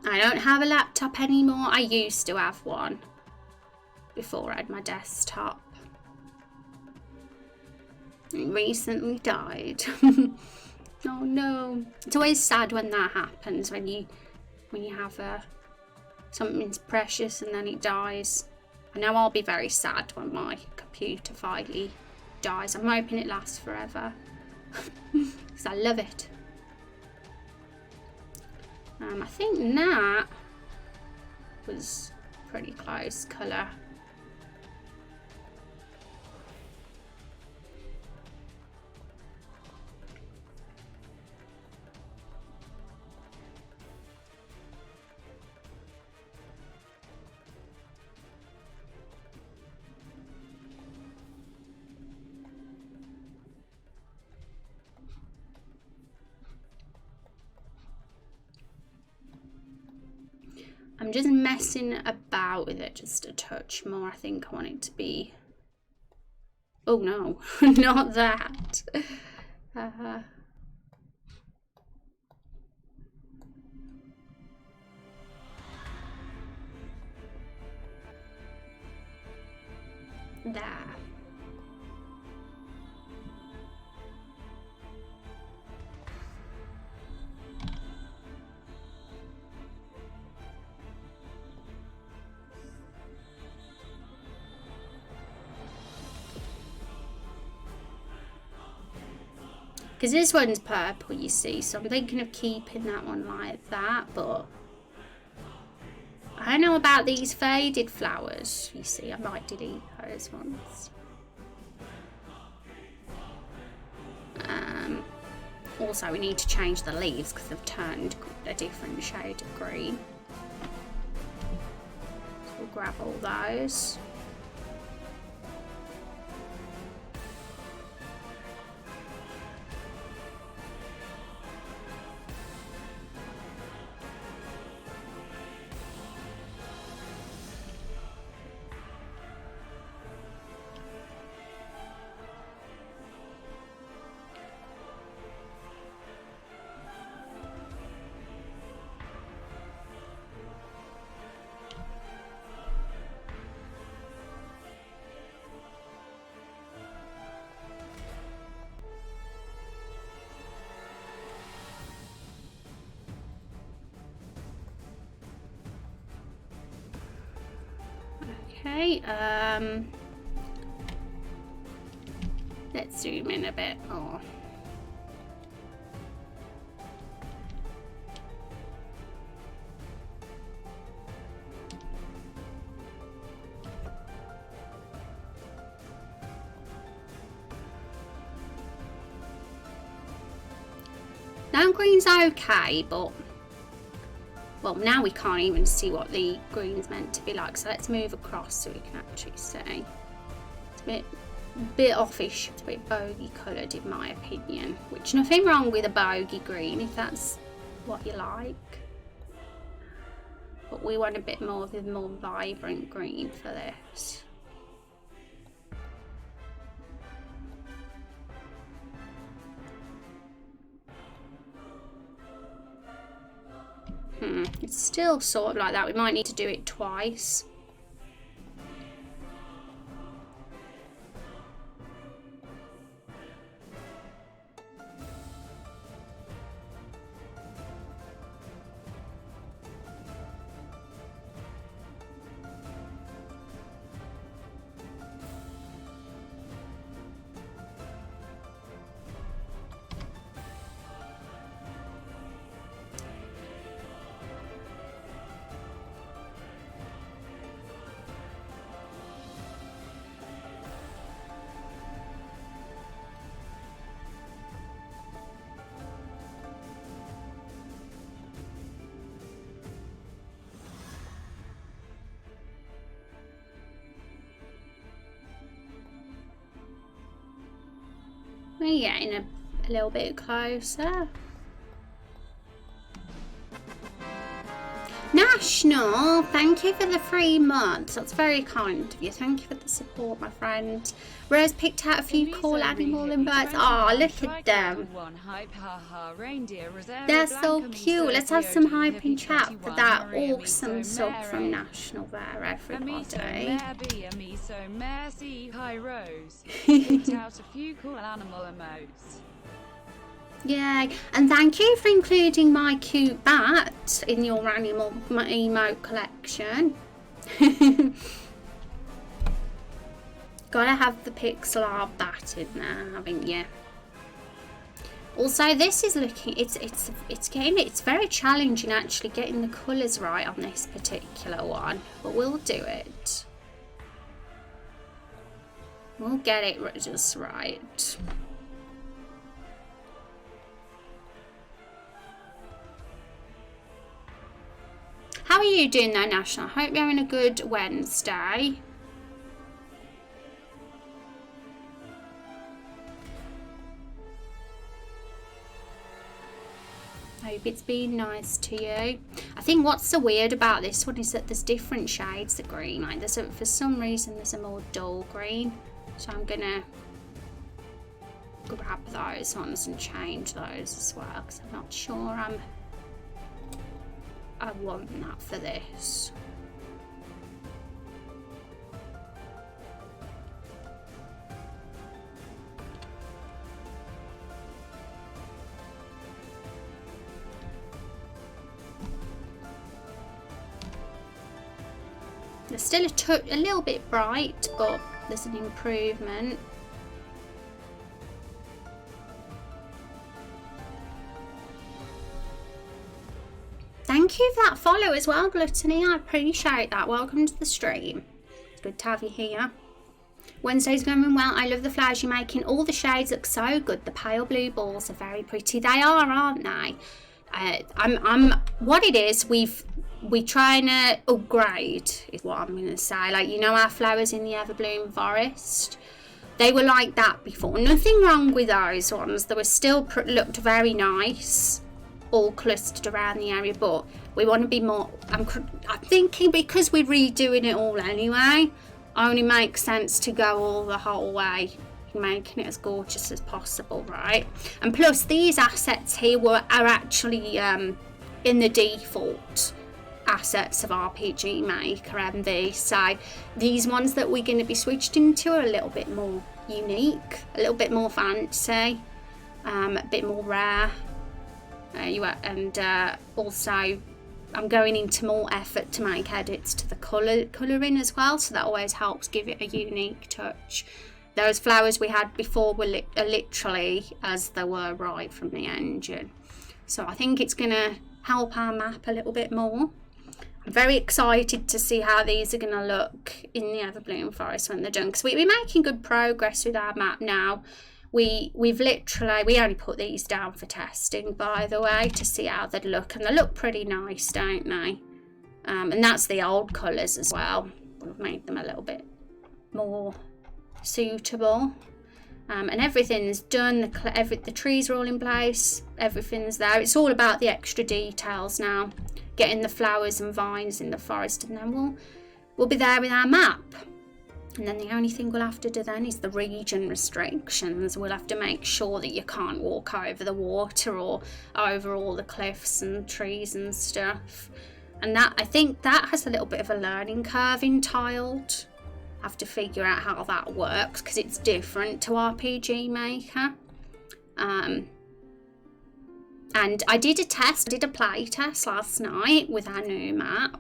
I don't have a laptop anymore. I used to have one before I had my desktop. It recently died. Oh no. It's always sad when that happens, when you have something's precious and then it dies. I know I'll be very sad when my computer finally dies. I'm hoping it lasts forever because I love it. I think that was pretty close colour. I'm just messing about with it just a touch more. I think I want it to be... Oh no, not that. There. Because this one's purple, you see, so I'm thinking of keeping that one like that, but I don't know about these faded flowers, you see. I might delete those ones. Also, we need to change the leaves because they've turned a different shade of green. So we'll grab all those. Okay, let's zoom in a bit more. Now green's okay, but well, now we can't even see what the green's meant to be like, so let's move across so we can actually see. It's a bit offish, it's a bit bogey coloured in my opinion, which nothing wrong with a bogey green if that's what you like, but we want a bit more of a more vibrant green for this. It's still sort of like that. We might need to do it twice. We're getting a little bit closer. National, thank you for the 3 months. That's very kind of you. Thank you for the support, my friend. Rose picked out a few cool animal and birds. Oh, look at them. They're so cute. Let's have some hype and chat for that awesome sub from National there, everybody. Picked out a few cool animal emotes. Yay, and thank you for including my cute bat in your animal emote collection. Gotta have the pixel art bat in there, haven't you? Also, this is looking, it's very challenging actually getting the colours right on this particular one, but we'll do it. We'll get it just right. How are you doing though, National? I hope you're having a good Wednesday. Hope it's been nice to you. I think what's so weird about this one is that there's different shades of green. Like for some reason there's a more dull green. So I'm gonna grab those ones and change those as well, because I'm not sure I want that for this. They're still a little bit bright, but there's an improvement. Thank you for that follow as well, Gluttony. I appreciate that. Welcome to the stream. It's good to have you here. Wednesday's going well. I love the flowers you're making. All the shades look so good. The pale blue balls are very pretty. They are, aren't they? What it is, we're trying to upgrade is what I'm going to say. Like, you know, our flowers in the Everbloom Forest, they were like that before. Nothing wrong with those ones. They were still looked very nice, all clustered around the area, but we want to be more, I'm thinking because we're redoing it all anyway, only makes sense to go all the whole way, making it as gorgeous as possible, right? And plus these assets here are actually in the default assets of RPG Maker MV, so these ones that we're going to be switched into are a little bit more unique, a little bit more fancy, a bit more rare, also I'm going into more effort to make edits to the colouring as well, so that always helps give it a unique touch. Those flowers we had before were literally as they were right from the engine, so I think it's going to help our map a little bit more. I'm very excited to see how these are going to look in the Everbloom Forest when they're done, because we're making good progress with our map now. We only put these down for testing, by the way, to see how they'd look, and they look pretty nice, don't they? And that's the old colours as well. We've made them a little bit more suitable, and everything's done. The trees are all in place, everything's there. It's all about the extra details now, getting the flowers and vines in the forest, and then we'll be there with our map. And then the only thing we'll have to do then is the region restrictions. We'll have to make sure that you can't walk over the water or over all the cliffs and trees and stuff. And that, I think that has a little bit of a learning curve in TileD. Have to figure out how that works, because it's different to RPG Maker. And I did a play test last night with our new map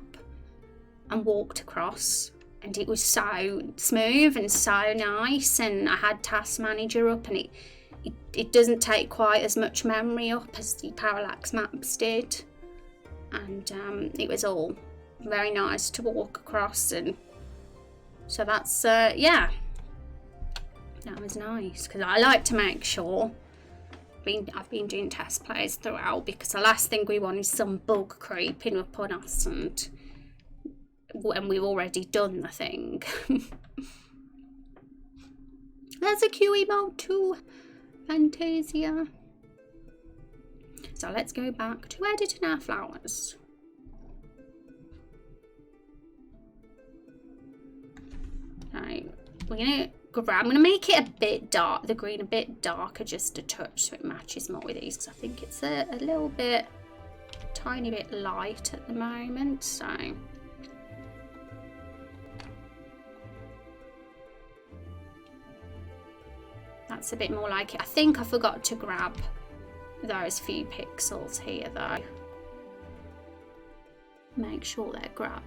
and walked across, and it was so smooth and so nice, and I had Task Manager up, and it doesn't take quite as much memory up as the parallax maps did, and it was all very nice to walk across, and so that's yeah, that was nice, because I like to make sure I've been doing test plays throughout, because the last thing we want is some bug creeping up on us and when we've already done the thing. There's a Q emote too, Fantasia. So let's go back to editing our flowers. Right, I'm gonna make it a bit dark, the green a bit darker, just a touch, so it matches more with these, because I think it's a little bit, tiny bit light at the moment. So that's a bit more like it. I think I forgot to grab those few pixels here though. Make sure they're grabbed.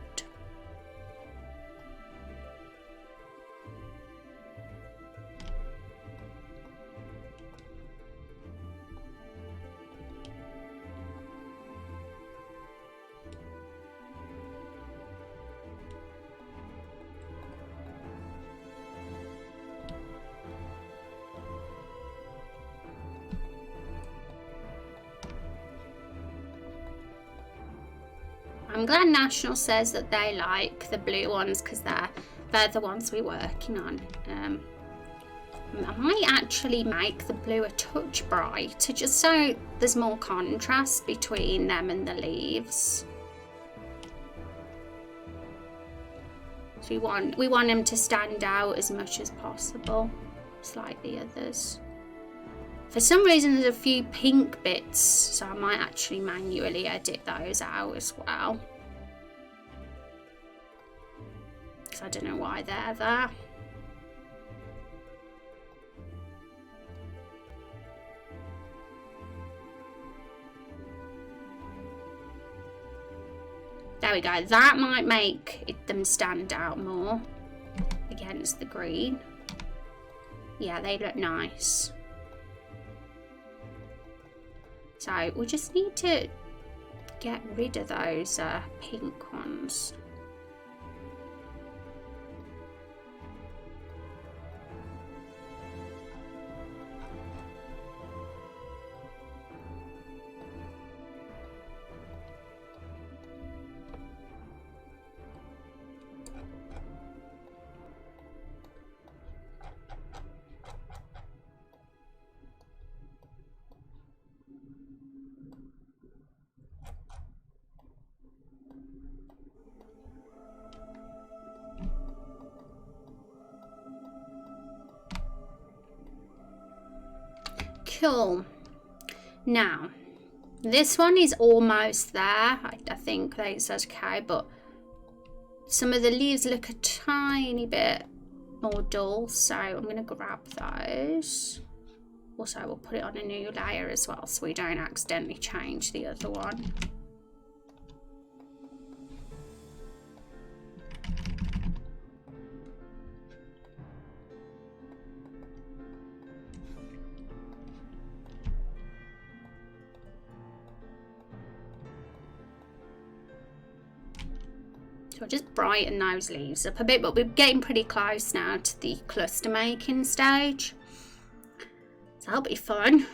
I'm glad National says that they like the blue ones, because they're the ones we're working on. I might actually make the blue a touch brighter, just so there's more contrast between them and the leaves. So we want them to stand out as much as possible, just like the others. For some reason there's a few pink bits, so I might actually manually edit those out as well. Because I don't know why they're there. There we go, that might make them stand out more against the green. Yeah, they look nice. So we just need to get rid of those pink ones. Cool. Now, this one is almost there. I think that it says okay, but some of the leaves look a tiny bit more dull, so I'm going to grab those. Also, we'll put it on a new layer as well, so we don't accidentally change the other one. So I'll just brighten those leaves up a bit, but we're getting pretty close now to the cluster making stage. So that'll be fun.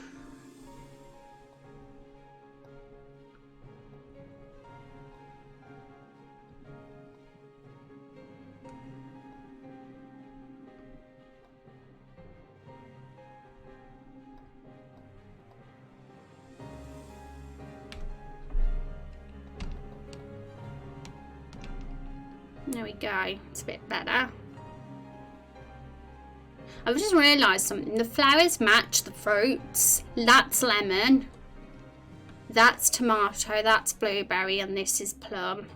There we go, it's a bit better. I've just realised something. The flowers match the fruits. That's lemon, that's tomato, that's blueberry, and this is plum.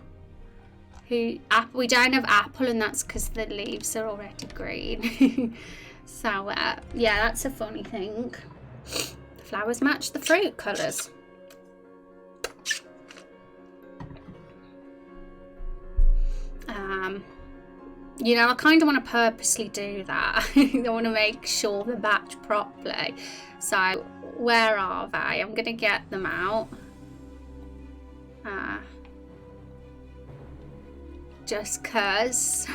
We don't have apple, and that's because the leaves are already green. So yeah, that's a funny thing. The flowers match the fruit colours. You know, I kind of want to purposely do that. I want to make sure they match properly. So where are they? I'm going to get them out. Just because.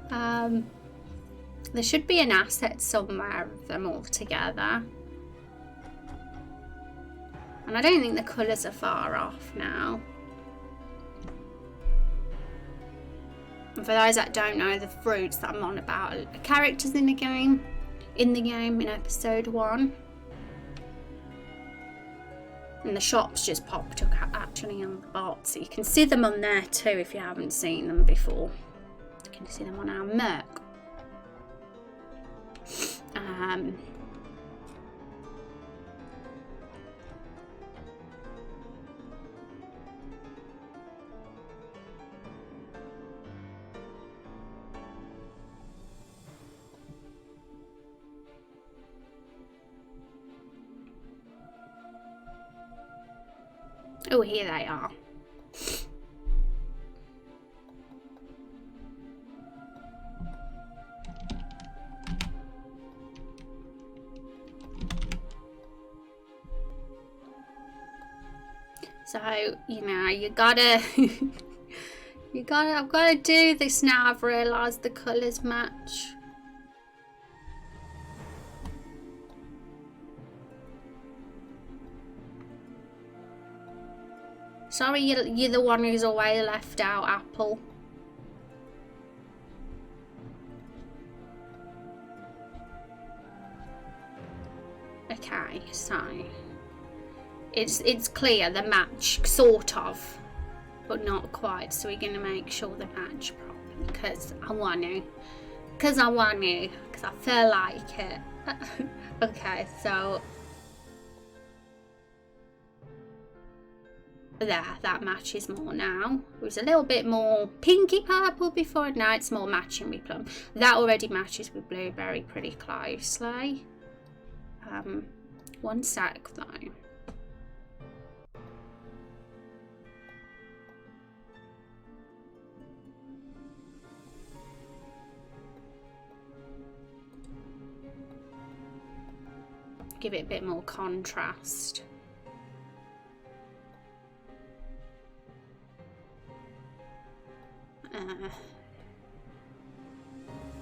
There should be an asset somewhere of them all together. And I don't think the colours are far off now. And for those that don't know, the fruits that I'm on about are characters in the game, in episode 1. And the shops just popped up actually on the bot, so you can see them on there too if you haven't seen them before. You can see them on our merc. Oh, here they are. So, you know, you gotta, I've gotta do this now. I've realised the colours match. Sorry, you're the one who's always left out, Apple. Okay, so it's clear the match, sort of, but not quite. So we're going to make sure they match properly. because I want to. Because I want to. Because I feel like it. Okay, so there, that matches more now. It was a little bit more pinky purple before, now it's more matching with plum. That already matches with blueberry pretty closely. One sec though. Give it a bit more contrast.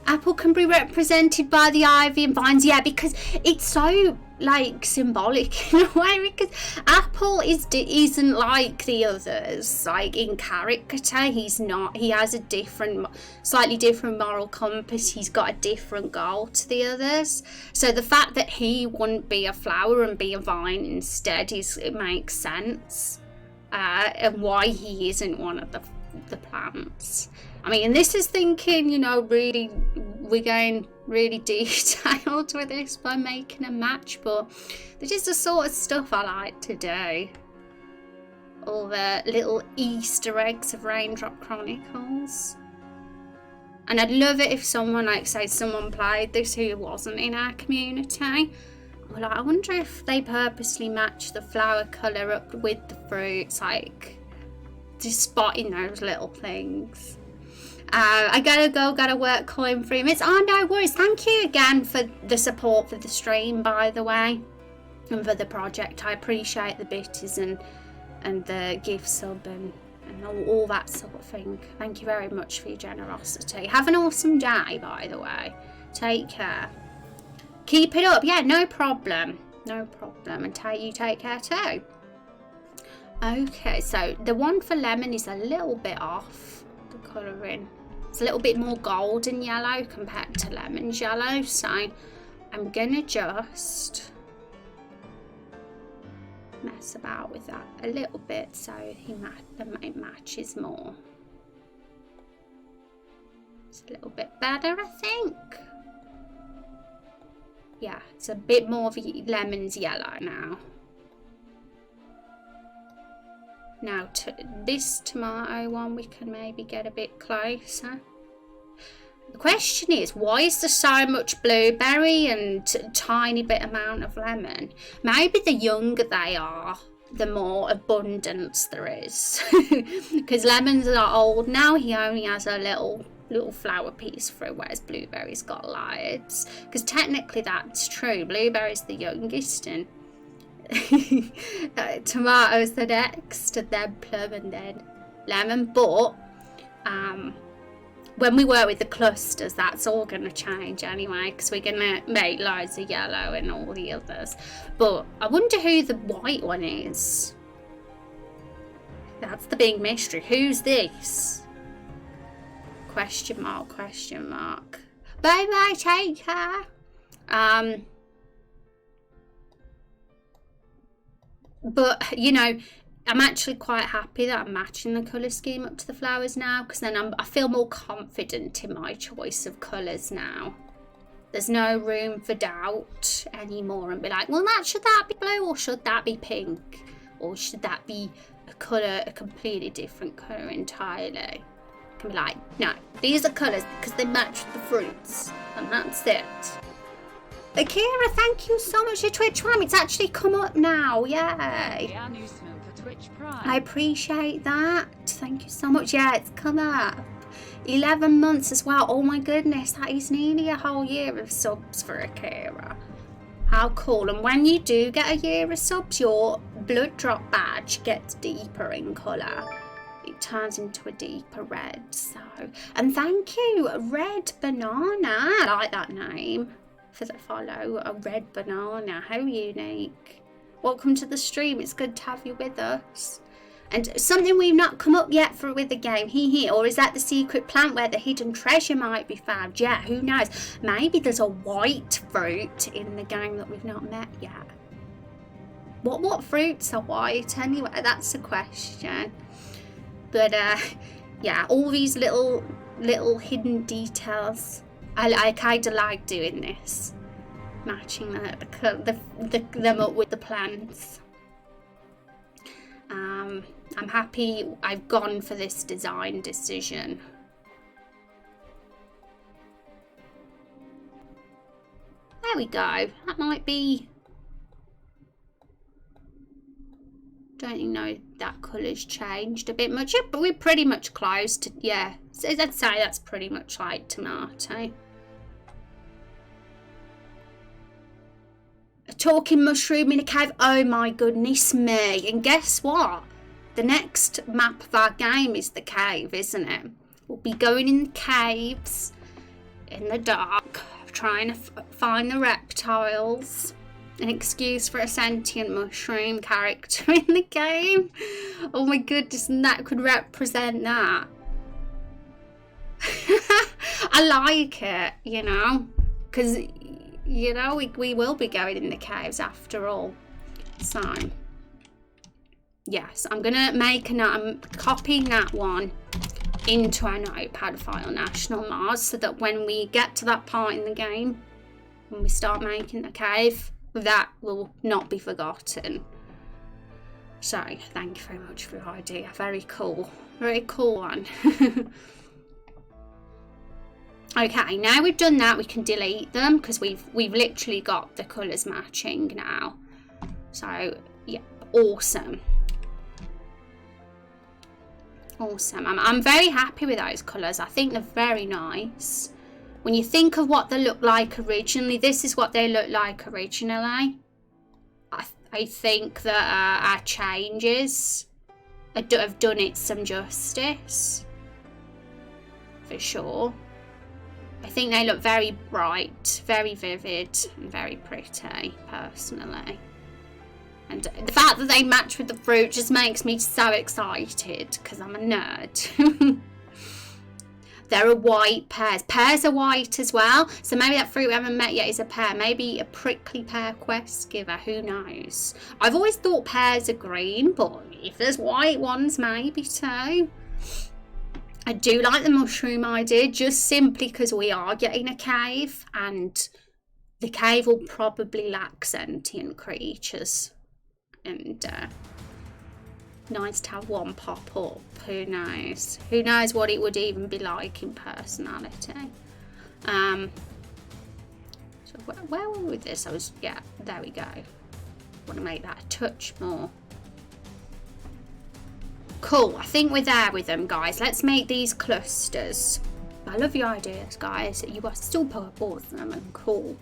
Apple can be represented by the ivy and vines, yeah, because it's so like symbolic in a way, because Apple isn't like the others, like in character. He's not, he has a different, slightly different moral compass. He's got a different goal to the others, so the fact that he wouldn't be a flower and be a vine instead it makes sense, and why he isn't one of the plants. I mean, this is thinking, you know, really, we're going really detailed with this by making a match, but this is the sort of stuff I like to do. All the little Easter eggs of Raindrop Chronicles. And I'd love it if someone, like, say, someone played this who wasn't in our community. Well, I wonder if they purposely match the flower colour up with the fruits, like, just spotting those little things. I gotta work, calling 3 minutes. Oh, no worries. Thank you again for the support for the stream, by the way, and for the project. I appreciate the bitties and the gift sub and all that sort of thing. Thank you very much for your generosity. Have an awesome day, by the way. Take care. Keep it up. Yeah, no problem. No problem. And you take care too. Okay, so the one for lemon is a little bit off, the colouring. It's a little bit more golden yellow compared to lemon yellow, so I'm gonna just mess about with that a little bit so it matches more. It's a little bit better, I think. Yeah, it's a bit more of a lemon's yellow now. Now to this tomato one, we can maybe get a bit closer. The question is, why is there so much blueberry and a tiny bit amount of lemon? Maybe the younger they are, the more abundance there is. Because lemons are old now, he only has a little flower piece through, whereas blueberry's got loads. Because technically that's true, blueberry's the youngest and tomatoes the next, and then plum, and then lemon. But when we work with the clusters, that's all going to change anyway, because we're going to make loads of yellow and all the others. But I wonder who the white one is. That's the big mystery. Who's this? Question mark, question mark. Bye bye, take care. But, you know, I'm actually quite happy that I'm matching the colour scheme up to the flowers now, because then I feel more confident in my choice of colours now. There's no room for doubt anymore and be like, well, should that be blue or should that be pink? Or should that be a completely different colour entirely? I can be like, no, these are colours because they match the fruits, and that's it. Akira, thank you so much for Twitch Prime. It's actually come up now. Yay. Yeah, Newsman for Twitch Prime. I appreciate that. Thank you so much. Yeah, it's come up. 11 months as well. Oh my goodness, that is nearly a whole year of subs for Akira. How cool. And when you do get a year of subs, your blood drop badge gets deeper in colour. It turns into a deeper red. So, and thank you, Red Banana. I like that name. For the follow, a red banana, how unique. Welcome to the stream, it's good to have you with us. And something we've not come up yet with the game, or is that the secret plant where the hidden treasure might be found? Yeah, who knows? Maybe there's a white fruit in the game that we've not met yet. What fruits are white anyway? That's the question. But yeah, all these little little hidden details. I kind of like doing this, matching them up with the plants. I'm happy I've gone for this design decision. There we go. That might be... Don't you know that colour's changed a bit much, but we're pretty much close to, yeah, I'd say that's pretty much like tomato. A talking mushroom in a cave, oh my goodness me. And guess what? The next map of our game is the cave, isn't it? We'll be going in the caves, in the dark, trying to find the reptiles. An excuse for a sentient mushroom character in the game. Oh my goodness, and that could represent that. I like it, you know, because, you know, we will be going in the caves after all. So, yes, I'm going to make a note. I'm copying that one into our notepad file, National Mars, so that when we get to that part in the game, when we start making the cave, that will not be forgotten. So, thank you very much for your idea. Very cool one. Okay, now we've done that, we can delete them because we've literally got the colours matching now. So, yeah, awesome. Awesome. I'm very happy with those colours. I think they're very nice. When you think of what they look like originally, this is what they look like originally. I think that our changes have done it some justice. For sure. I think they look very bright, very vivid, and very pretty, personally. And the fact that they match with the fruit just makes me so excited, because I'm a nerd. There are white pears. Pears are white as well. So maybe that fruit we haven't met yet is a pear. Maybe a prickly pear quest giver. Who knows? I've always thought pears are green, but if there's white ones, maybe too. I do like the mushroom idea, just simply because we are getting a cave, and the cave will probably lack sentient creatures. And nice to have one pop up. Who knows? Who knows what it would even be like in personality. So where were we with this? Yeah, there we go. Want to make that a touch more. Cool, I think we're there with them, guys. Let's make these clusters. I love your ideas, guys. You are super awesome and cool.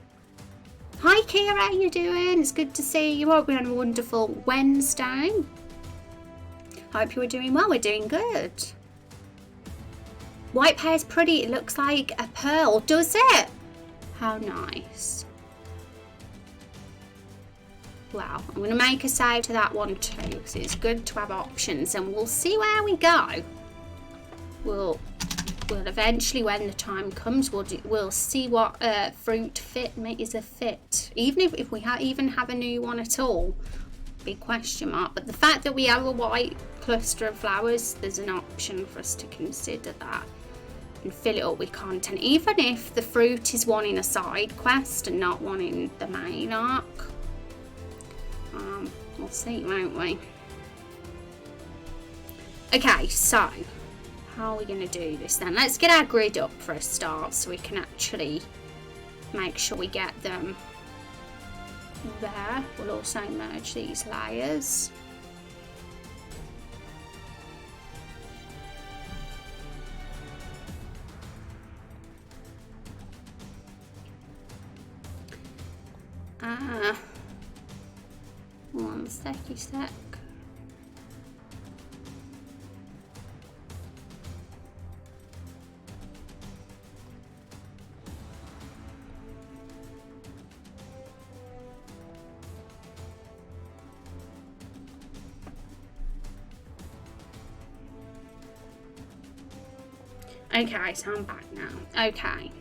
Hi, Kira, how you doing? It's good to see you. Hope we're on a wonderful Wednesday. Hope you were doing well. We're doing good. White pear's pretty. It looks like a pearl, does it? How nice. Wow, I'm going to make a save to that one too, because it's good to have options, and we'll see where we go. We'll eventually, when the time comes, we'll see what fruit fit is a fit. Even if we even have a new one at all, big question mark. But the fact that we have a white cluster of flowers, there's an option for us to consider that and fill it up with content, even if the fruit is one in a side quest and not one in the main arc. We'll see, won't we? Okay, so how are we going to do this then? Let's get our grid up for a start so we can actually make sure we get them there. We'll also merge these layers. One sec. Okay, so I'm back now. Okay.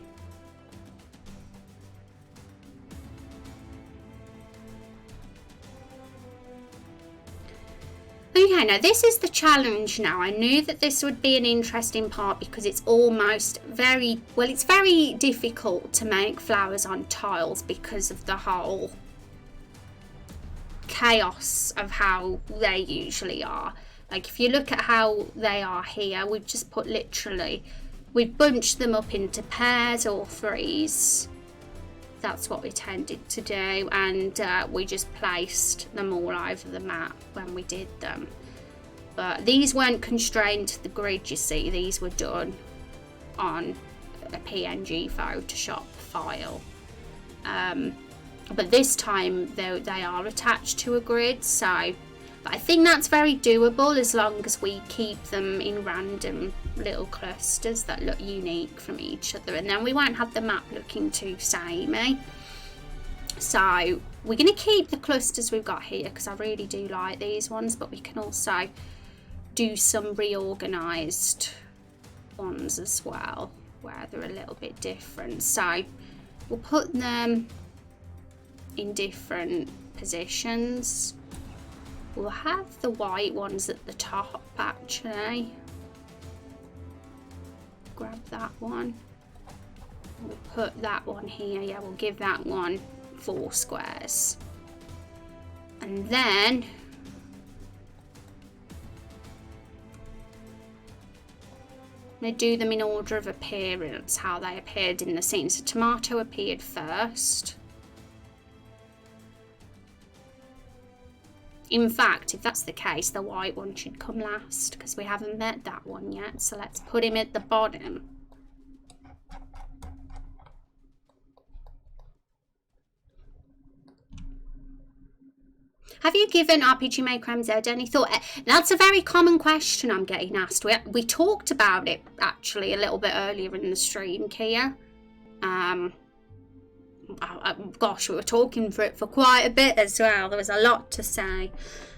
Okay, now this is the challenge now. I knew that this would be an interesting part because it's almost very, well, it's very difficult to make flowers on tiles because of the whole chaos of how they usually are. Like if you look at how they are here, we've just put literally, we've bunched them up into pairs or threes. That's what we tended to do, and we just placed them all over the map when we did them. But these weren't constrained to the grid, you see. These were done on a PNG Photoshop file. But this time they are attached to a grid, so but I think that's very doable as long as we keep them in random little clusters that look unique from each other, and then we won't have the map looking too samey. So we're going to keep the clusters we've got here because I really do like these ones, but we can also do some reorganised ones as well where they're a little bit different. So we'll put them in different positions. We'll have the white ones at the top actually. Grab that one. We'll put that one here. Yeah, we'll give that one 4 squares. And then I'm going to do them in order of appearance, how they appeared in the scene. So tomato appeared first. In fact, if that's the case, the white one should come last because we haven't met that one yet. So let's put him at the bottom. Have you given RPG Maker MZ any thought? That's a very common question I'm getting asked. We talked about it actually a little bit earlier in the stream, Kia. Gosh, we were talking for it for quite a bit as well. There was a lot to say.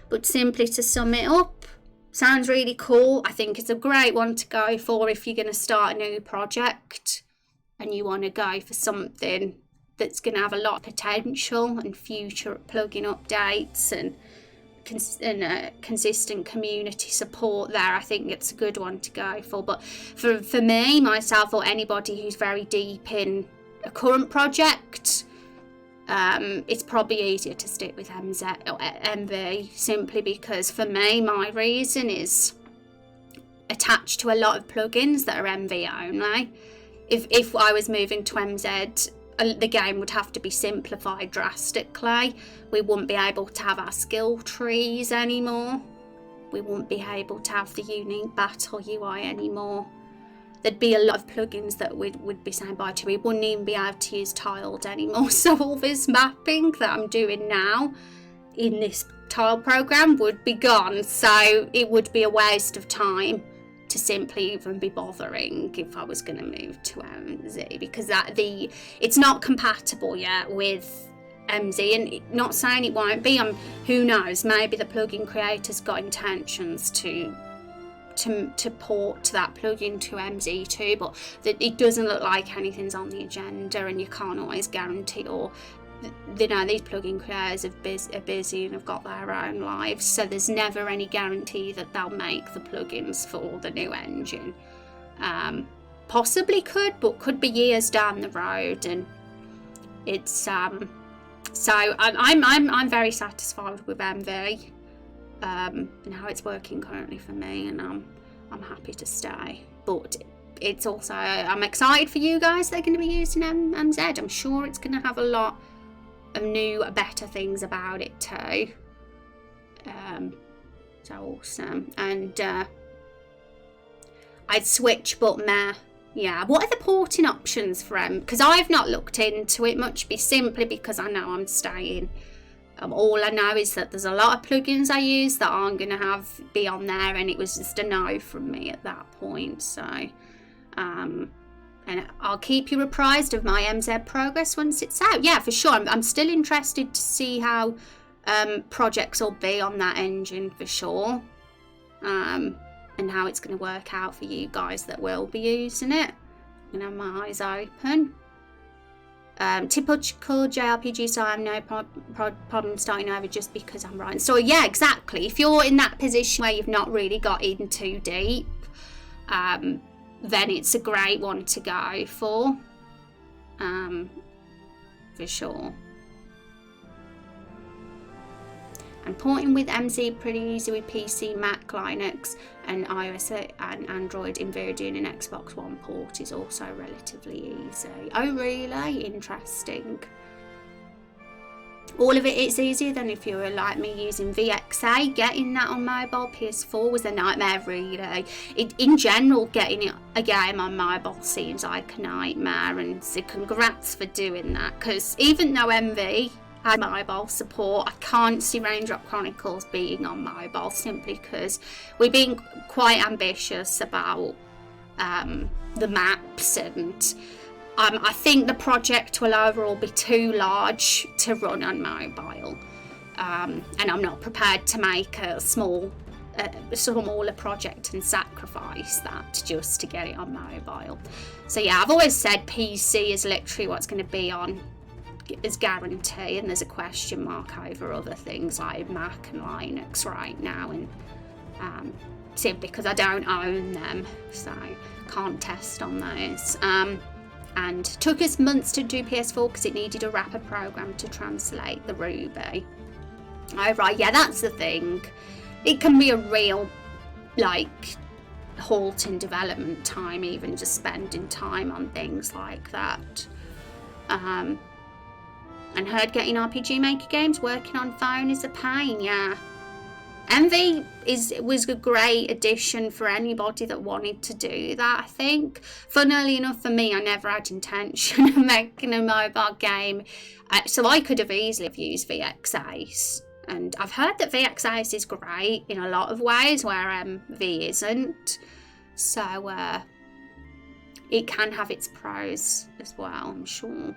But simply to sum it up, sounds really cool. I think it's a great one to go for if you're going to start a new project and you want to go for something that's going to have a lot of potential and future plugin updates and consistent community support there. I think it's a good one to go for. But for me, myself, or anybody who's very deep in a current project, it's probably easier to stick with MZ or MV, simply because for me, my reason is attached to a lot of plugins that are MV only. If I was moving to MZ, the game would have to be simplified drastically. We wouldn't be able to have our skill trees anymore. We wouldn't be able to have the unique battle UI anymore. There'd be a lot of plugins that would be saying bye to. We wouldn't even be able to use TileD anymore. So all this mapping that I'm doing now in this tile program would be gone. So it would be a waste of time to simply even be bothering if I was going to move to MZ, because it's not compatible yet with MZ, and not saying it won't be. Who knows? Maybe the plugin creator's got intentions to port that plugin to MZ too, but it doesn't look like anything's on the agenda, and you can't always guarantee, or these plugin creators are busy and have got their own lives, so there's never any guarantee that they'll make the plugins for the new engine. Possibly could be years down the road, and it's so I'm very satisfied with MV and how it's working currently for me, and I'm happy to stay. But it's also, I'm excited for you guys that are going to be using MZ. I'm sure it's going to have a lot of new, better things about it too. So awesome. And I'd switch, but meh. Yeah, what are the porting options for because I've not looked into it much, simply because I know I'm staying. All I know is that there's a lot of plugins I use that aren't going to be on there, and it was just a no from me at that point. So, and I'll keep you apprised of my MZ progress once it's out. Yeah, for sure. I'm still interested to see how projects will be on that engine for sure, and how it's going to work out for you guys that will be using it. I'm going to have my eyes open. Typical JRPG, so I have no problem starting over just because I'm writing. So yeah, exactly. If you're in that position where you've not really got in too deep, then it's a great one to go for sure. And porting with MZ pretty easy with PC, Mac, Linux, and iOS and Android. Nvidia and Xbox One port is also relatively easy. Oh really? Interesting. All of it is easier than if you were like me using VXA. Getting that on mobile PS4 was a nightmare really. In general, getting a game on mobile seems like a nightmare, and so congrats for doing that, because even though MV had mobile support, I can't see Raindrop Chronicles being on mobile, simply because we're being quite ambitious about the maps, and I think the project will overall be too large to run on mobile, and I'm not prepared to make a smaller project and sacrifice that just to get it on mobile. So yeah, I've always said PC is literally what's going to be on is guarantee, and there's a question mark over other things like Mac and Linux right now, and simply because I don't own them, so can't test on those. And took us months to do PS4 because it needed a wrapper program to translate the Ruby. Oh right, yeah, that's the thing. It can be a real halt in development time, even just spending time on things like that. And heard getting RPG Maker games working on phone is a pain, yeah. MV was a great addition for anybody that wanted to do that, I think. Funnily enough for me, I never had intention of making a mobile game, so I could have easily have used VX-Ace. And I've heard that VX-Ace is great in a lot of ways where MV isn't. So it can have its pros as well, I'm sure.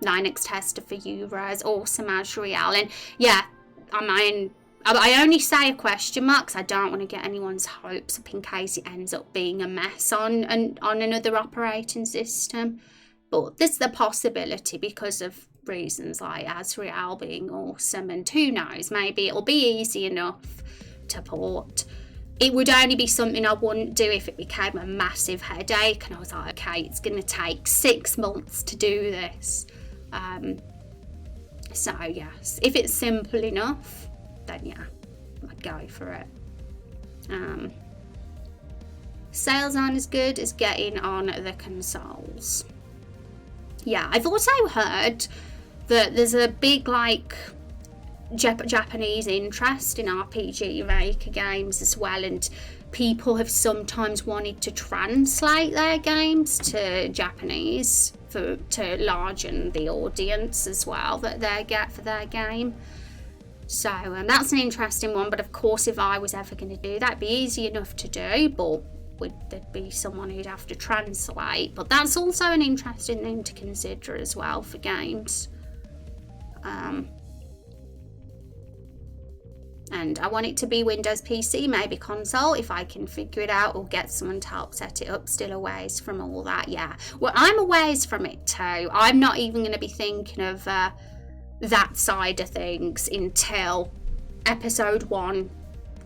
Linux tester for Euros, awesome as Real. And yeah, I mean, I only say a question mark because I don't want to get anyone's hopes up in case it ends up being a mess on another operating system. But there's the possibility because of reasons like Azrael being awesome, and who knows, maybe it'll be easy enough to port. It would only be something I wouldn't do if it became a massive headache and I was like, okay, it's going to take 6 months to do this. So yes, if it's simple enough, then yeah, I'd go for it. Sales aren't as good as getting on the consoles. Yeah, I've also heard that there's a big Japanese interest in RPG Maker games as well, and people have sometimes wanted to translate their games to Japanese to largen the audience as well that they get for their game. So that's an interesting one, but of course if I was ever going to do that, it'd be easy enough to do, but there'd be someone who'd have to translate. But that's also an interesting thing to consider as well for games. And I want it to be Windows PC, maybe console, if I can figure it out or get someone to help set it up. Still a ways from all that, yeah. Well, I'm a ways from it too. I'm not even going to be thinking of that side of things until episode 1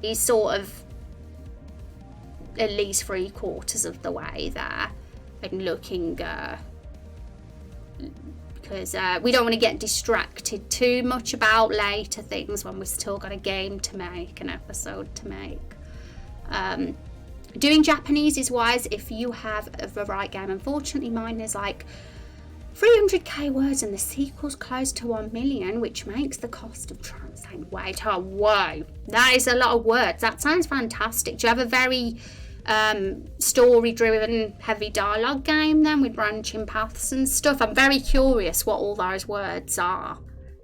is sort of at least 3/4 of the way there, and looking because we don't want to get distracted too much about later things when we've still got a game to make, an episode to make. Doing Japanese is wise if you have the right game. Unfortunately, mine is 300k words and the sequel's close to 1 million, which makes the cost of translating way too. Oh, whoa, that is a lot of words. That sounds fantastic. Do you have a very story-driven, heavy dialogue game then with branching paths and stuff? I'm very curious what all those words are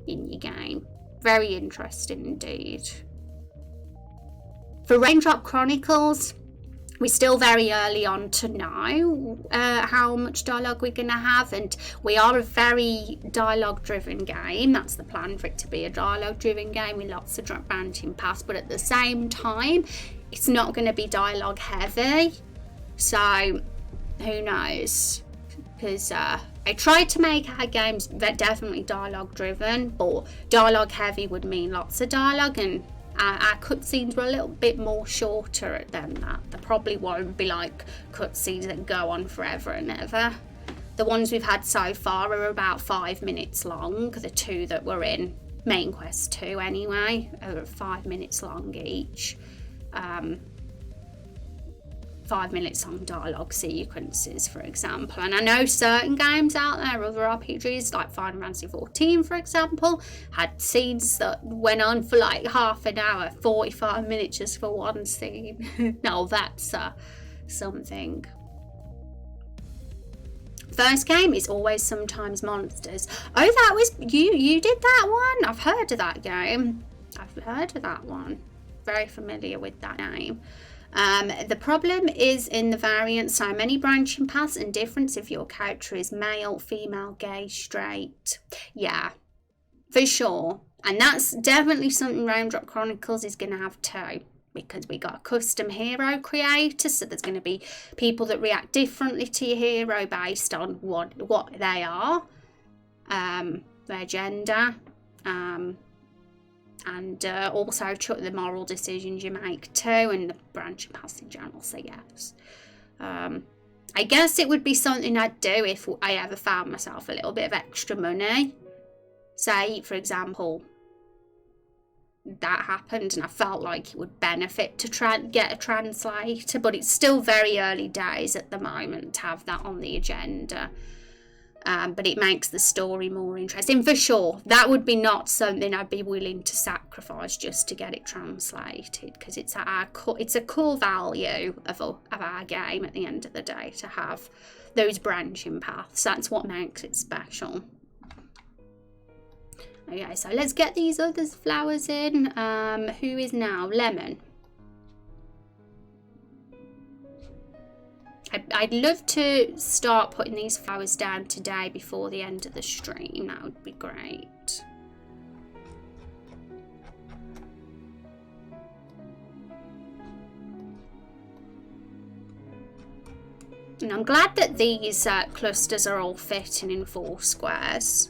in your game. Very interesting indeed. For Raindrop Chronicles, we're still very early on to know how much dialogue we're going to have, and we are a very dialogue-driven game. That's the plan, for it to be a dialogue-driven game with lots of branching paths, but at the same time, it's not going to be dialogue heavy, so who knows, because I tried to make our games definitely dialogue driven, but dialogue heavy would mean lots of dialogue, and our cutscenes were a little bit more shorter than that. There probably won't be like cutscenes that go on forever and ever. The ones we've had so far are about 5 minutes long. The two that were in Main Quest 2 anyway are 5 minutes long each. 5 minutes long dialogue sequences, for example. And I know certain games out there, other RPGs like Final Fantasy 14 for example, had scenes that went on for like half an hour, 45 minutes just for one scene. No, that's something. First game is Always Sometimes Monsters. Oh, that was you did that one? I've heard of that game. I've heard of that one. Very familiar with that name. The problem is in the variant, so many branching paths and difference if your character is male, female, gay, straight. Yeah, for sure. And that's definitely something Raindrop Chronicles is going to have too, because we got a custom hero creator, so there's going to be people that react differently to your hero based on what they are, their gender, and also the moral decisions you make too, and the branching paths in general. So yes, I guess it would be something I'd do if I ever found myself a little bit of extra money. Say, for example, that happened and I felt like it would benefit to get a translator, but it's still very early days at the moment to have that on the agenda. But it makes the story more interesting for sure. That would be not something I'd be willing to sacrifice just to get it translated, because it's a core value of our game at the end of the day to have those branching paths. That's what makes it special. Okay, so let's get these other flowers in. Who is now? Lemon. I'd love to start putting these flowers down today before the end of the stream. That would be great. And I'm glad that these clusters are all fitting in 4 squares.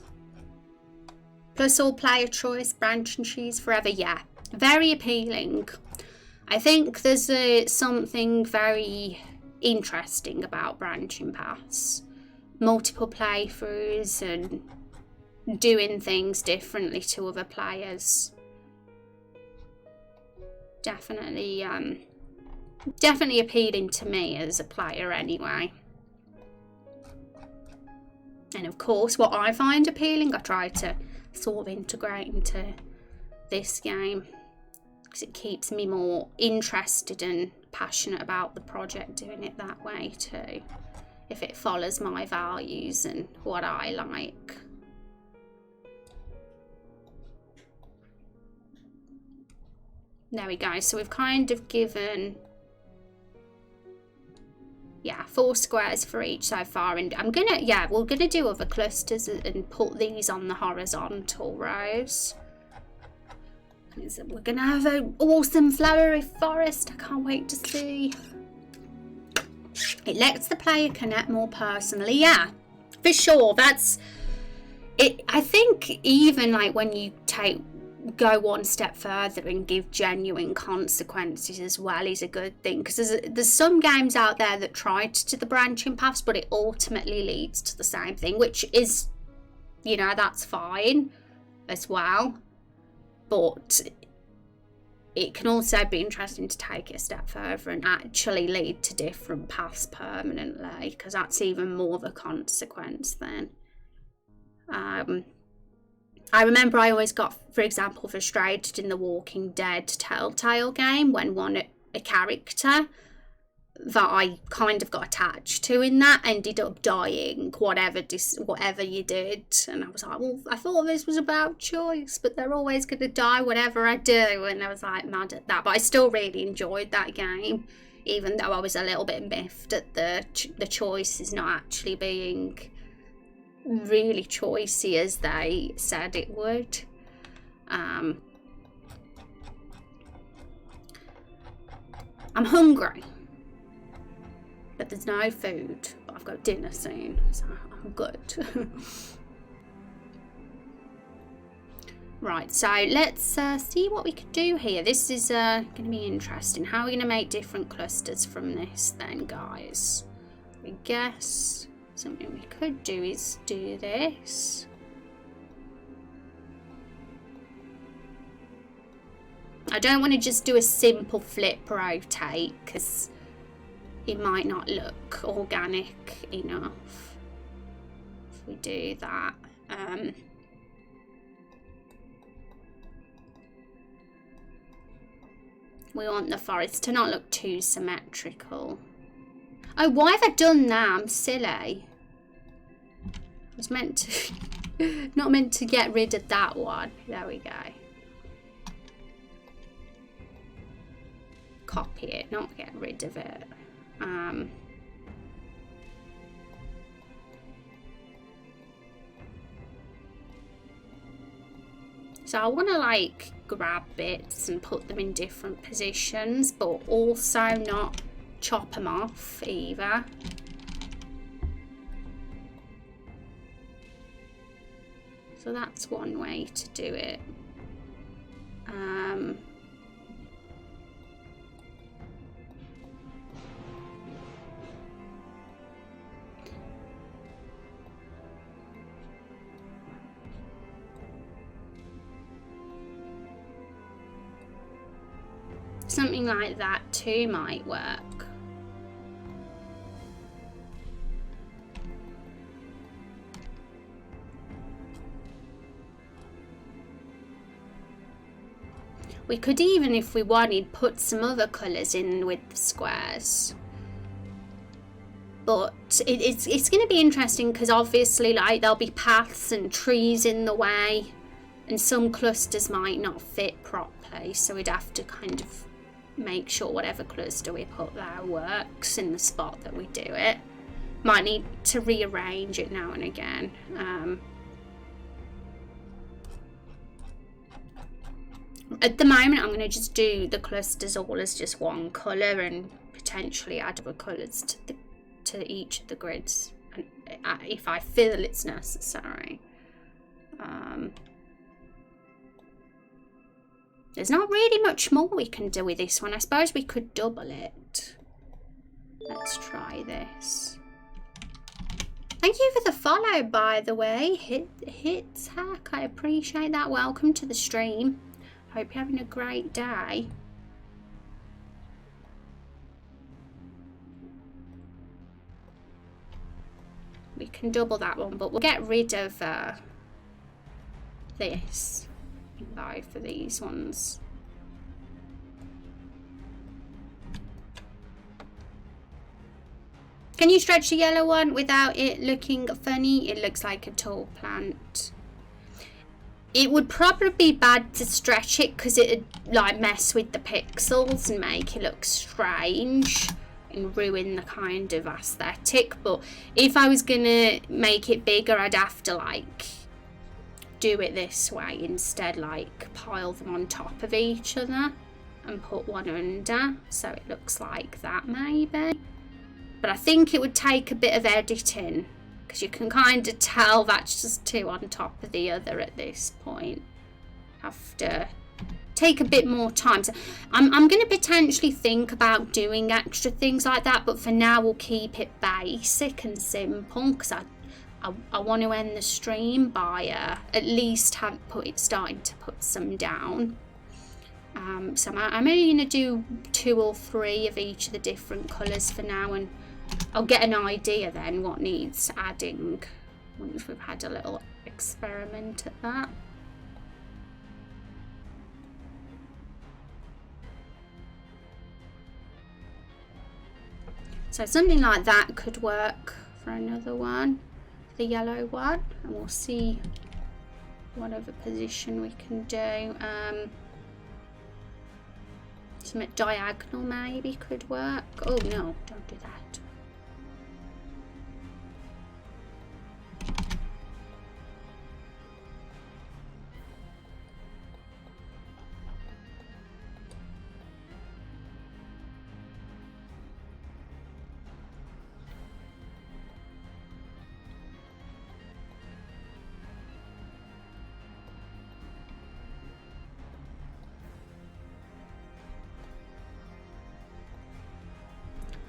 Plus all player choice, branch and choose forever. Yeah, very appealing. I think there's something very interesting about branching paths, multiple playthroughs and doing things differently to other players. Definitely appealing to me as a player anyway. And of course what I find appealing, I try to sort of integrate into this game, because it keeps me more interested and passionate about the project doing it that way too, if it follows my values and what I like. There we go. So we've kind of given 4 squares for each so far, and we're gonna do other clusters and put these on the horizontal rows. We're gonna have an awesome flowery forest. I can't wait to see. It lets the player connect more personally. Yeah, for sure. That's it. I think even like when you go one step further and give genuine consequences as well is a good thing, because there's some games out there that try to do the branching paths, but it ultimately leads to the same thing, which is, that's fine as well. But it can also be interesting to take it a step further and actually lead to different paths permanently, because that's even more of a consequence then. I remember I always got, for example, frustrated in the Walking Dead Telltale game when a character that I kind of got attached to in that ended up dying, whatever you did. And I was like, well, I thought this was about choice, but they're always going to die whatever I do. And I was like mad at that. But I still really enjoyed that game, even though I was a little bit miffed at the choices not actually being really choicey as they said it would. I'm hungry. But there's no food. But I've got dinner soon, so I'm good. Right, so let's see what we could do here. This is going to be interesting. How are we going to make different clusters from this then, guys? I guess something we could do is do this. I don't want to just do a simple flip rotate because it might not look organic enough if we do that. We want the forest to not look too symmetrical. Oh, why have I done that? I'm silly. I was meant to... not meant to get rid of that one. There we go. Copy it, not get rid of it. So I want to like grab bits and put them in different positions, but also not chop them off either. So that's one way to do it. Something like that too might work. We could even, if we wanted, put some other colours in with the squares. But it's going to be interesting because obviously like there'll be paths and trees in the way and some clusters might not fit properly, so we'd have to kind of make sure whatever cluster we put there works in the spot that we do it. Might need to rearrange it now and again. At the moment I'm going to just do the clusters all as just one colour and potentially add other colours to each of the grids if I feel it's necessary. There's not really much more we can do with this one. I suppose we could double it. Let's try this. Thank you for the follow, by the way. Hits hack, I appreciate that. Welcome to the stream. Hope you're having a great day. We can double that one, but we'll get rid of this. Though for these ones. Can you stretch the yellow one without it looking funny? It looks like a tall plant. It would probably be bad to stretch it because it'd like mess with the pixels and make it look strange and ruin the kind of aesthetic. But if I was gonna make it bigger, I'd have to like do it this way instead, like pile them on top of each other and put one under so it looks like that maybe. But I think it would take a bit of editing because you can kind of tell that's just two on top of the other at this point. Have to take a bit more time. So I'm going to potentially think about doing extra things like that, but for now we'll keep it basic and simple because I want to end the stream by at least starting to put some down. So I'm only going to do 2 or 3 of each of the different colours for now, and I'll get an idea then what needs adding once we've had a little experiment at that. So something like that could work for another one. The yellow one, and we'll see what other position we can do. Some diagonal maybe could work. Oh no, don't do that.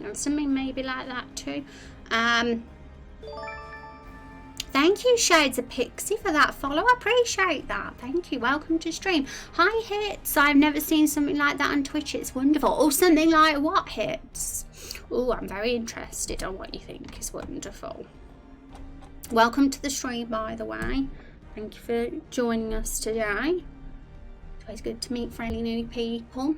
And something maybe like that too. Thank you, Shades of Pixie, for that follow. I appreciate that. Thank you. Welcome to stream. Hi, Hits. I've never seen something like that on Twitch. It's wonderful. Oh, something like what, Hits? Oh, I'm very interested on what you think is wonderful. Welcome to the stream, by the way. Thank you for joining us today. It's always good to meet friendly new people.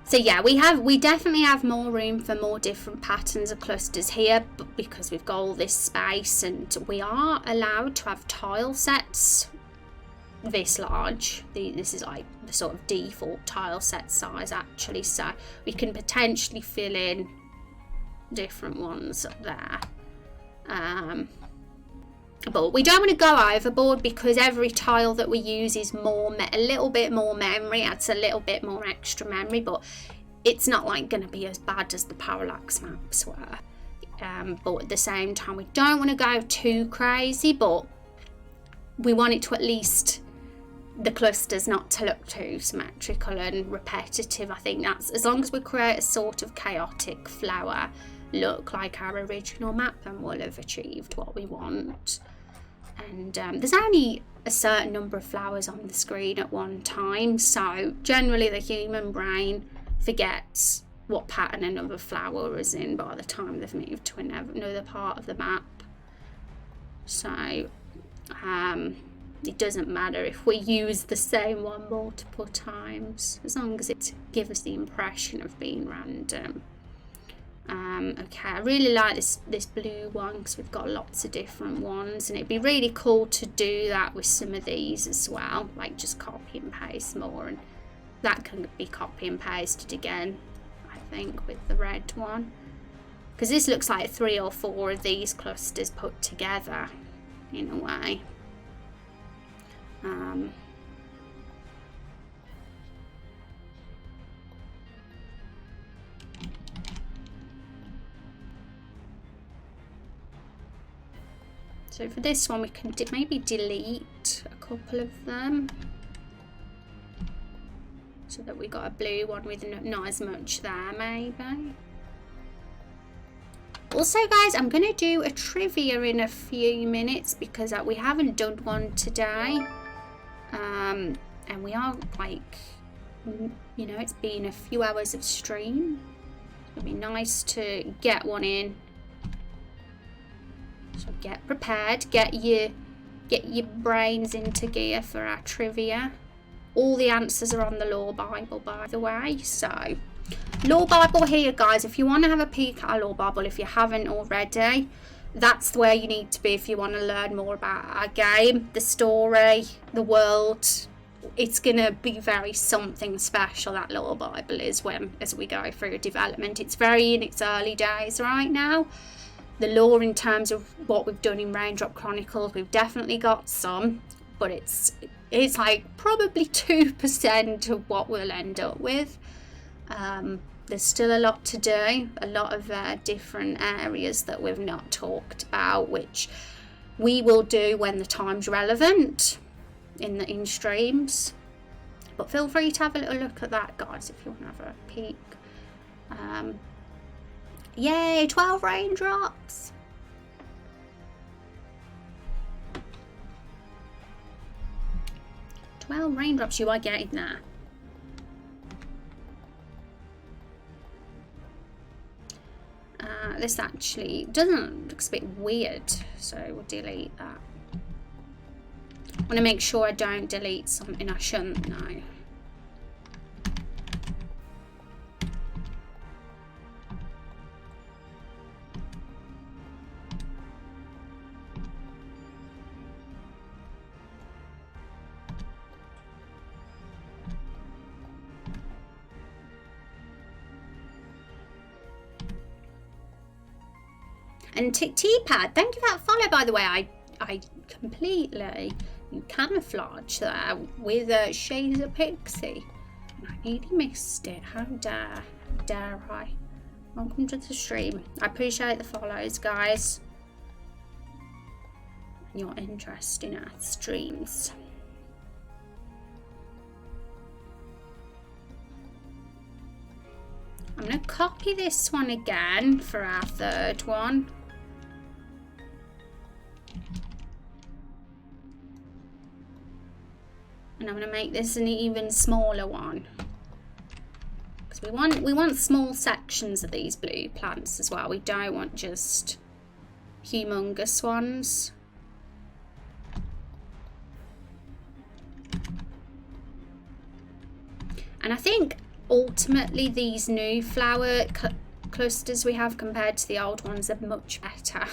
So yeah, we definitely have more room for more different patterns of clusters here, but because we've got all this space, and we are allowed to have tile sets this large. This is like the sort of default tile set size actually, so we can potentially fill in different ones up there. But we don't want to go overboard, because every tile that we use is a little bit more memory, adds a little bit more extra memory, but it's not like going to be as bad as the parallax maps were. But at the same time, we don't want to go too crazy, but we want it to at least, the clusters not to look too symmetrical and repetitive. I think that's, as long as we create a sort of chaotic flower look like our original map, then we'll have achieved what we want. And there's only a certain number of flowers on the screen at one time, so generally the human brain forgets what pattern another flower is in by the time they've moved to another part of the map. So it doesn't matter if we use the same one multiple times, as long as it gives us the impression of being random. Okay, I really like this blue one, because we've got lots of different ones, and it'd be really cool to do that with some of these as well, like just copy and paste more, and that can be copy and pasted again, I think, with the red one, because this looks like 3 or 4 of these clusters put together in a way. So for this one, we can maybe delete a couple of them, so that we got a blue one with not as much there, maybe. Also, guys, I'm going to do a trivia in a few minutes, because we haven't done one today. And we are, like, you know, it's been a few hours of stream. It'd be nice to get one in. So get prepared, get your brains into gear for our trivia. All the answers are on the Law Bible, by the way. So, Law Bible here, guys. If you want to have a peek at our Law Bible, if you haven't already, that's where you need to be if you want to learn more about our game, the story, the world. It's going to be very something special, that Law Bible is, as we go through development. It's very in its early days right now. The lore, in terms of what we've done in Raindrop Chronicles, we've definitely got some, but it's like probably 2% of what we'll end up with. There's still a lot to do, a lot of different areas that we've not talked about, which we will do when the time's relevant in streams. But feel free to have a little look at that, guys, if you want to have a peek. Yay, 12 raindrops! Raindrops you are getting there. This actually looks a bit weird, so we'll delete that. I want to make sure I don't delete something I shouldn't know. And T-Pad, thank you for that follow, by the way. I completely camouflage there with Shades of Pixie. I nearly missed it. How dare I? Welcome to the stream. I appreciate the follows, guys. Your interest in our streams. I'm going to copy this one again for our third one. And I'm going to make this an even smaller one. Because we want small sections of these blue plants as well. We don't want just humongous ones. And I think ultimately these new flower clusters we have compared to the old ones are much better.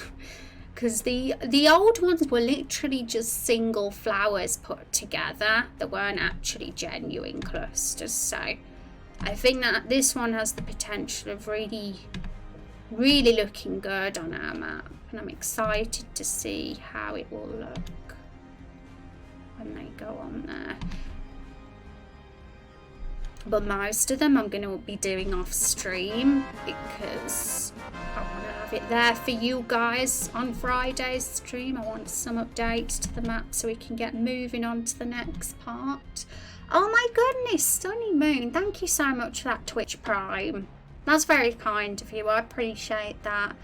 Because the old ones were literally just single flowers put together that weren't actually genuine clusters. So I think that this one has the potential of really looking good on our map. And I'm excited to see how it will look when they go on there. But most of them I'm going to be doing off stream because I want to have it there for you guys on Friday's stream. I want some updates to the map so we can get moving on to the next part. Oh my goodness, Sunny Moon, thank you so much for that Twitch Prime. That's very kind of you, I appreciate that.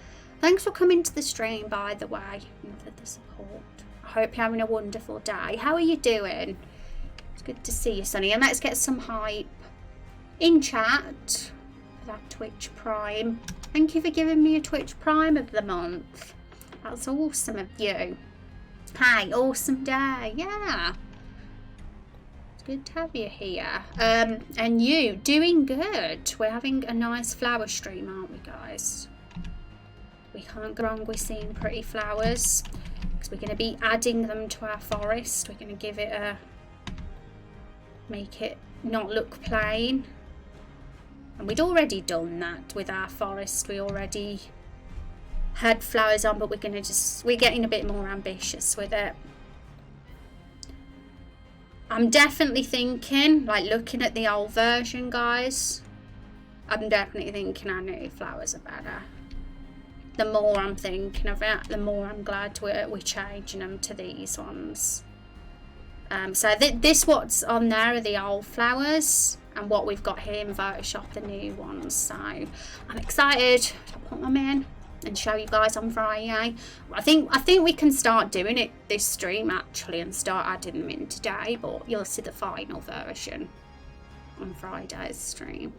Thanks for coming to the stream, by the way, and for the support. I hope you're having a wonderful day. How are you doing? It's good to see you, Sunny, and let's get some hype in chat for that Twitch Prime. Thank you for giving me a Twitch Prime of the month. That's awesome of you. Hi, awesome day. Yeah. It's good to have you here. And you, doing good. We're having a nice flower stream, aren't we, guys? We can't go wrong with seeing pretty flowers. Because we're going to be adding them to our forest. We're going to give it a... make it not look plain. And we'd already done that with our forest. We already had flowers on, but we're getting a bit more ambitious with it. I'm definitely thinking, like looking at the old version, guys, I'm definitely thinking our new flowers are better. The more I'm thinking of it, the more I'm glad we're changing them to these ones. So this what's on there are the old flowers. And what we've got here in Photoshop, the new ones. So I'm excited to put them in and show you guys on Friday. I think we can start doing it this stream actually and start adding them in today, but you'll see the final version on Friday's stream.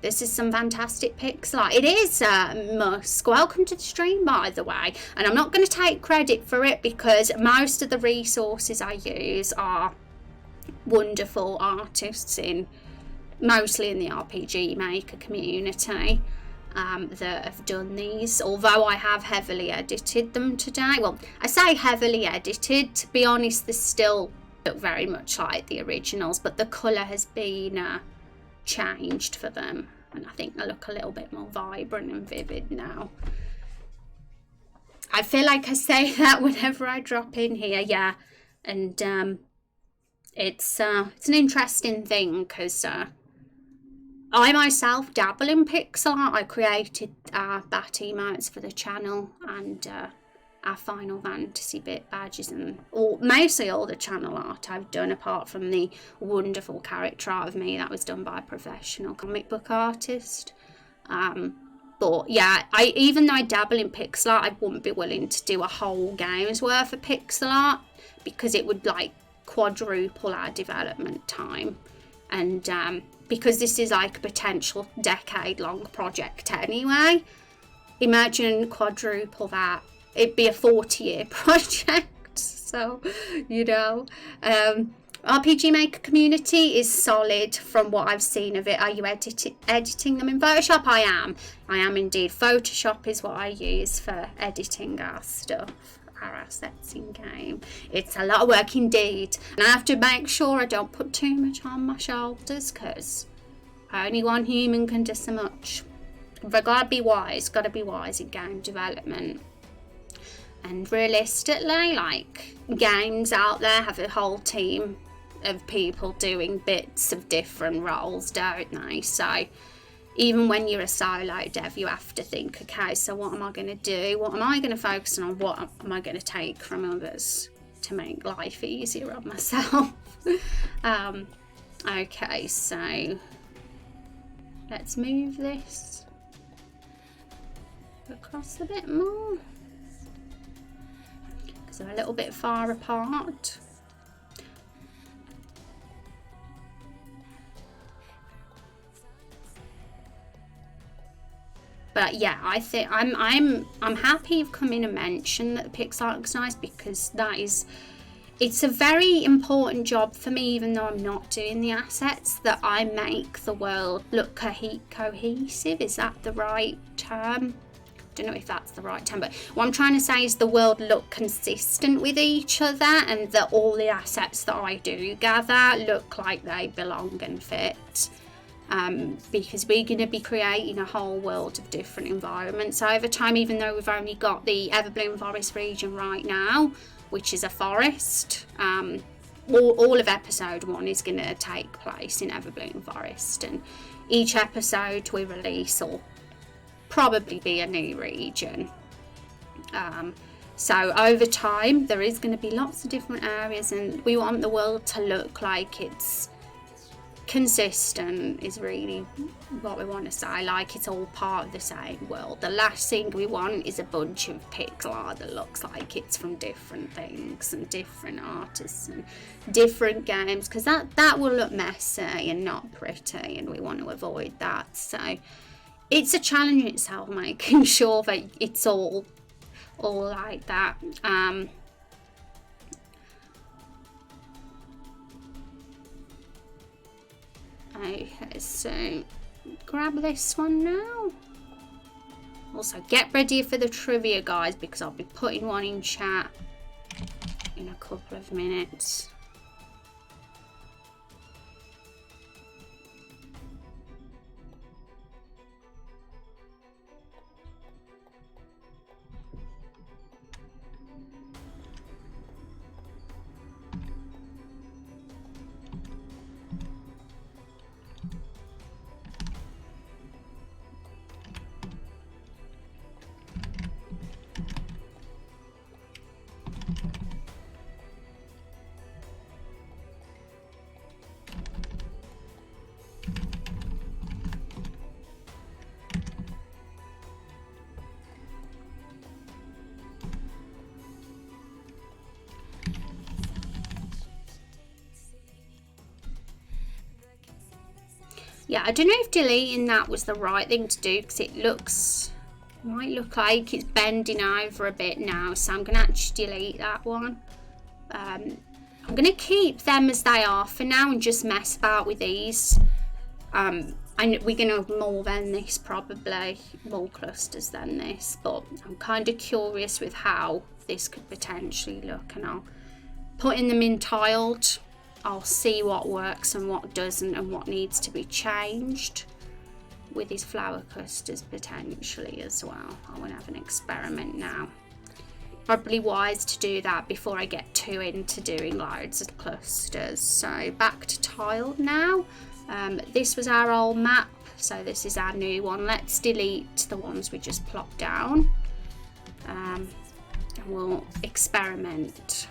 This is some fantastic pixel art. It is Musk. Welcome to the stream, by the way. And I'm not going to take credit for it because most of the resources I use are wonderful artists mostly in the RPG Maker community that have done these, although I have heavily edited them today. Well, I say heavily edited, to be honest, they still look very much like the originals, but the colour has been changed for them, and I think they look a little bit more vibrant and vivid now. I feel like I say that whenever I drop in here, yeah, and it's an interesting thing because I myself dabble in pixel art. I created bat emotes for the channel and our Final Fantasy bit badges and mostly all the channel art I've done, apart from the wonderful character art of me that was done by a professional comic book artist. But yeah, even though I dabble in pixel art, I wouldn't be willing to do a whole game's worth of pixel art because it would like quadruple our development time, and because this is like a potential decade-long project anyway, imagine quadruple that. It'd be a 40-year project. So, you know, RPG Maker community is solid from what I've seen of it. Are you editing them in Photoshop? I am indeed. Photoshop is what I use for editing our stuff, our assets in game. It's a lot of work indeed, and I have to make sure I don't put too much on my shoulders because only one human can do so much. But gotta be wise in game development. And realistically, like, games out there have a whole team of people doing bits of different roles, don't they? So even when you're a solo dev, you have to think, okay, so what am I going to do? What am I going to focus on? What am I going to take from others to make life easier on myself? Okay, so let's move this across a bit more because they're a little bit far apart. But yeah, I think I'm happy you've come in and mentioned that the pixel looks nice, because it's a very important job for me, even though I'm not doing the assets, that I make the world look cohesive. Is that the right term? I don't know if that's the right term, but what I'm trying to say is the world look consistent with each other, and that all the assets that I do gather look like they belong and fit. Because we're going to be creating a whole world of different environments over time, even though we've only got the Everbloom Forest region right now, which is a forest. All of episode 1 is going to take place in Everbloom Forest, and each episode we release will probably be a new region. So over time there is going to be lots of different areas, and we want the world to look like it's consistent, is really what we want to say, like it's all part of the same world. The last thing we want is a bunch of pixel art that looks like it's from different things and different artists and different games, because that will look messy and not pretty, and we want to avoid that. So it's a challenge in itself, making sure that it's all like that. Okay, so grab this one now. Also, get ready for the trivia, guys, because I'll be putting one in chat in a couple of minutes. Yeah, I don't know if deleting that was the right thing to do, because it might look like it's bending over a bit now, so I'm going to actually delete that one. I'm going to keep them as they are for now and just mess about with these. And we're going to have more than this, probably more clusters than this, but I'm kind of curious with how this could potentially look, and I'll putting them in tiled. I'll see what works and what doesn't, and what needs to be changed with these flower clusters potentially as well. I want to have an experiment now. Probably wise to do that before I get too into doing loads of clusters. So back to TileD now. This was our old map, so this is our new one. Let's delete the ones we just plopped down, and we'll experiment,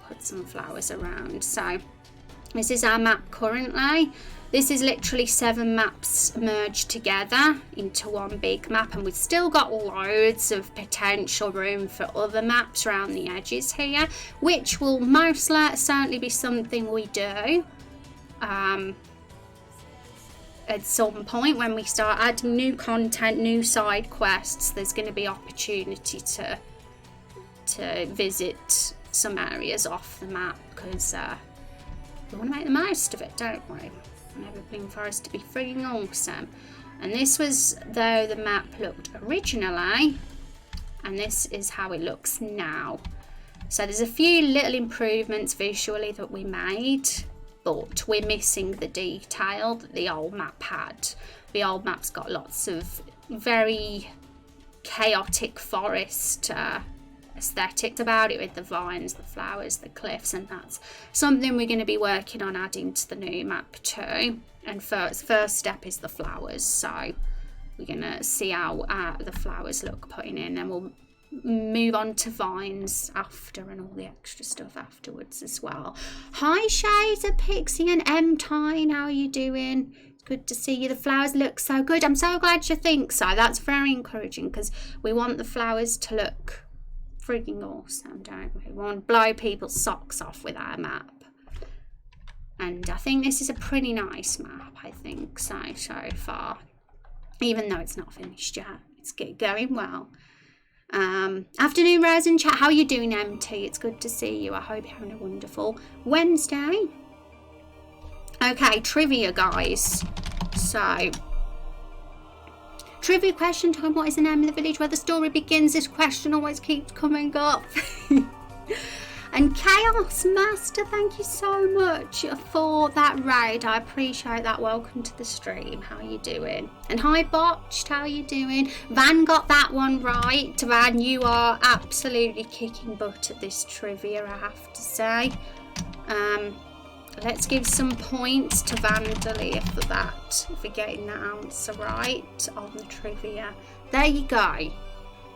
put some flowers around. So this is our map currently. This is literally 7 maps merged together into one big map, and we've still got loads of potential room for other maps around the edges here, which will most certainly be something we do at some point when we start adding new content, new side quests. There's going to be opportunity to visit some areas off the map, because we want to make the most of it, don't we? And everything for us to be freaking awesome. And this was though the map looked originally, and this is how it looks now. So there's a few little improvements visually that we made, but we're missing the detail that the old map had. The old map's got lots of very chaotic forest aesthetics about it, with the vines, the flowers, the cliffs, and that's something we're going to be working on adding to the new map too. And first step is the flowers, so we're going to see how the flowers look putting in, and we'll move on to vines after and all the extra stuff afterwards as well. Hi Shazer, Pixie and M Tyne, how are you doing? Good to see you. The flowers look so good. I'm so glad you think so. That's very encouraging because we want the flowers to look freaking awesome, don't we? We want to blow people's socks off with our map. And I think this is a pretty nice map, I think, so far. Even though it's not finished yet. It's going well. Afternoon, Rose and chat. How are you doing, MT? It's good to see you. I hope you're having a wonderful Wednesday. Okay, trivia, guys. So, trivia question time. What is the name of the village where the story begins? This question always keeps coming up. And Chaos Master, thank you so much for that raid. I appreciate that. Welcome to the stream. How are you doing? And hi, Botched. How are you doing? Van got that one right. Van, you are absolutely kicking butt at this trivia, I have to say. Let's give some points to Vandalia for that, for getting that answer right on the trivia. There you go.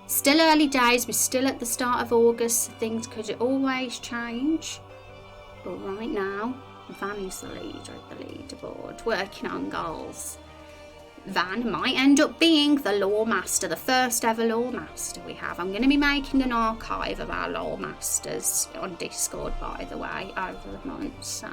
Still early days, we're still at the start of August, so things could always change. But right now, Van is the leader of the leaderboard, working on goals. Van might end up being the lore master, the first ever lore master we have. I'm going to be making an archive of our lore masters on Discord, by the way, over the months. So.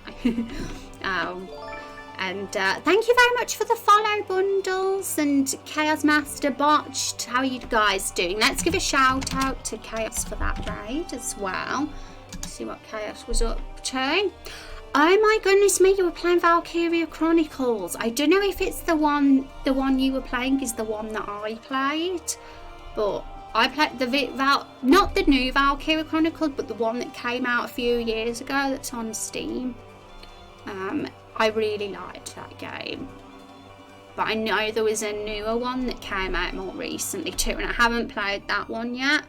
And thank you very much for the follow bundles. And Chaos Master Botched, how are you guys doing? Let's give a shout out to Chaos for that raid as well. Let's see what Chaos was up to. Oh my goodness me, you were playing Valkyria Chronicles. I don't know if it's the one you were playing is the one that I played, but I played not the new Valkyria Chronicles, but the one that came out a few years ago that's on Steam. I really liked that game, but I know there was a newer one that came out more recently too, and I haven't played that one yet.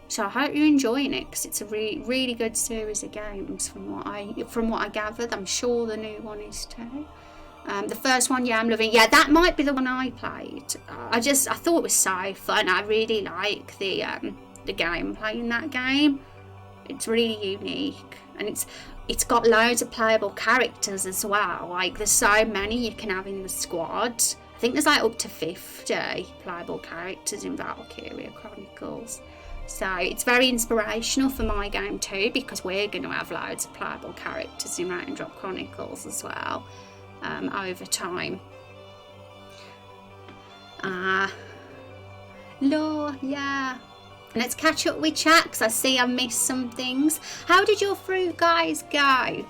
So I hope you're enjoying it because it's a really good series of games from what I gathered. I'm sure the new one is too. The first one, yeah, I'm loving. Yeah, that might be the one I played. I thought it was so fun. I really like the gameplay in that game. It's really unique, and it's got loads of playable characters as well. Like there's so many you can have in the squad. I think there's like up to 50 playable characters in Valkyria Chronicles. So it's very inspirational for my game too, because we're going to have loads of playable characters in Raindrop Chronicles as well over time. Lore, yeah. Let's catch up with chat because I see I missed some things. How did your fruit guys go?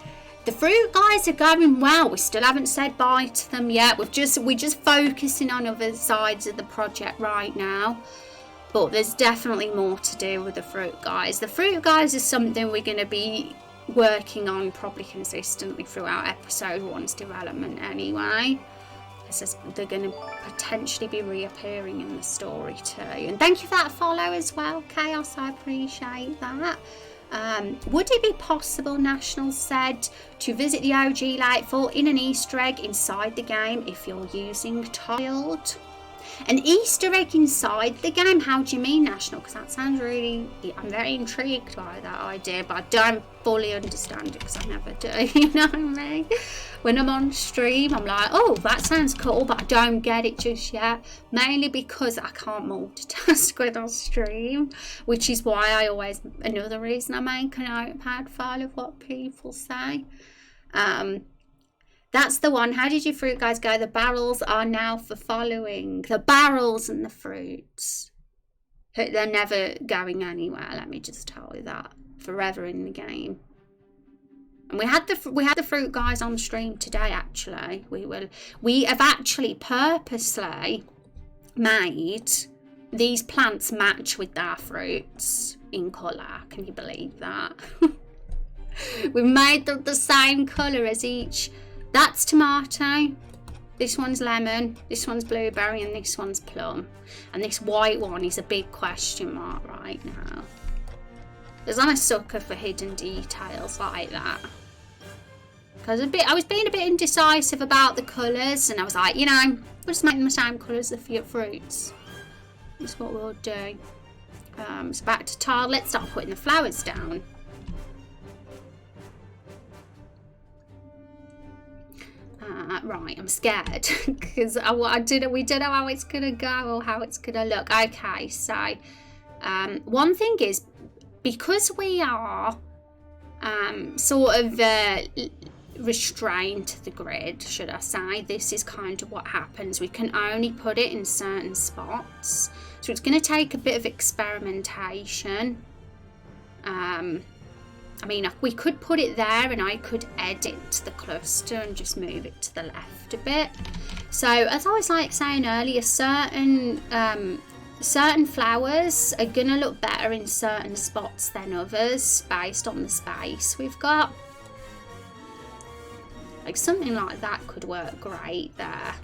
The fruit guys are going well. We still haven't said bye to them yet. We're just focusing on other sides of the project right now. But there's definitely more to do with the fruit guys. The fruit guys is something we're going to be working on probably consistently throughout episode 1's development anyway. They're going to potentially be reappearing in the story too. And thank you for that follow as well, Chaos. I appreciate that. Would it be possible, National said, to visit the OG Lightfall in an Easter egg inside the game if you're using TileD? An Easter egg inside the game? How do you mean, National? Because that sounds really... I'm very intrigued by that idea, but I don't fully understand it because I never do, you know what I mean? When I'm on stream, I'm like, oh, that sounds cool, but I don't get it just yet. Mainly because I can't multitask when I stream, which is why another reason I make a notepad file of what people say. That's the one. How did your fruit guys go? The barrels are now for following. The barrels and the fruits. They're never going anywhere, let me just tell you that. Forever in the game. And we had the fruit guys on stream today actually. We have actually purposely made these plants match with their fruits in colour. Can you believe that? We've made them the same colour as each. That's tomato, this one's lemon, this one's blueberry, and this one's plum. And this white one is a big question mark right now. Because I'm a sucker for hidden details like that. Because I was being a bit indecisive about the colours, and I was like, we'll just make them the same colours as the fruits. That's what we'll do. So back to tile, let's start putting the flowers down. Right, I'm scared because we don't know how it's gonna go or how it's gonna look. Okay, so one thing is, because we are sort of restrained to the grid, should I say, this is kind of what happens. We can only put it in certain spots, so it's going to take a bit of experimentation. I mean, we could put it there and I could edit the cluster and just move it to the left a bit. So as I was like saying earlier, certain flowers are gonna look better in certain spots than others based on the space we've got. Like something like that could work great there.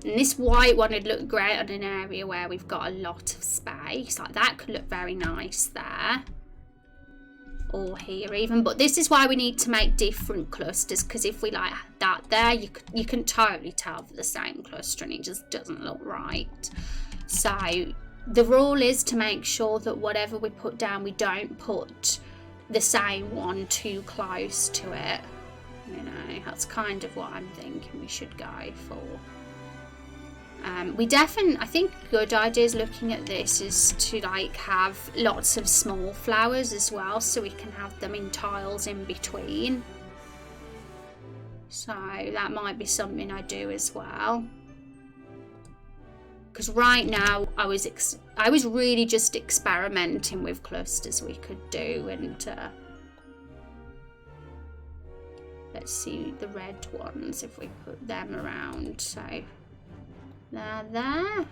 And this white one would look great on an area where we've got a lot of space. Like that could look very nice there. Or here even. But this is why we need to make different clusters. Because if we like that there, you can totally tell for the same cluster and it just doesn't look right. So the rule is to make sure that whatever we put down, we don't put the same one too close to it. You know, that's kind of what I'm thinking we should go for. I think good ideas looking at this is to like have lots of small flowers as well, so we can have them in tiles in between. So that might be something I do as well. Because right now I was really just experimenting with clusters we could do, and let's see the red ones if we put them around. So there.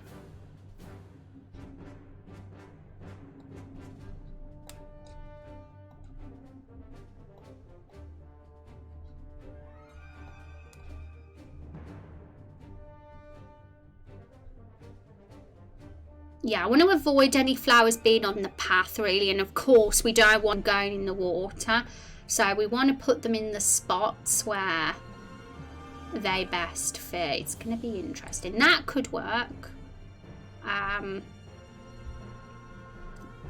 Yeah, I want to avoid any flowers being on the path really, and of course we don't want going in the water, so we want to put them in the spots where they best fit. It's going to be interesting. That could work.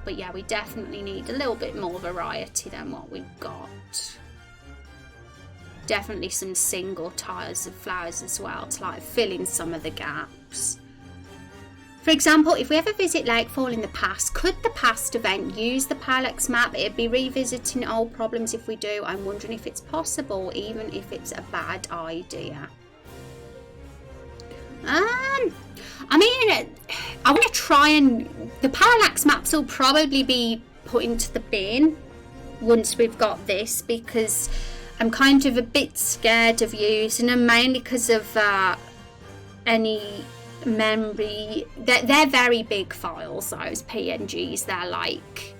But yeah, we definitely need a little bit more variety than what we've got. Definitely some single tiles of flowers as well to like fill in some of the gaps. For example, if we ever visit Lakefall in the past, could the past event use the Pilex map? It'd be revisiting old problems if we do. I'm wondering if it's possible, even if it's a bad idea. I mean, I want to try and... The Pilex maps will probably be put into the bin once we've got this, because I'm kind of a bit scared of using them, mainly because of any memory. They're very big files, those PNGs. They're like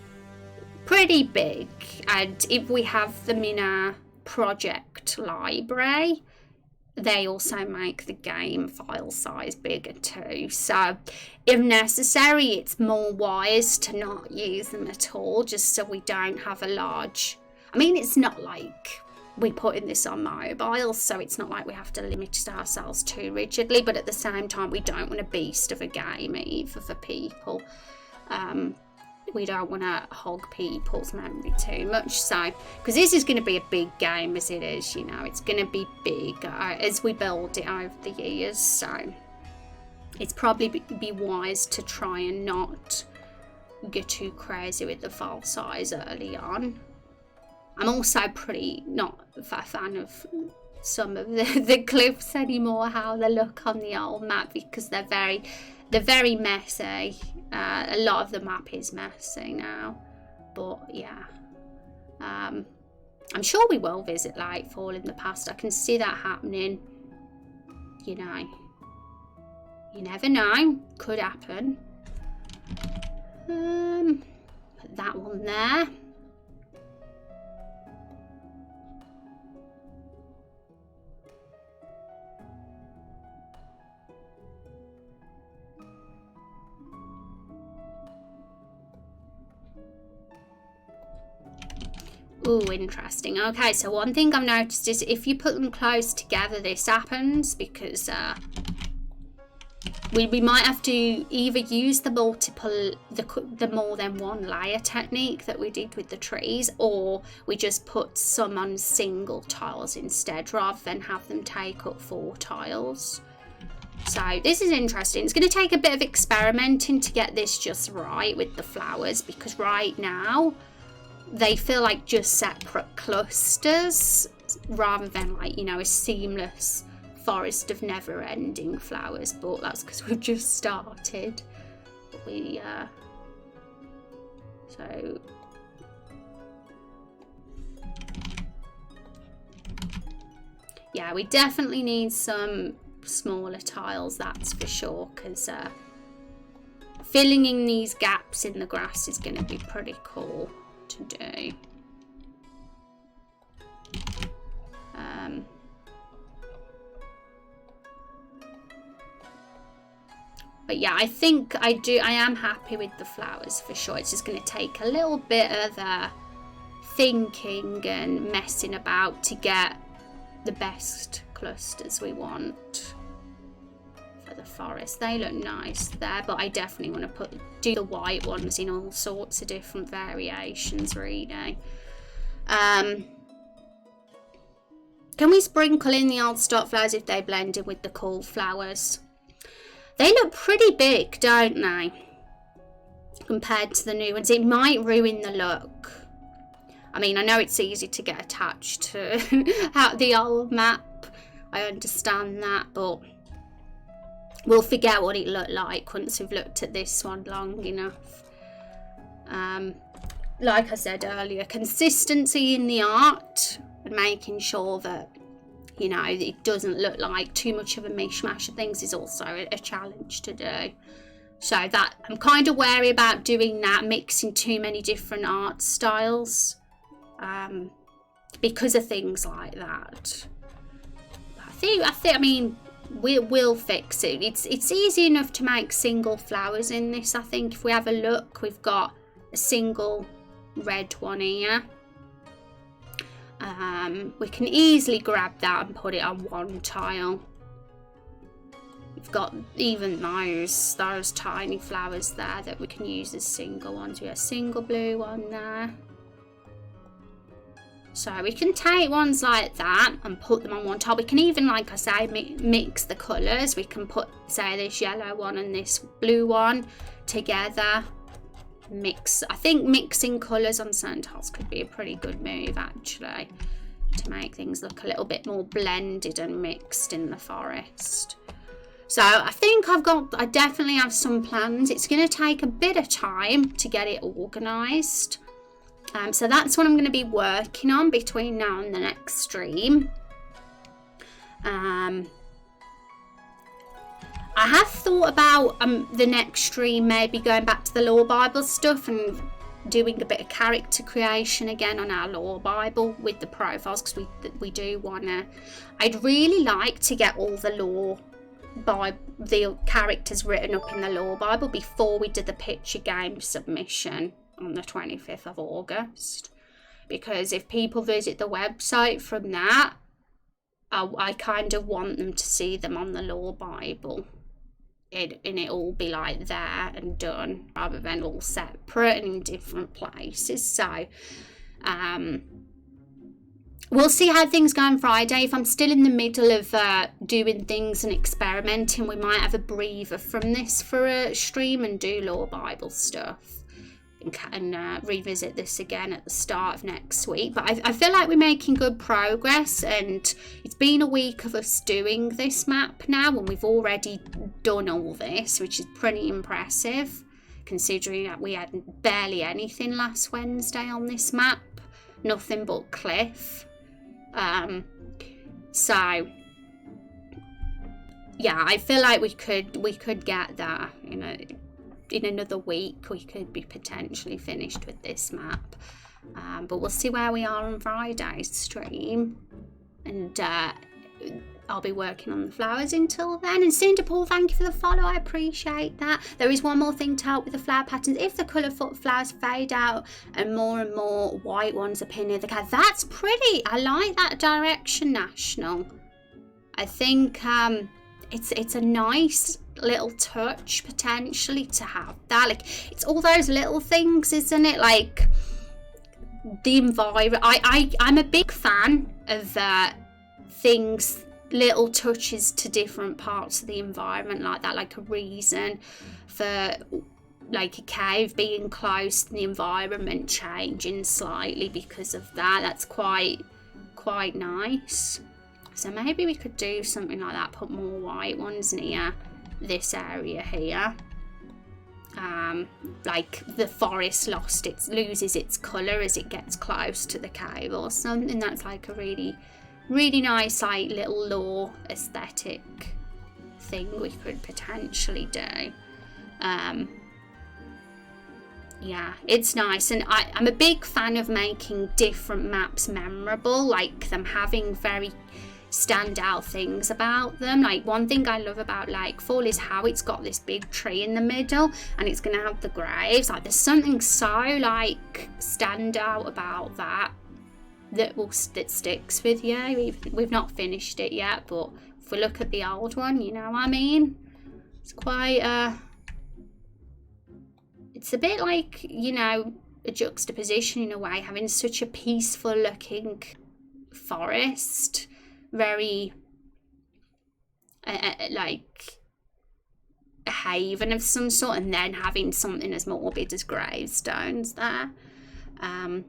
pretty big, and if we have them in a project library, they also make the game file size bigger too. So if necessary, it's more wise to not use them at all, just so we don't have a large... I mean, it's not like we're putting this on mobile, so it's not like we have to limit ourselves too rigidly, but at the same time we don't want a beast of a game either for people. We don't want to hog people's memory too much, so because this is going to be a big game as it is, you know, it's going to be big as we build it over the years, so it's probably be wise to try and not get too crazy with the file size early on. I'm also pretty not a fan of some of the cliffs anymore, how they look on the old map, because they're very messy. A lot of the map is messy now, but yeah, I'm sure we will visit Lightfall in the past. I can see that happening. You know, you never know, could happen. Put that one there. Ooh, interesting. Okay, so one thing I've noticed is if you put them close together, this happens, because we might have to either use the more than one layer technique that we did with the trees, or we just put some on single tiles instead, rather than have them take up 4 tiles. So this is interesting. It's going to take a bit of experimenting to get this just right with the flowers, because right now they feel like just separate clusters rather than like, you know, a seamless forest of never-ending flowers. But that's because we've just started. So yeah, we definitely need some smaller tiles, that's for sure, because filling in these gaps in the grass is going to be pretty cool to do. But yeah, I think I am happy with the flowers for sure. It's just going to take a little bit of thinking and messing about to get the best clusters we want for the forest. They look nice there, but I definitely want to do the white ones in all sorts of different variations, really. Can we sprinkle in the old stock flowers if they blend in with the cool flowers? They look pretty big, don't they, compared to the new ones? It might ruin the look. I mean, I know it's easy to get attached to the old map, I understand that, but we'll forget what it looked like once we've looked at this one long enough. Like I said earlier, consistency in the art and making sure that, you know, it doesn't look like too much of a mishmash of things is also a challenge to do. So that I'm kind of wary about doing that, mixing too many different art styles, because of things like that. I mean, we'll fix it. It's easy enough to make single flowers in this. I think if we have a look, we've got a single red one here. We can easily grab that and put it on one tile. We've got even those tiny flowers there that we can use as single ones. We have a single blue one there. So we can take ones like that and put them on one tile. We can even, like I say, mix the colours. We can put, say, this yellow one and this blue one together. I think mixing colours on certain tiles could be a pretty good move, actually, to make things look a little bit more blended and mixed in the forest. So I think I definitely have some plans. It's going to take a bit of time to get it organised. So that's what I'm going to be working on between now and the next stream. I have thought about the next stream maybe going back to the Lore Bible stuff and doing a bit of character creation again on our Lore Bible with the profiles, because we do want to. I'd really like to get all the lore by the characters written up in the Lore Bible before we did the picture game submission on the 25th of August, because if people visit the website from that, I kind of want them to see them on the Lore Bible. And it all be like there and done, rather than all separate and in different places. So we'll see how things go on Friday. If I'm still in the middle of doing things and experimenting, we might have a breather from this for a stream and do Lore Bible stuff and revisit this again at the start of next week. But I feel like we're making good progress, and it's been a week of us doing this map now, and we've already done all this, which is pretty impressive considering that we had barely anything last Wednesday on this map, nothing but cliff. So yeah, I feel like we could get that, you know, in another week we could be potentially finished with this map, but we'll see where we are on Friday's stream. And I'll be working on the flowers until then. And Cinder Paul, thank you for the follow. I appreciate that. There is one more thing to help with the flower patterns. If the colourful flowers fade out and more white ones appear near the cave, that's pretty. I like that direction, National. I think it's a nice little touch potentially to have that. Like, it's all those little things, isn't it? Like the environment. I'm a big fan of things, little touches to different parts of the environment like that, like a reason for like a cave being close to the environment changing slightly because of that. That's quite nice. So maybe we could do something like that, put more white ones near this area here. Like the forest loses its colour as it gets close to the cave or something. That's like a really nice like little law aesthetic thing we could potentially do. Yeah, it's nice, and I'm a big fan of making different maps memorable, like them having very standout things about them. Like one thing I love about Lakefall is how it's got this big tree in the middle and it's gonna have the graves. Like there's something so like standout about that sticks with you. We've not finished it yet, but if we look at the old one, you know what I mean, it's quite it's a bit like, you know, a juxtaposition in a way, having such a peaceful looking forest, very like a haven of some sort, and then having something as morbid as gravestones there.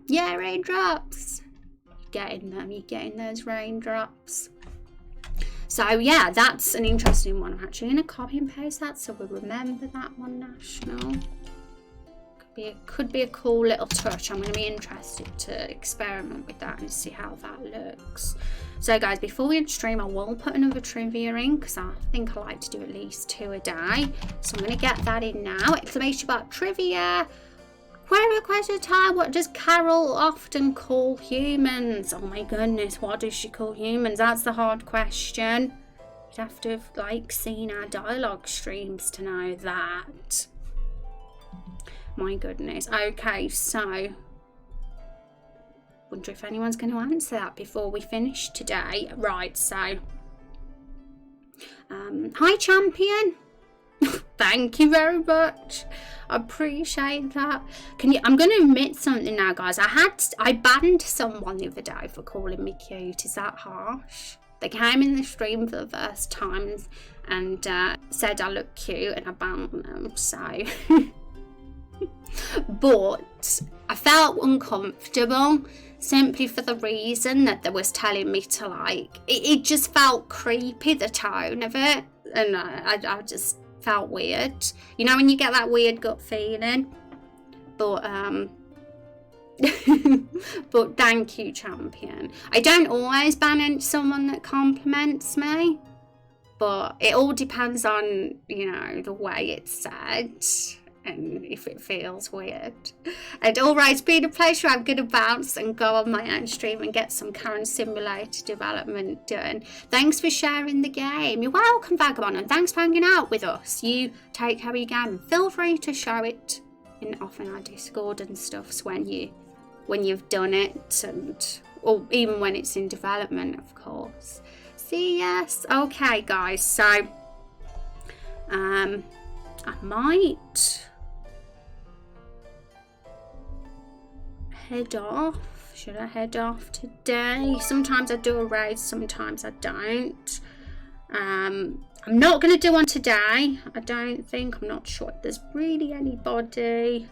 Yeah, raindrops. You're getting those raindrops. So yeah, that's an interesting one. I'm actually going to copy and paste that so we'll remember that one, National. Could be a cool little touch. I'm going to be interested to experiment with that and see how that looks. So guys, before we end stream, I will put another trivia in because I think I like to do at least 2 a day. So I'm going to get that in now. Exclamation mark trivia. Query question time. What does Carol often call humans? Oh my goodness, what does she call humans? That's the hard question. You'd have to have like seen our dialogue streams to know that. My goodness. Okay, so wonder if anyone's going to answer that before we finish today. Right, so hi champion. Thank you very much. I appreciate that. I'm going to admit something now, guys. I banned someone the other day for calling me cute. Is that harsh? They came in the stream for the first time and said I look cute, and I banned them. So but I felt uncomfortable simply for the reason that they was telling me to like it just felt creepy, the tone of it, and I just felt weird, you know, when you get that weird gut feeling. But but thank you, champion. I don't always ban someone that compliments me, but it all depends on, you know, the way it's said and if it feels weird. And alright, it's been a pleasure. I'm going to bounce and go on my own stream and get some Karen Simulator development done. Thanks for sharing the game. You're welcome, Vagabond, and thanks for hanging out with us. You take care of your game and feel free to show it off in our Discord and stuff when you've done it, and or even when it's in development, of course. See, yes. Okay, guys, so I might head off. Should I head off today? Sometimes I do a raid, sometimes I don't. I'm not going to do one today, I don't think. I'm not sure if there's really anybody.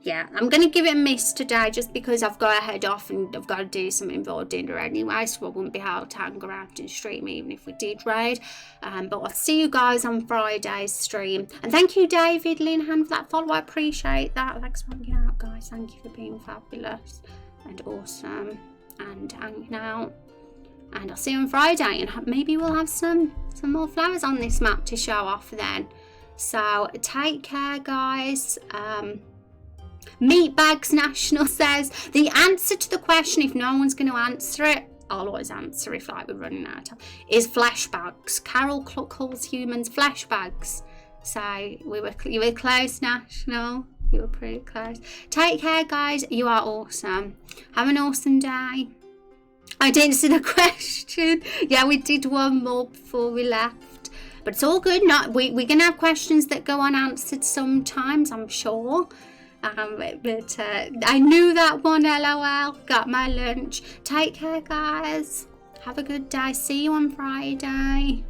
Yeah, I'm going to give it a miss today just because I've got to head off and I've got to do something for dinner anyway, so I wouldn't be able to hang around and stream even if we did raid. But I'll see you guys on Friday's stream. And thank you, David Linhan, for that follow. I appreciate that. Thanks for hanging out, guys. Thank you for being fabulous and awesome and hanging out. And I'll see you on Friday, and maybe we'll have some more flowers on this map to show off then. So take care, guys. Meatbags National says, the answer to the question, if no one's going to answer it, I'll always answer if like we're running out of time, is flesh bags. Carol calls humans flesh bags. So you were close, National. You were pretty close. Take care, guys. You are awesome. Have an awesome day. I didn't see the question. Yeah, we did one more before we left. But it's all good. We're going to have questions that go unanswered sometimes, I'm sure. But I knew that one, LOL. Got my lunch. Take care, guys. Have a good day. See you on Friday.